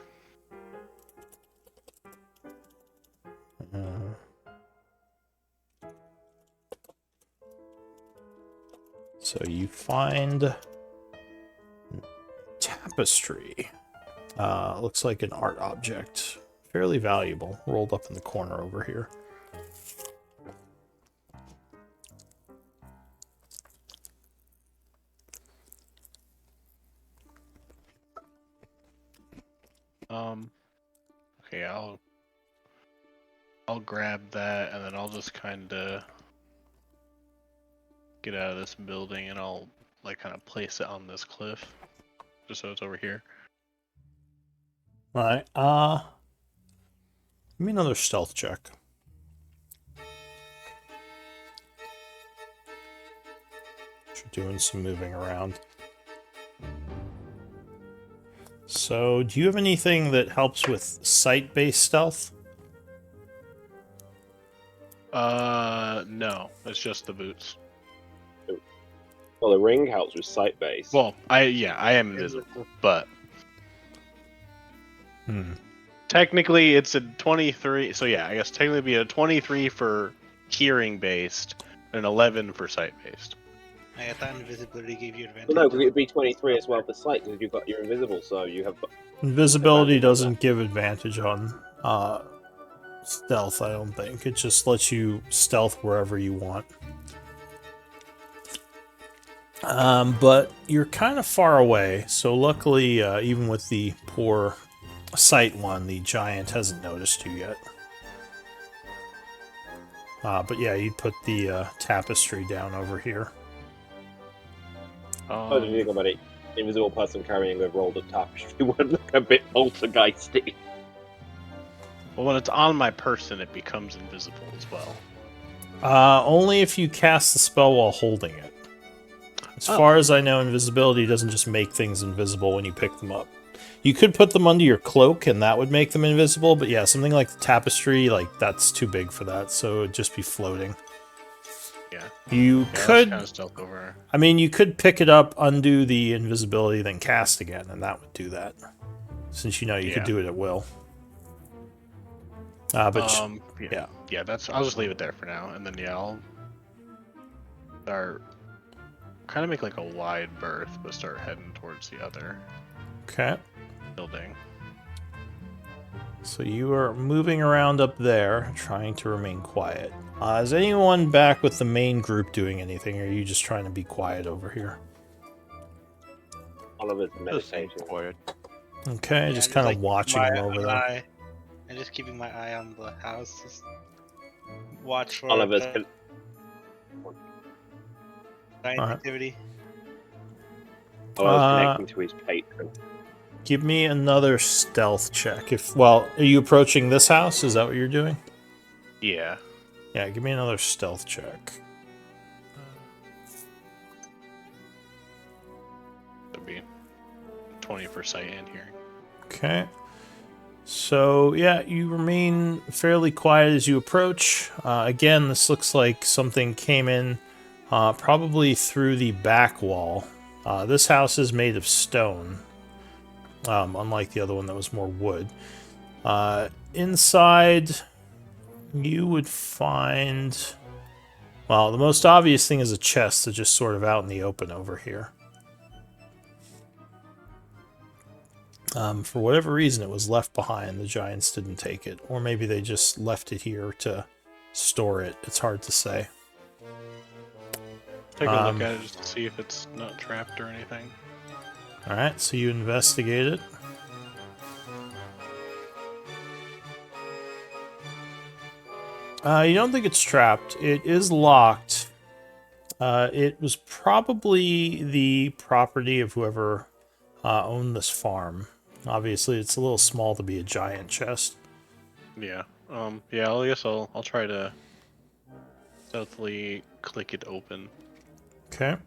So you find tapestry. Looks like an art object. Fairly valuable. Rolled up in the corner over here. Okay, I'll grab that and then I'll just kind of get out of this building and I'll like kind of place it on this cliff just so it's over here. All right. Give me another stealth check. You're doing some moving around. So, do you have anything that helps with sight-based stealth? No, it's just the boots. Well, the ring helps with sight base. Well, I am invisible, but technically it's a 23. So yeah, I guess technically it'd be a 23 for hearing based, and 11 for sight based. I thought invisibility gave you advantage. Well, no, because it'd be 23 as well for sight because you're invisible, so you have. Invisibility doesn't give advantage on stealth, I don't think. It just lets you stealth wherever you want. But you're kind of far away, so luckily, even with the poor sight one, the giant hasn't noticed you yet. But yeah, you put the tapestry down over here. What do you think about it? Invisible person carrying a rolled up tapestry would look a bit poltergeisty. Well, when it's on my person, it becomes invisible as well. Only if you cast the spell while holding it. As far as I know, invisibility doesn't just make things invisible when you pick them up. You could put them under your cloak, and that would make them invisible, but yeah, something like the tapestry, like, that's too big for that, so it'd just be floating. Yeah. You could... Kind of stealth over. I mean, you could pick it up, undo the invisibility, then cast again, and that would do that. Since you know you could do it at will. Yeah. Yeah, I'll just leave it there for now, and then yeah, I'll start kind of make like a wide berth, but start heading towards the other building. So you are moving around up there, trying to remain quiet. Is anyone back with the main group doing anything, or are you just trying to be quiet over here? Oliver's meditating. Quiet. Okay, Yeah, just kind of like watching them over there. And just keeping my eye on the house. Just watch for Oliver's giant activity. connecting to his patron. Give me another stealth check. Are you approaching this house? Is that what you're doing? Yeah. Yeah, give me another stealth check. That'd be 20 for sight and hearing. Okay. So, yeah, you remain fairly quiet as you approach. Again, this looks like something came in probably through the back wall. This house is made of stone, unlike the other one that was more wood. Inside, you would find... Well, the most obvious thing is a chest that's just sort of out in the open over here. For whatever reason, it was left behind. The giants didn't take it. Or maybe they just left it here to store it. It's hard to say. Take a look at it just to see if it's not trapped or anything. Alright, so you investigate it. You don't think it's trapped. It is locked. It was probably the property of whoever own this farm. Obviously, it's a little small to be a giant chest. Yeah. Yeah. I guess I'll try to stealthily click it open. Okay.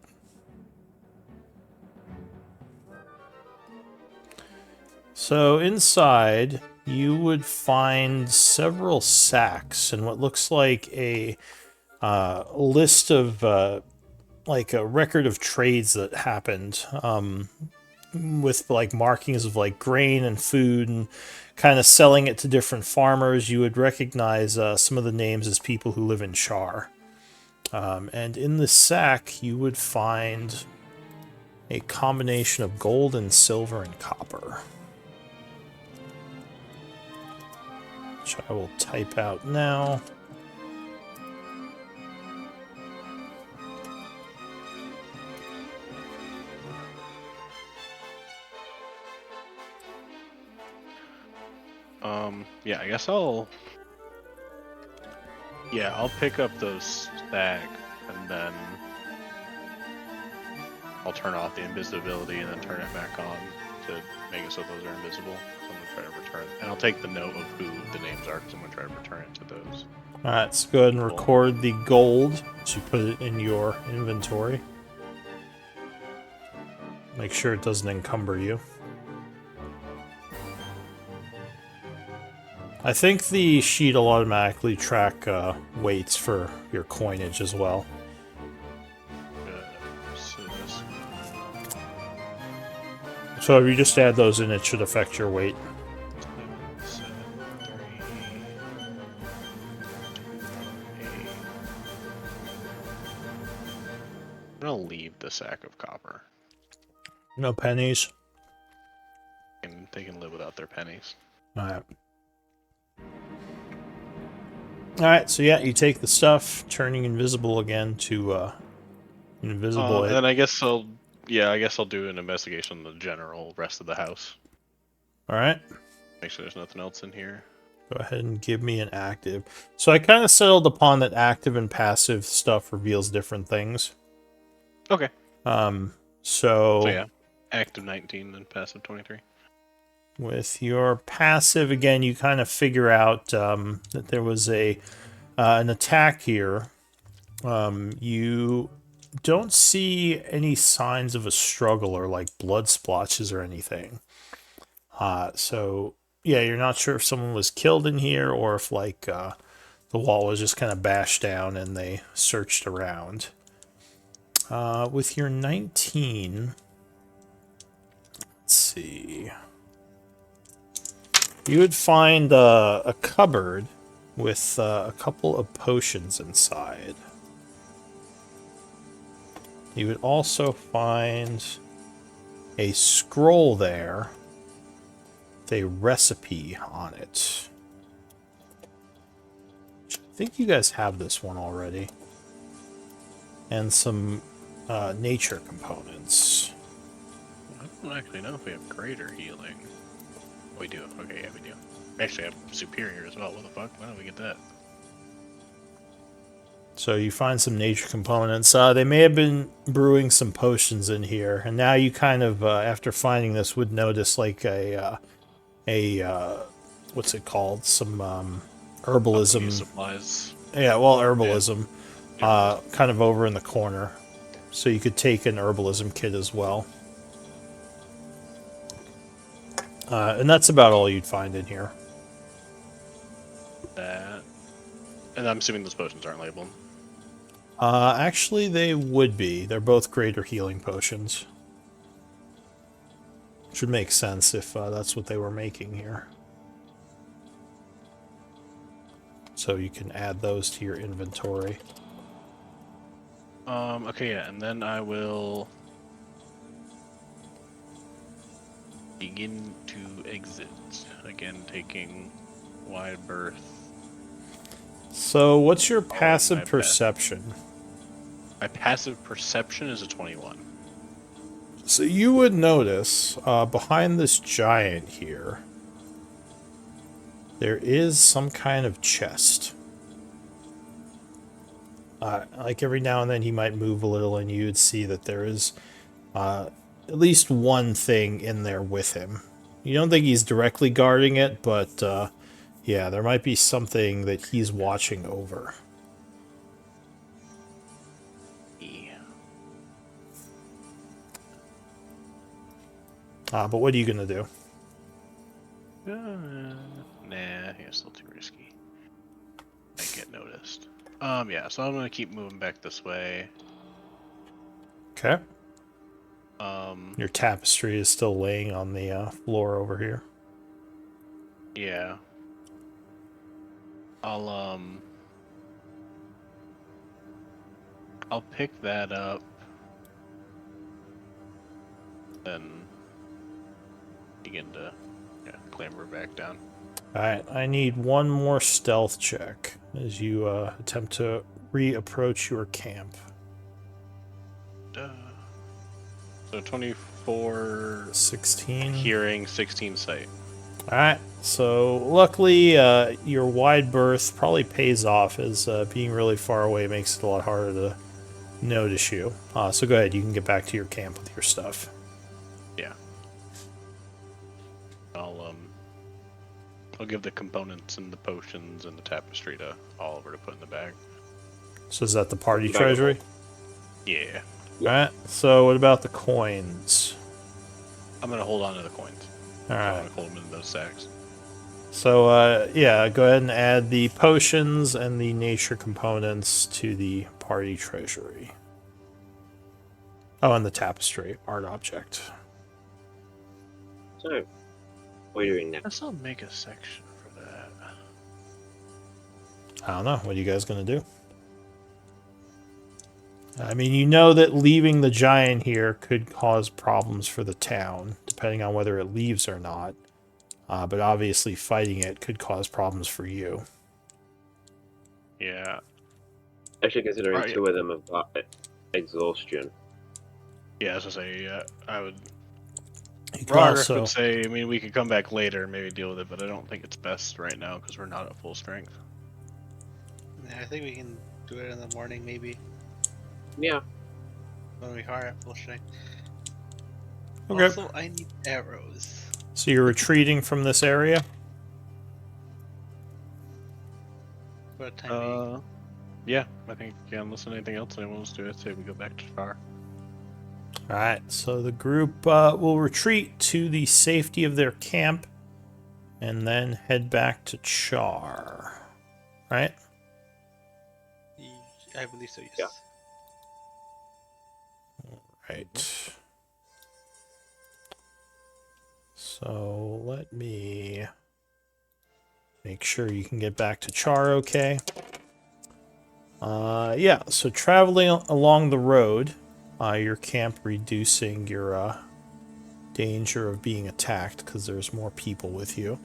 So inside, you would find several sacks and what looks like a list of like a record of trades that happened, with like markings of like grain and food and kind of selling it to different farmers. You would recognize some of the names as people who live in Chaur. And in the sack, you would find a combination of gold and silver and copper, which I will type out now. Yeah, I guess I'll pick up those stack and then I'll turn off the invisibility and then turn it back on to make it so those are invisible. So I'm gonna try to return, and I'll take the note of who the names are because I'm gonna try to return it to those. Alright, so go ahead and record the gold. So you put it in your inventory. Make sure it doesn't encumber you. I think the sheet will automatically track weights for your coinage as well. So if you just add those in, it should affect your weight. 7, 3, 8. I'm gonna leave the sack of copper. No pennies. And they can live without their pennies. Alright. Alright, so yeah, you take the stuff, turning invisible again to invisible. And then I guess I'll do an investigation on the general rest of the house. Alright. Make sure there's nothing else in here. Go ahead and give me an active. So I kind of settled upon that active and passive stuff reveals different things. Okay. So yeah, active 19 and passive 23. With your passive, again, you kind of figure out that there was an attack here. You don't see any signs of a struggle or like blood splotches or anything. So yeah, you're not sure if someone was killed in here or if like the wall was just kind of bashed down and they searched around. With your 19, let's see. You would find a cupboard with a couple of potions inside. You would also find a scroll there with a recipe on it. I think you guys have this one already. And some nature components. I don't actually know if we have greater healing. We do. Okay, yeah, we do. We actually have superior as well. What the fuck? Why don't we get that? So you find some nature components. They may have been brewing some potions in here, and now you kind of, after finding this, would notice like a what's it called? Some herbalism supplies. Yeah, well, herbalism, yeah. Kind of over in the corner. So you could take an herbalism kit as well. And that's about all you'd find in here. That. And I'm assuming those potions aren't labeled. Actually, they would be. They're both greater healing potions. Should make sense if that's what they were making here. So you can add those to your inventory. Okay, yeah, and then I will begin to exit. Again, taking wide berth. So what's your passive perception? My passive perception is a 21. So you would notice behind this giant here, there is some kind of chest. Like every now and then he might move a little and you would see that there is at least one thing in there with him. You don't think he's directly guarding it, but yeah, there might be something that he's watching over. But what are you gonna do? Nah, it's still too risky. I get noticed. Yeah, so I'm gonna keep moving back this way. Okay. Um, Your tapestry is still laying on the floor over here. yeah. I'll pick that up. Then begin to clamber back down. Alright, I need one more stealth check as you attempt to reapproach your camp. So 24 16. hearing, 16 sight. Alright, so luckily your wide berth probably pays off as being really far away makes it a lot harder to notice you. So go ahead, you can get back to your camp with your stuff. Yeah. I'll give the components and the potions and the tapestry to Oliver to put in the bag. So is that the party Bag of treasury? Yeah. Alright, so what about the coins? I'm gonna hold on to the coins. I Alright. want to hold them in those sacks. So, yeah, go ahead and add the potions and the nature components to the party treasury. Oh, and the tapestry, art object. So, what are you doing now? Let's not make a section for that. I don't know. What are you guys going to do? I mean, you know that leaving the giant here could cause problems for the town, depending on whether it leaves or not. But obviously fighting it could cause problems for you. Yeah. Actually, considering Right. 2 of them have got exhaustion. Yeah, as I say, I would. You can Roderick also... would say, I mean, we could come back later and maybe deal with it, but I don't think it's best right now because we're not at full strength. Yeah, I think we can do it in the morning, maybe, Yeah. when we are at full strength. Okay. Also, I need arrows. So you're retreating from this area? For a time being. Yeah, I think, unless there's anything else anyone wants to do, I'd say we go back to Chaur. Alright, so the group will retreat to the safety of their camp and then head back to Chaur. Right? I believe so, yes. Yeah. Right. So let me make sure you can get back to Chaur okay. Yeah, so traveling along the road, your camp reducing your danger of being attacked because there's more people with you.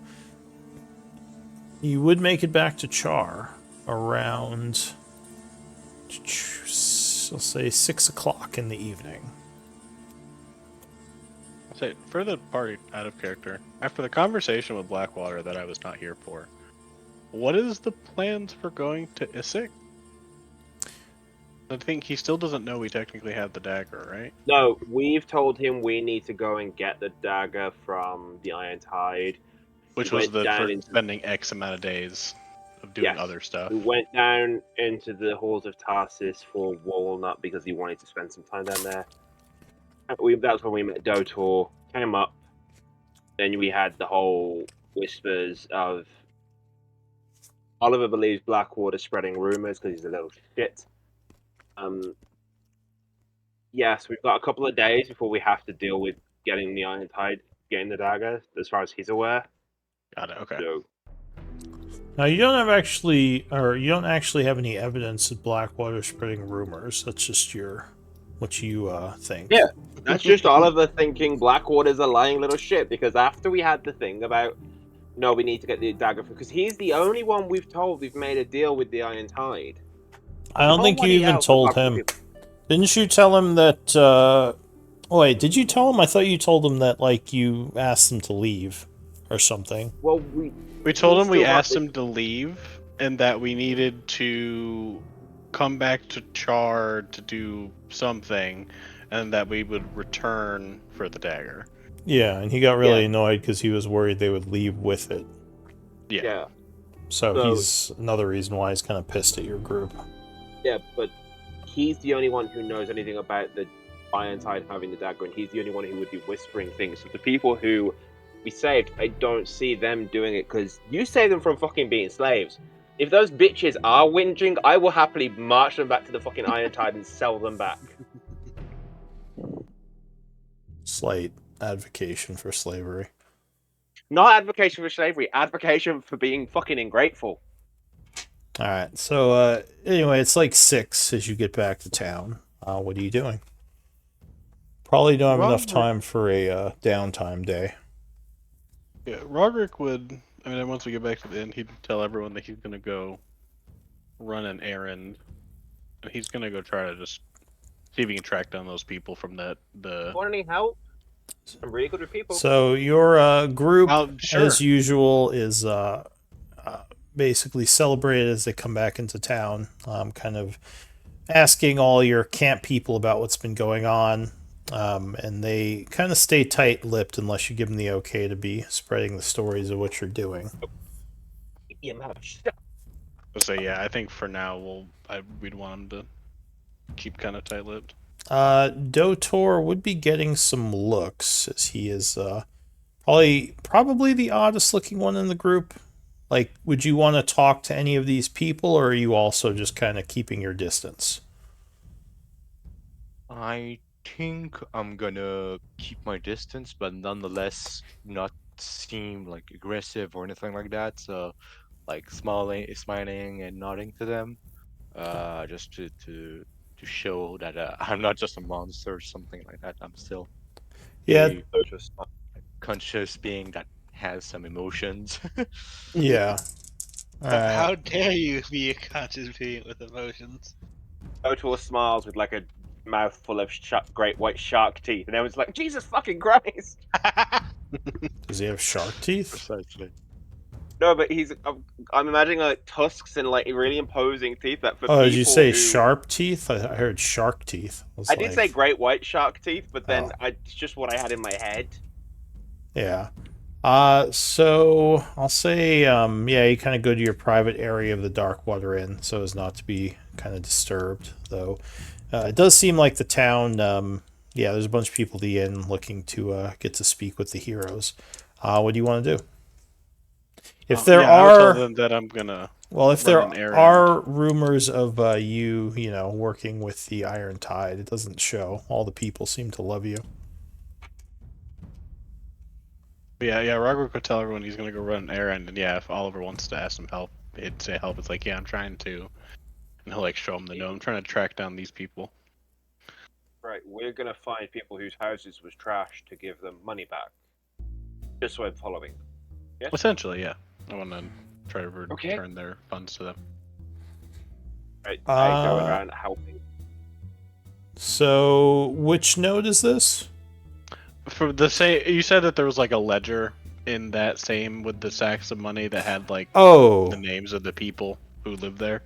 You would make it back to Chaur around, I'll say, 6 o'clock in the evening. I'll say, for the party out of character, after the conversation with Blackwater that I was not here for, what is the plans for going to Issyk? I think he still doesn't know we technically have the dagger, right? No, we've told him we need to go and get the dagger from the Iron Tide. Which We was went the down for into- spending X amount of days of doing Yes. other stuff. We went down into the halls of Tarsus for Walnut because he wanted to spend some time down there. That's when we met Dotor, came up. Then we had the whole whispers of Oliver believes Blackwater spreading rumors because he's a little shit. Yes, we've got a couple of days before we have to deal with getting the Iron Tide, getting the dagger, as far as he's aware. Got it. Okay. So, Now you don't actually have any evidence of Blackwater spreading rumors. That's just what you think. Yeah. That's just Oliver thinking Blackwater's a lying little shit because after we had the thing about no, we need to get the dagger because he's the only one we've told we've made a deal with the Iron Tide. I don't think you even told him. Didn't you tell him that? Wait, did you tell him? I thought you told him that like you asked him to leave or something. Well, We told him we still got asked the- him to leave and that we needed to come back to Chaur to do something, and that we would return for the dagger. Yeah, and he got really Yeah. annoyed because he was worried they would leave with it. Yeah. Yeah. So So- he's another reason why he's kind of pissed at your group. Yeah, but he's the only one who knows anything about the Ironside having the dagger, and he's the only one who would be whispering things. So the people who we saved, I don't see them doing it because you saved them from fucking being slaves. If those bitches are whinging, I will happily march them back to the fucking Ironside and sell them back. Slight advocation for slavery. Not advocation for slavery, advocation for being fucking ungrateful. All right. So anyway, it's like 6 as you get back to town. What are you doing? Probably don't have enough time for a downtime day. Yeah, Roderick would. I mean, once we get back to the inn, he'd tell everyone that he's gonna go run an errand, and he's gonna go try to just see if he can track down those people from the. Want any help? I'm really good with people. So your group, Sure. as usual, is basically celebrated as they come back into town. Kind of asking all your camp people about what's been going on. And they kind of stay tight-lipped unless you give them the okay to be spreading the stories of what you're doing. Your mouth shut. So yeah, I think for now we'd want him to keep kind of tight-lipped. Dotor would be getting some looks as he is probably the oddest-looking one in the group. Like, would you want to talk to any of these people, or are you also just kind of keeping your distance? I think I'm gonna keep my distance, but nonetheless not seem like aggressive or anything like that. So, like smiling and nodding to them, just to show that I'm not just a monster or something like that. I'm still Yeah, a conscious being that has some emotions. yeah. All right. How dare you be a conscious being with emotions? Otor smiles with like a mouthful of great white shark teeth, and everyone's like, Jesus fucking Christ! Does he have shark teeth? Precisely. No, but I'm imagining like tusks and like really imposing teeth that for Oh, people did you say who... sharp teeth? I heard shark teeth. I did say great white shark teeth, but then Oh. it's just what I had in my head. Yeah. So I'll say, yeah, you kind of go to your private area of the Darkwater Inn so as not to be kind of disturbed, though. It does seem like the town, yeah, there's a bunch of people at the inn looking to get to speak with the heroes. What do you want to do? If there I would tell are, them that I'm gonna. well, if run there an errand. are rumors of you know, working with the Iron Tide, it doesn't show. All the people seem to love you. Yeah, Roderick would tell everyone he's gonna go run an errand, and yeah, if Oliver wants to ask him help, he'd say help. It's like, yeah, I'm trying to, and he'll like show him the note. I'm trying to track down these people. Right, we're gonna find people whose houses was trashed to give them money back. Just so I'm following. Yes? Essentially, yeah. I want to try to Okay. return their funds to them. Right, I go Uh, around helping. So, which note is this? For the you said that there was like a ledger in that same with the sacks of money that had like Oh, the names of the people who lived there.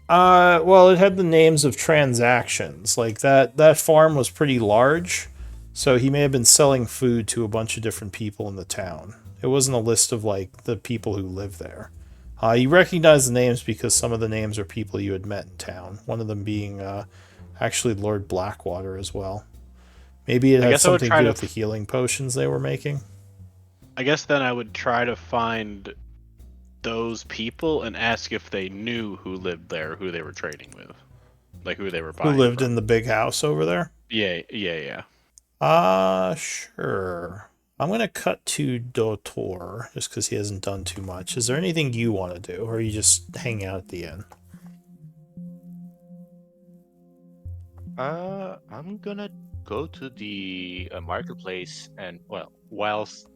well, it had the names of transactions. Like that farm was pretty large, so he may have been selling food to a bunch of different people in the town. It wasn't a list of like the people who live there. You recognize the names because some of the names are people you had met in town. One of them being actually Lord Blackwater as well. Maybe it I had guess I would something to try do to with the healing potions they were making. I guess then I would try to find those people and ask if they knew who lived there, who they were trading with, like who they were Who buying. lived from. in the big house over there? Yeah. Sure. I'm gonna cut to Dotor just because he hasn't done too much. Is there anything you want to do, or are you just hanging out at the inn? I'm gonna go to the marketplace and whilst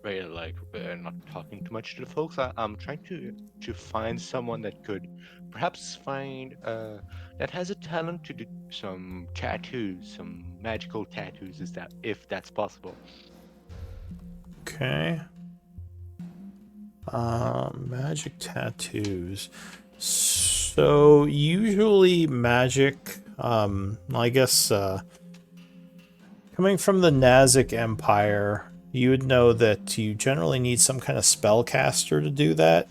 not talking too much to the folks, I'm trying to find someone that could perhaps find that has a talent to do some tattoos, some magical tattoos. If that's possible? Okay. Magic tattoos. So usually magic. I guess coming from the Nazic Empire, you would know that you generally need some kind of spellcaster to do that.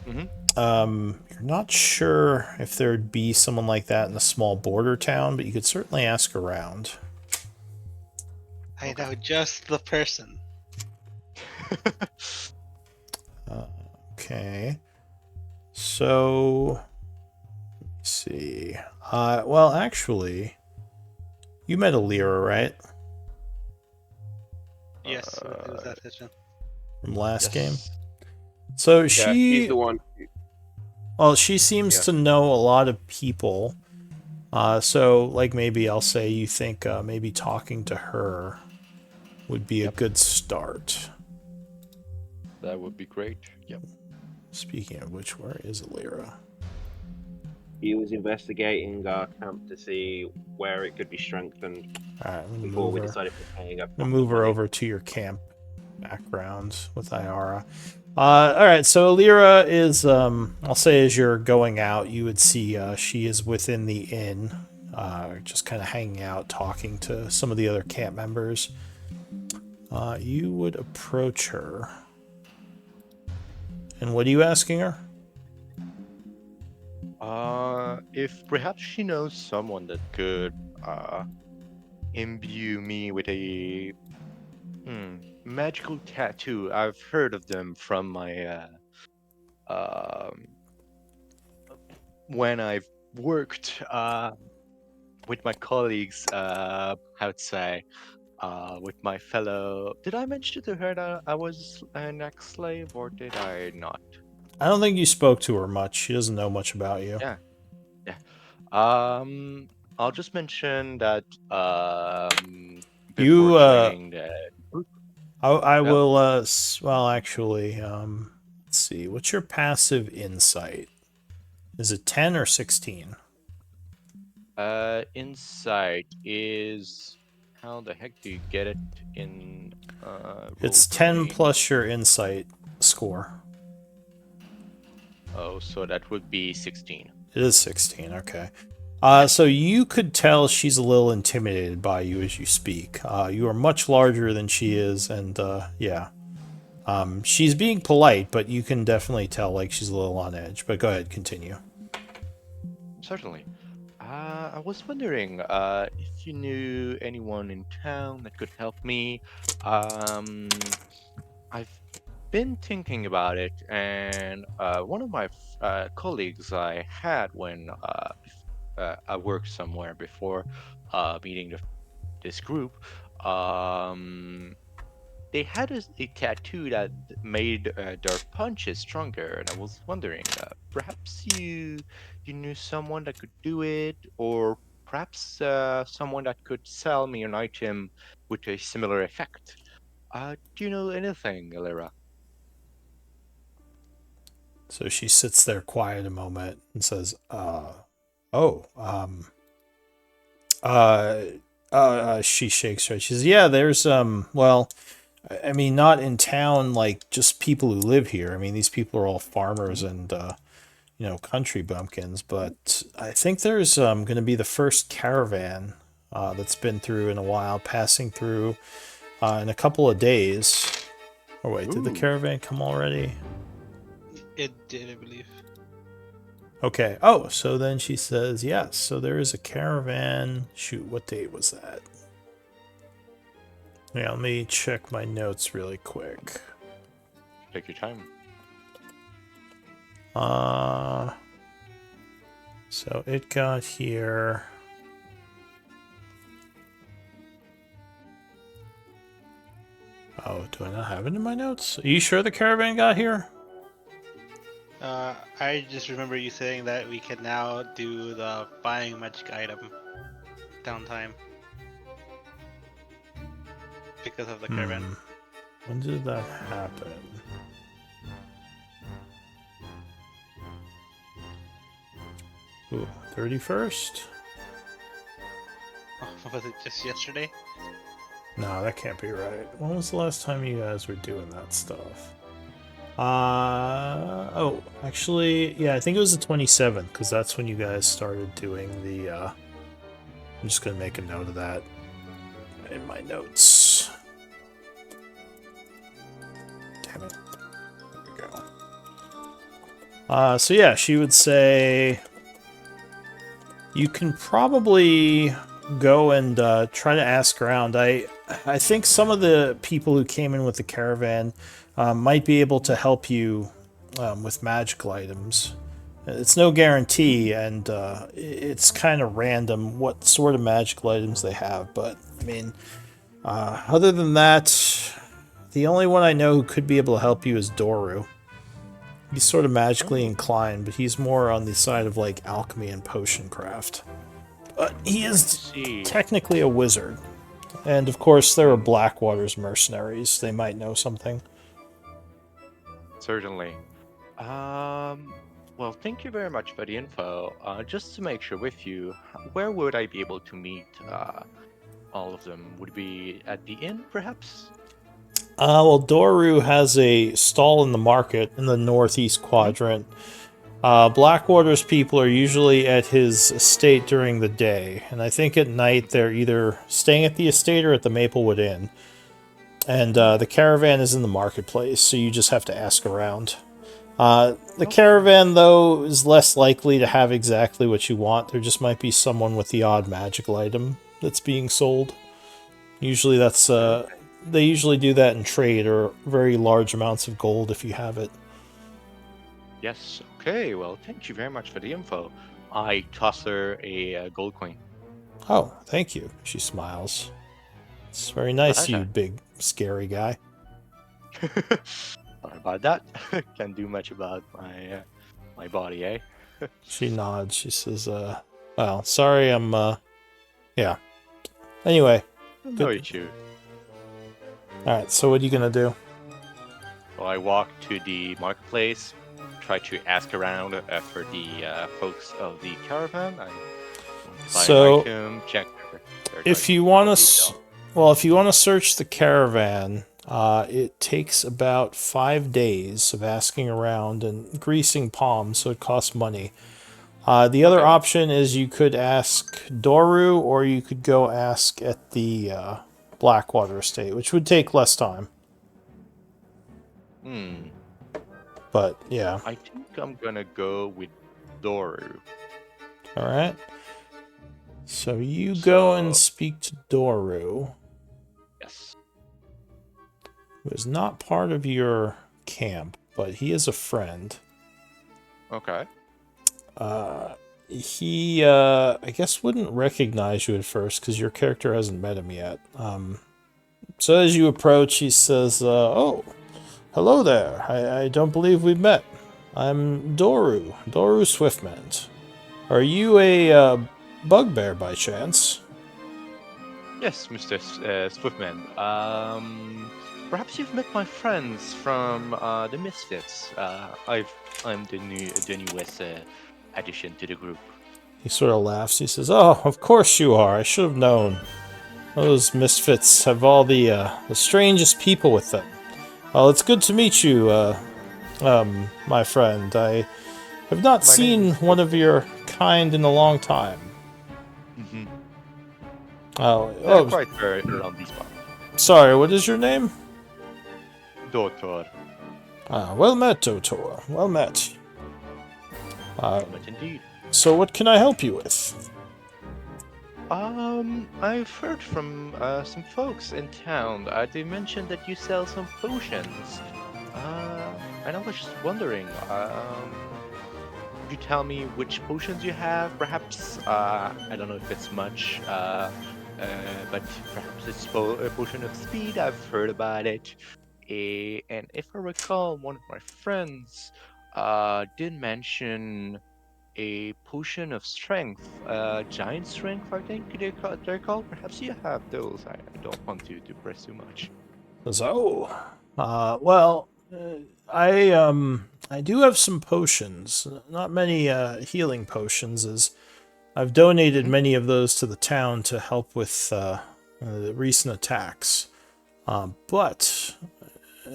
You're not sure if there'd be someone like that in a small border town, but you could certainly ask around. I know just the person. Okay. So, let's see. Well, actually, you met Alira, right? Yes, it was that session. From last game. Yes. So Yeah, she, she's the one. well, she seems Yeah. to know a lot of people. So, like, maybe I'll say you think maybe talking to her would be a good start. That would be great. Yep. Speaking of which, where is Alira? He was investigating our camp to see where it could be strengthened All right, I'm gonna before move we her. decided for paying up. I'm gonna move her over to your camp background with Iara. All right, so Alira is, I'll say as you're going out, you would see she is within the inn, just kind of hanging out, talking to some of the other camp members. You would approach her. And what are you asking her? If perhaps she knows someone that could imbue me with a magical tattoo. I've heard of them from my when I've worked with my colleagues outside. With my fellow. Did I mention to her that I was an ex-slave, or did I not? I don't think you spoke to her much. She doesn't know much about you. Yeah. I'll just mention that before You, joining the group. I Yep. will, well, actually, let's see. What's your passive insight? Is it 10 or 16? Insight is how the heck do you get it in It's 10 role-playing? plus your insight score. Oh, so that would be 16. It is 16, okay. So you could tell she's a little intimidated by you as you speak. You are much larger than she is, and yeah. She's being polite, but you can definitely tell like she's a little on edge. But go ahead, continue. Certainly. I was wondering if you knew anyone in town that could help me. I've been thinking about it, and one of my colleagues I had when I worked somewhere before meeting this group, they had a tattoo that made their punches stronger, and I was wondering, perhaps you knew someone that could do it, or perhaps someone that could sell me an item with a similar effect. Do you know anything, Alira? So she sits there quiet a moment and says, she shakes her head. She says, yeah, there's, well, I mean, not in town, like just people who live here. I mean, these people are all farmers and, country bumpkins, but I think there's going to be the first caravan that's been through in a while, passing through in a couple of days. Oh, wait, did the caravan come already? It did, I believe. Okay. Oh, so then she says, yes. So there is a caravan. Shoot, what date was that? Yeah, let me check my notes really quick. Take your time. So it got here. Oh, do I not have it in my notes? Are you sure the caravan got here? I just remember you saying that we can now do the buying magic item downtime because of the caravan. When did that happen? Ooh, 31st? Was it just yesterday? No, that can't be right. When was the last time you guys were doing that stuff? Oh, actually, yeah, I think it was the 27th, because that's when you guys started doing the, I'm just gonna make a note of that. in my notes. Damn it. There we go. So yeah, she would say you can probably go and try to ask around. I think some of the people who came in with the caravan might be able to help you with magical items. It's no guarantee, and it's kind of random what sort of magical items they have. But I mean, other than that, the only one I know who could be able to help you is Doru. He's sort of magically inclined, but he's more on the side of like alchemy and potion craft. But he is See. technically a wizard. And of course, there are Blackwater's mercenaries. They might know something. Certainly. Well, thank you very much for the info. Just to make sure with you, where would I be able to meet all of them? Would it be at the inn, perhaps? Well, Doru has a stall in the market in the northeast quadrant. Blackwater's people are usually at his estate during the day, and I think at night they're either staying at the estate or at the Maplewood Inn. And the caravan is in the marketplace, so you just have to ask around. The caravan, though, is less likely to have exactly what you want. There just might be someone with the odd magical item that's being sold. Usually that's, they usually do that in trade, or very large amounts of gold if you have it. Yes. Okay. Well, thank you very much for the info. I toss her a gold coin. Oh, thank you. She smiles. It's very nice, you Pleasure. big, scary guy. Sorry about that. Can't do much about my body, eh? She nods. She says, well, sorry, yeah. Anyway, No issue. alright, so what are you gonna do? So I walk to the marketplace, try to ask around for the folks of the caravan. I want to buy So, an item, check their If like, you want detail. if you want to search the caravan, it takes about 5 days of asking around and greasing palms, so it costs money. The other Okay. option is you could ask Doru, or you could go ask at the Blackwater estate, which would take less time. But yeah, I think I'm gonna go with Doru. all right. So you go and So- speak to Doru, Yes. who is not part of your camp, but he is a friend. Okay. He, I guess, wouldn't recognize you at first because your character hasn't met him yet. So as you approach, he says, "Oh, hello there. I don't believe we've met. I'm Doru Swiftmant. Are you a bugbear by chance?" Yes, Mr. Swiftman. Perhaps you've met my friends from the Misfits. I'm the newest addition to the group. He sort of laughs. He says, "Oh, of course you are. I should have known. Those misfits have all the strangest people with them. Well, it's good to meet you, my friend. I have not My name seen is- one of your kind in a long time." Mm-hmm. Oh, Quite rare around these parts. sorry. What is your name? Doctor. Well met, Totor. Well met. But indeed. So what can I help you with? I've heard from some folks in town. They mentioned that you sell some potions. And I was just wondering, could you tell me which potions you have? Perhaps, I don't know if it's much, but perhaps it's a potion of speed. I've heard about it. And if I recall, one of my friends did mention a potion of strength, giant strength, I think they're called. Perhaps you have those. I don't want to press too much. So, well, I do have some potions. Not many healing potions, as I've donated many of those to the town to help with the recent attacks. But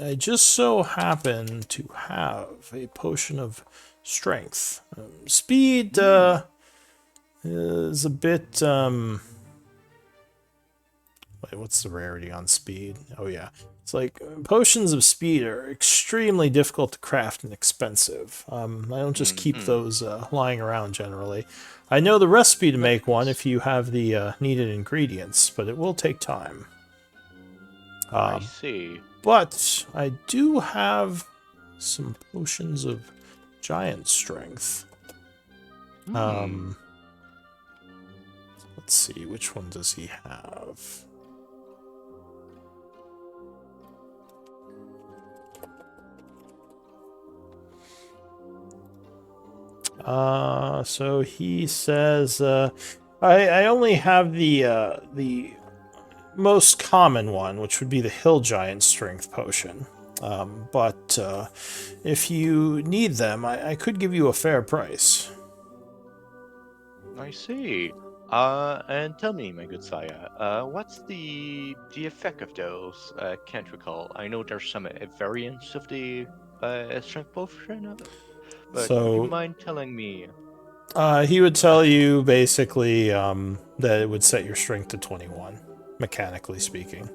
I just so happen to have a potion of strength. Speed is a bit Wait, what's the rarity on speed? Oh yeah, it's like potions of speed are extremely difficult to craft and expensive. I don't just keep Mm-hmm. those lying around generally. I know the recipe to make one Nice. if you have the needed ingredients, but it will take time. I Um, see. but I do have some potions of giant strength. Hmm. Let's see, which one does he have? So he says, I only have the most common one, which would be the Hill Giant Strength Potion. But if you need them, I could give you a fair price. I see. And tell me, my good Saya, what's the effect of those? Can't recall. I know there's some variants of the strength potion, but would you So mind telling me? he would tell you basically that it would set your strength to 21, mechanically speaking.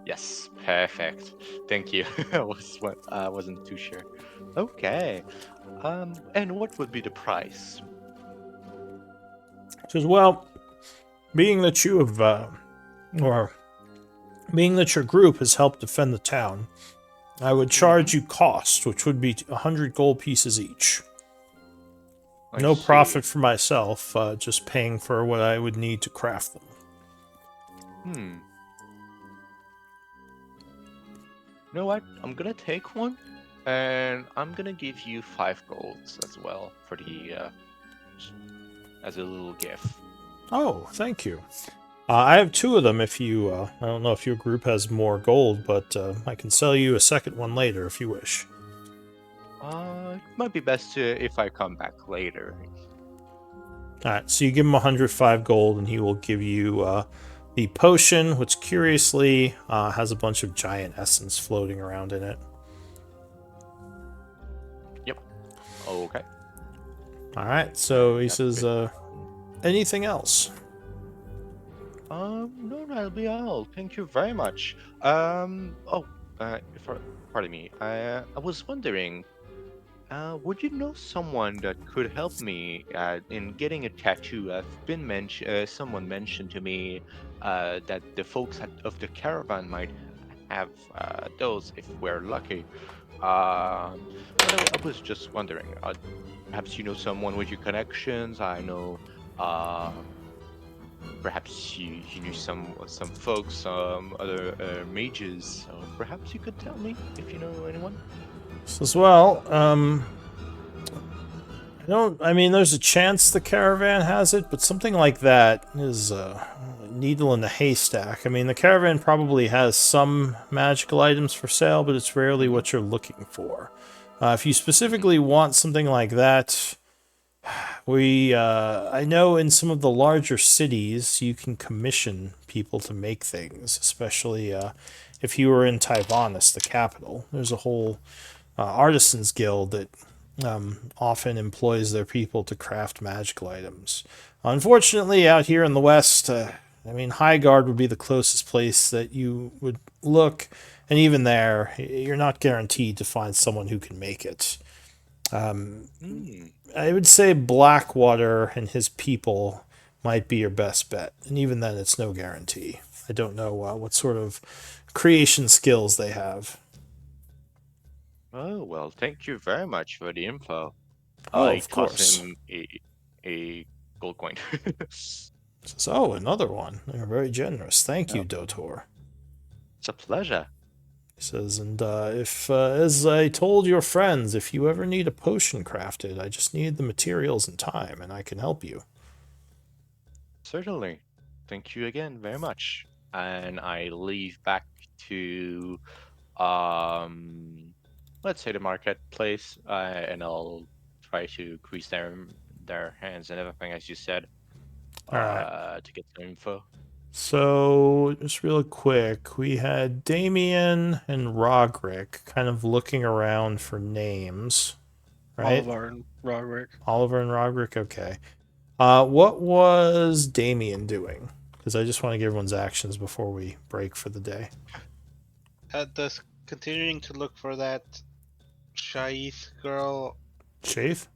Yes, perfect. Thank you. I wasn't too sure. Okay. And what would be the price? He says, well, being that you have, or being that your group has helped defend the town, I would Mm-hmm. charge you cost, which would be 100 gold pieces each. I No see. profit for myself, just paying for what I would need to craft them. Hmm. You know what? I'm gonna take one, and I'm gonna give you 5 golds as well for the as a little gift. Oh, thank you. I have two of them if you, I don't know if your group has more gold, but I can sell you a second one later if you wish. It might be best to if I come back later. Alright, so you give him 105 gold, and he will give you the potion, which curiously has a bunch of giant essence floating around in it. Yep. Okay. Alright, so he That's says, good. anything else? No, that'll be all. Thank you very much. Oh, pardon me. I was wondering, would you know someone that could help me in getting a tattoo? Someone mentioned to me that the folks of the caravan might have those if we're lucky. But I was just wondering, perhaps you know someone with your connections. I know, perhaps you knew some folks, some other mages. So perhaps you could tell me if you know anyone. Says, well, I don't. I mean, there's a chance the caravan has it, but something like that is a needle in the haystack. I mean, the caravan probably has some magical items for sale, but it's rarely Mm-hmm. what you're looking for. If you Mm-hmm. specifically want something like that, I know in some of the larger cities you can commission people to make things, especially if you were in Taivanis, the capital. There's a whole artisans guild that often employs their people to craft magical items. Unfortunately, out here in the West, I mean, Highguard would be the closest place that you would look, and even there, you're not guaranteed to find someone who can make it. Mm. I would say Blackwater and his people might be your best bet, and even then, it's no guarantee. I don't know what sort of creation skills they have. Oh, well, thank you very much for the info. Oh, I of toss course. him a gold coin. Says, oh, another one. They're very generous. Thank you, Oh, Dotor. it's a pleasure. He says, and if, as I told your friends, if you ever need a potion crafted, I just need the materials and time, and I can help you. Certainly. Thank you again very much. And I leave back to um let's say the marketplace, and I'll try to grease their hands and everything as you said, All right. to get some info. So, just real quick, we had Damien and Roderick kind of looking around for names, right? Oliver and Roderick. Oliver and Roderick, okay. What was Damien doing? because I just want to get everyone's actions before we break for the day. Does continuing to look for that Shaith girl Shafe?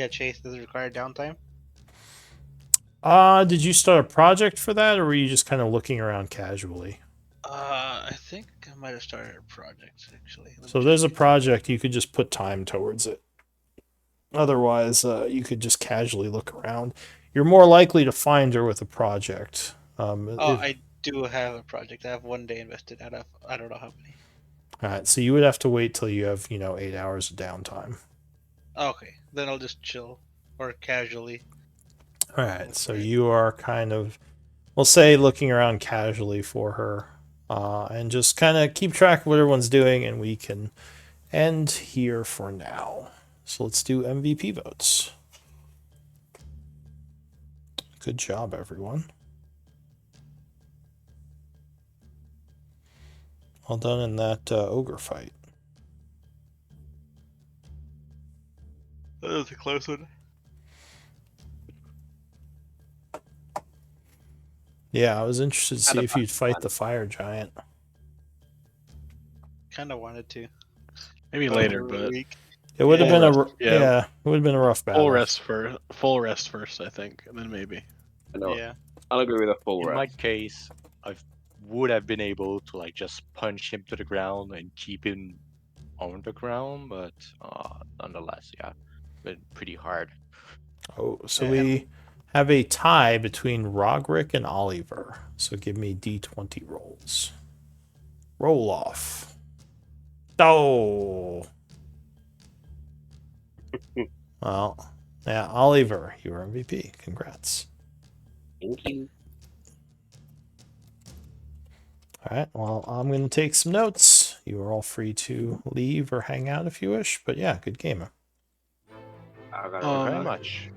Chase, does it require downtime? Did you start a project for that, or were you just kind of looking around casually? I think I might have started a project actually. Let me So if there's a check. project, you could just put time towards it. Otherwise, you could just casually look around. You're more likely to find her with a project. I do have a project. I have 1 day invested out of I don't know how many. All right, so you would have to wait till you have 8 hours of downtime. Okay, then I'll just chill or casually. All right, look so for it. you are kind of, we'll say, looking around casually for her, and just kind of keep track of what everyone's doing, and we can end here for now. So let's do MVP votes. Good job, everyone. Well done in that ogre fight. That was a close one. Yeah, I was interested to see Kinda if you'd fight fun. the fire giant. Kind of wanted to. Maybe But later, we're but weak. It would have Full been rest, yeah, it would have been a rough full battle. rest first. Full rest first, I think, and then maybe. I know. Yeah. I'll agree with a full In my rest. case, I would have been able to like just punch him to the ground and keep him on the ground, but nonetheless, yeah, been pretty hard. Oh, so Yeah, we have a tie between Rogrick and Oliver. So give me D20 rolls. Roll off. Oh. Well, yeah, Oliver, you are MVP. Congrats. Thank you. All right, well, I'm going to take some notes. You are all free to leave or hang out if you wish. But yeah, good game. I got Um, Very much.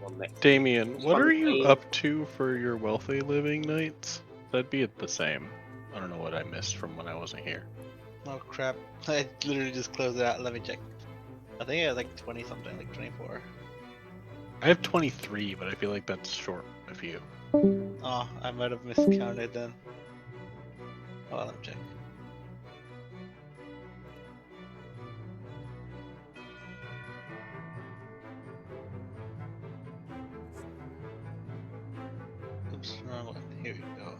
one next. Damien, what are you Spontaneous. up to for your wealthy living nights? That'd be the same. I don't know what I missed from when I wasn't here. oh crap. I literally just closed it out. Let me check. I think I had like 20 something, like 24. I have 23, but I feel like that's short a few. Oh, I might have miscounted then. Oh, let me check. Oops, wrong one. Here we go.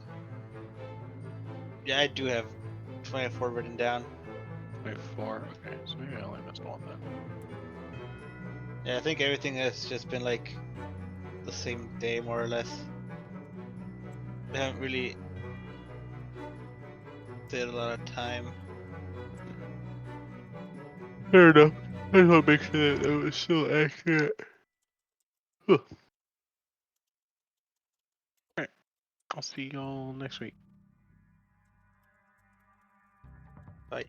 Yeah, I do have 24 written down. 24. Okay, so maybe I only missed one then. Yeah, I think everything has just been like the same day, more or less. We haven't really did a lot of time. Fair enough. I just want to make sure that it was still accurate. Huh. Alright, I'll see y'all next week. Bye.